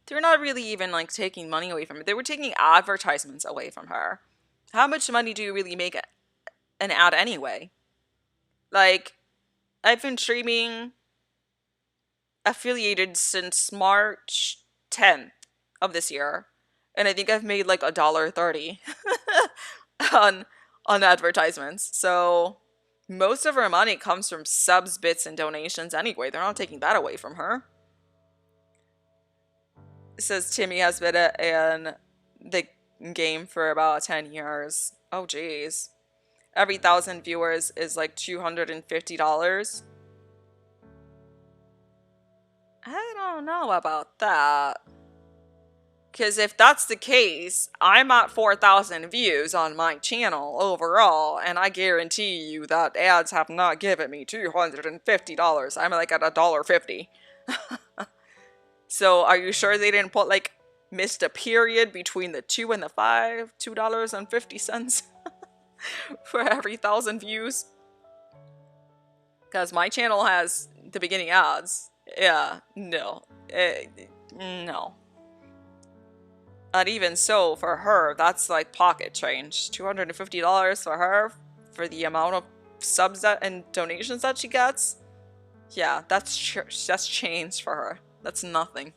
they're not really even like taking money away from her. They were taking advertisements away from her. How much money do you really make an ad anyway? Like, I've been streaming affiliated since March 10th of this year, and I think I've made like $1.30 on advertisements. So most of her money comes from subs, bits, and donations anyway. They're not taking that away from her. It says Timmy has been in the game for about 10 years. Oh geez. Every 1,000 viewers is like $250. I don't know about that. Because if that's the case, I'm at 4,000 views on my channel overall, and I guarantee you that ads have not given me $250. I'm like at $1.50. So are you sure they didn't put like missed a period between the 2 and the 5? $2.50 for every 1,000 views? Because my channel has the beginning ads. Yeah, no. No. And even so, for her, that's like pocket change. $250 for her, for the amount of subs and donations that she gets. Yeah, that's change for her. That's nothing.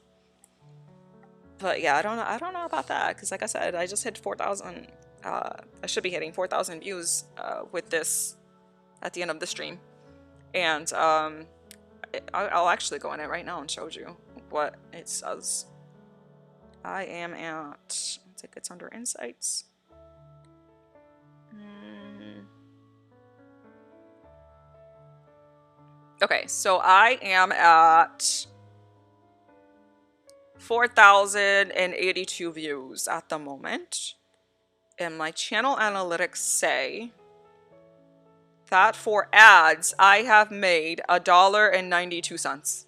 But yeah, I don't know about that, because like I said, I just hit 4,000. I should be hitting 4,000 views with this at the end of the stream, and I'll actually go in it right now and show you what it says. I am at, I think it's under insights. Okay, so I am at 4,082 views at the moment. And my channel analytics say that for ads, I have made $1.92.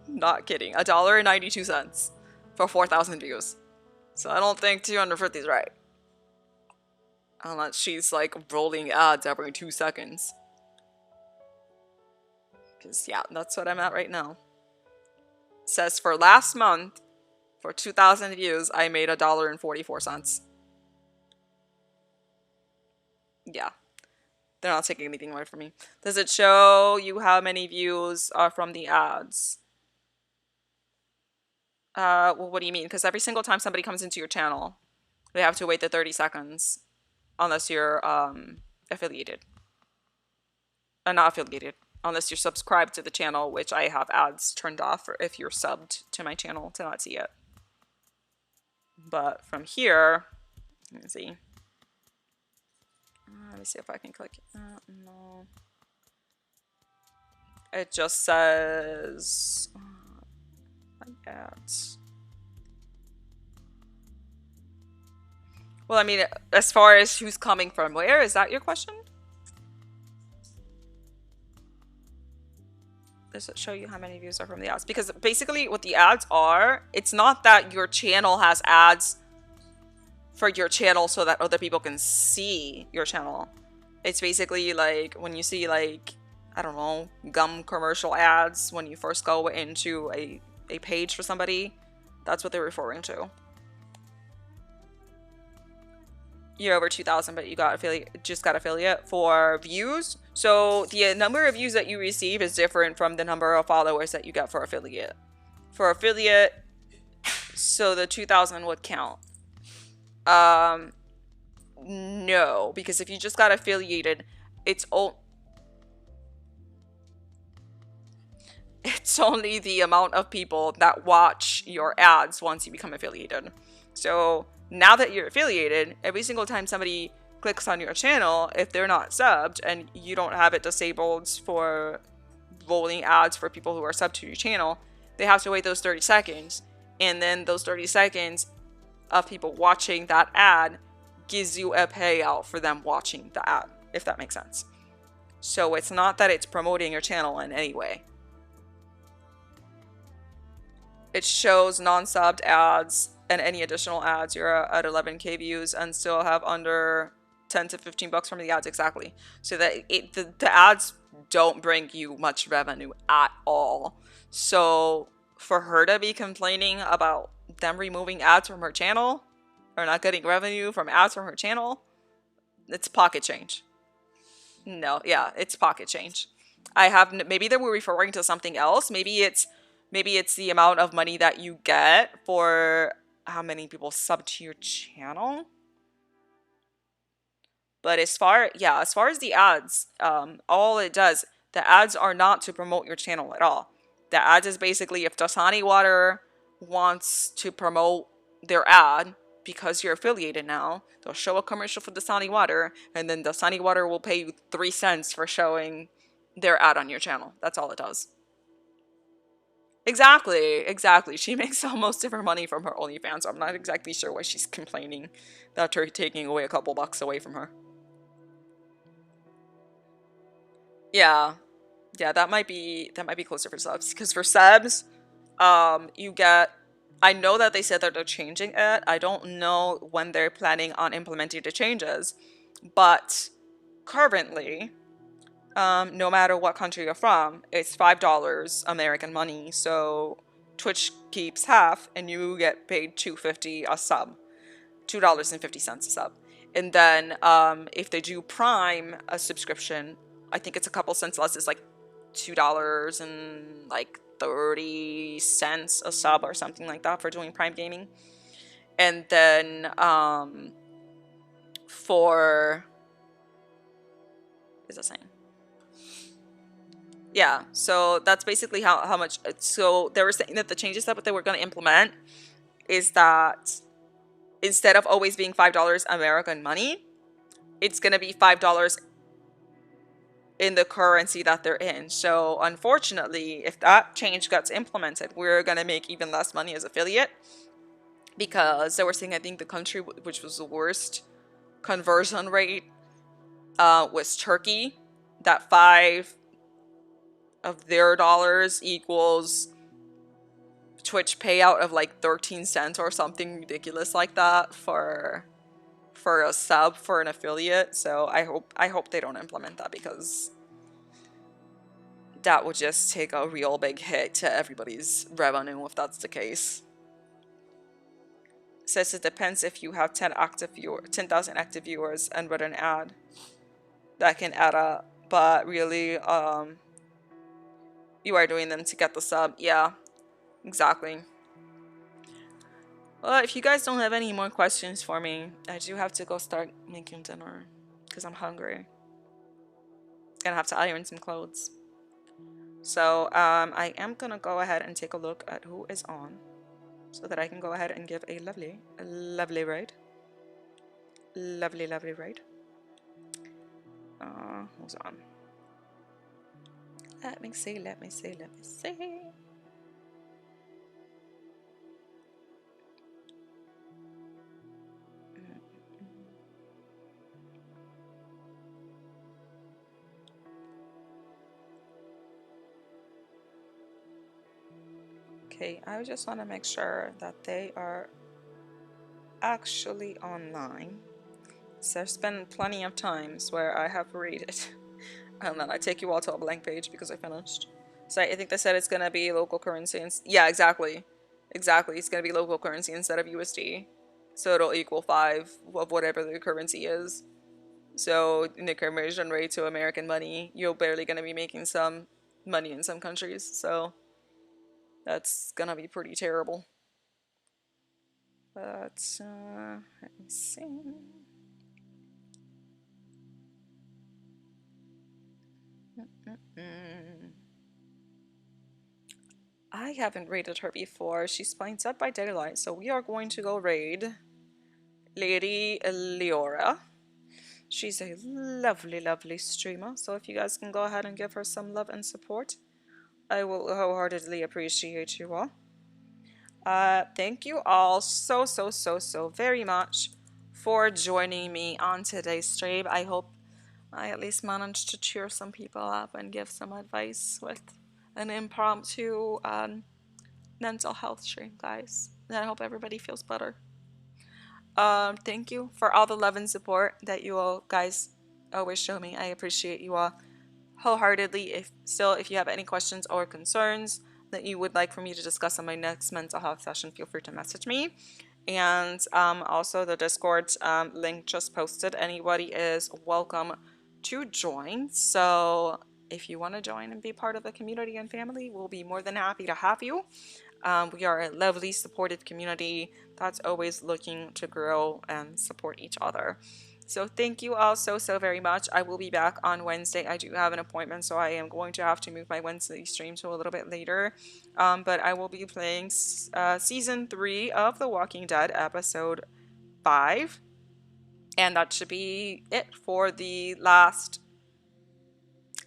Not kidding. $1.92 for 4,000 views. So I don't think 250 is right. Unless she's like rolling ads every 2 seconds. Because yeah, that's what I'm at right now. It says for last month, for 2,000 views, I made $1.44. Yeah. They're not taking anything away from me. Does it show you how many views are from the ads? Well, what do you mean? Because every single time somebody comes into your channel, they have to wait the 30 seconds. Unless you're affiliated. Not affiliated. Unless you're subscribed to the channel, which I have ads turned off, or if you're subbed to my channel to not see it. But from here, let me see. Let me see if I can click. No. It just says ads. Well, I mean, as far as who's coming from where, is that your question? Does it show you how many views are from the ads? Because basically what the ads are, it's not that your channel has ads for your channel so that other people can see your channel. It's basically like when you see like, I don't know, gum commercial ads when you first go into a page for somebody. That's what they're referring to. You're over 2,000, but you got affiliate, just got affiliate for views. So the number of views that you receive is different from the number of followers that you get for affiliate. For affiliate, so the 2,000 would count. No, because if you just got affiliated, it's only the amount of people that watch your ads once you become affiliated. So now that you're affiliated, every single time somebody clicks on your channel, if they're not subbed and you don't have it disabled for rolling ads for people who are subbed to your channel, they have to wait those 30 seconds. And then those 30 seconds of people watching that ad gives you a payout for them watching the ad, if that makes sense. So it's not that it's promoting your channel in any way. It shows non-subbed ads and any additional ads. You're at 11K views and still have under 10 to 15 bucks from the ads, exactly. So that the ads don't bring you much revenue at all. So for her to be complaining about them removing ads from her channel or not getting revenue from ads from her channel, it's pocket change. No, yeah, it's pocket change. Maybe they were referring to something else. Maybe it's the amount of money that you get for how many people sub to your channel. But as far as the ads, all it does, the ads are not to promote your channel at all. The ads is basically if Dasani Water wants to promote their ad, because you're affiliated now, they'll show a commercial for Dasani Water, and then Dasani Water will pay you 3 cents for showing their ad on your channel. That's all it does. Exactly. She makes almost of her money from her OnlyFans, so I'm not exactly sure why she's complaining that they're taking away a couple bucks away from her. Yeah, that might be closer for subs, because for subs, you get. I know that they said that they're changing it. I don't know when they're planning on implementing the changes, but currently, no matter what country you're from, it's $5 American money. So Twitch keeps half, and you get paid $2.50 a sub, $2.50 a sub. And then if they do Prime a subscription, I think it's a couple cents less. It's like $2 and like 30 cents a sub or something like that for doing Prime Gaming. And then for what is that saying? Yeah, so that's basically how much. So they were saying that the changes that they were going to implement is that instead of always being $5 American money, it's going to be $5 in the currency that they're in. So unfortunately, if that change gets implemented, we're going to make even less money as affiliate, because they were saying, I think the country which was the worst conversion rate was Turkey. That 5 of their dollars equals Twitch payout of like 13 cents or something ridiculous like that for a sub for an affiliate. So I hope they don't implement that, because that would just take a real big hit to everybody's revenue if that's the case. It says it depends if you have 10,000 active viewers and run an ad. That can add up, but really you are doing them to get the sub. Yeah, exactly. Well, if you guys don't have any more questions for me, I do have to go start making dinner because I'm hungry. Gonna have to iron some clothes. So I am gonna go ahead and take a look at who is on, so that I can go ahead and give a lovely raid. Lovely raid. Who's on? Let me see. Okay, I just want to make sure that they are actually online. So there's been plenty of times where I have raided and then I take you all to a blank page because I finished. So I think they said it's gonna be local currency. Yeah, exactly. It's gonna be local currency instead of USD. So it'll equal 5 of whatever the currency is. So in the conversion rate to American money, you're barely gonna be making some money in some countries. So that's gonna be pretty terrible. But let me see. I haven't raided her before. She's playing Dead by Daylight, so we are going to go raid Lady Leora. She's a lovely streamer, so if you guys can go ahead and give her some love and support, I will wholeheartedly appreciate you all. Thank you all so very much for joining me on today's stream. I hope I at least managed to cheer some people up and give some advice with an impromptu mental health stream, guys. And I hope everybody feels better. Thank you for all the love and support that you all guys always show me. I appreciate you all wholeheartedly. If you have any questions or concerns that you would like for me to discuss on my next mental health session, feel free to message me. And also the Discord link just posted. Anybody is welcome to join. So if you want to join and be part of the community and family, we'll be more than happy to have you. We are a lovely, supportive community that's always looking to grow and support each other. So thank you all so very much. I will be back on Wednesday. I do have an appointment, so I am going to have to move my Wednesday stream to a little bit later. But I will be playing season 3 of The Walking Dead, episode 5. And that should be it for the last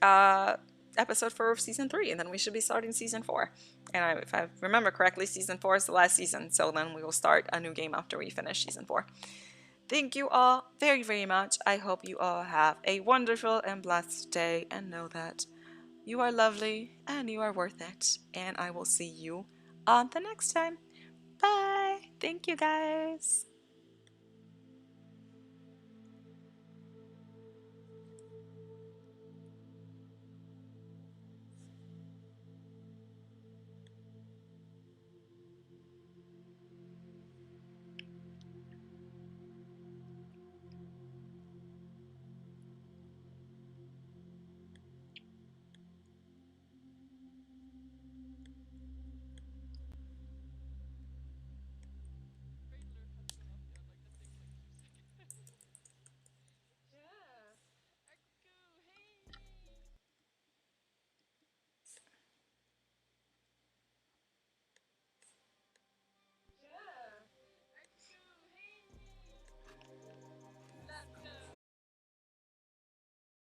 episode for season 3, and then we should be starting season 4. And if I remember correctly, season 4 is the last season, so then we will start a new game after we finish season 4. Thank you all very much. I hope you all have a wonderful and blessed day, and know that you are lovely and you are worth it. And I will see you on the next time. Bye. Thank you, guys.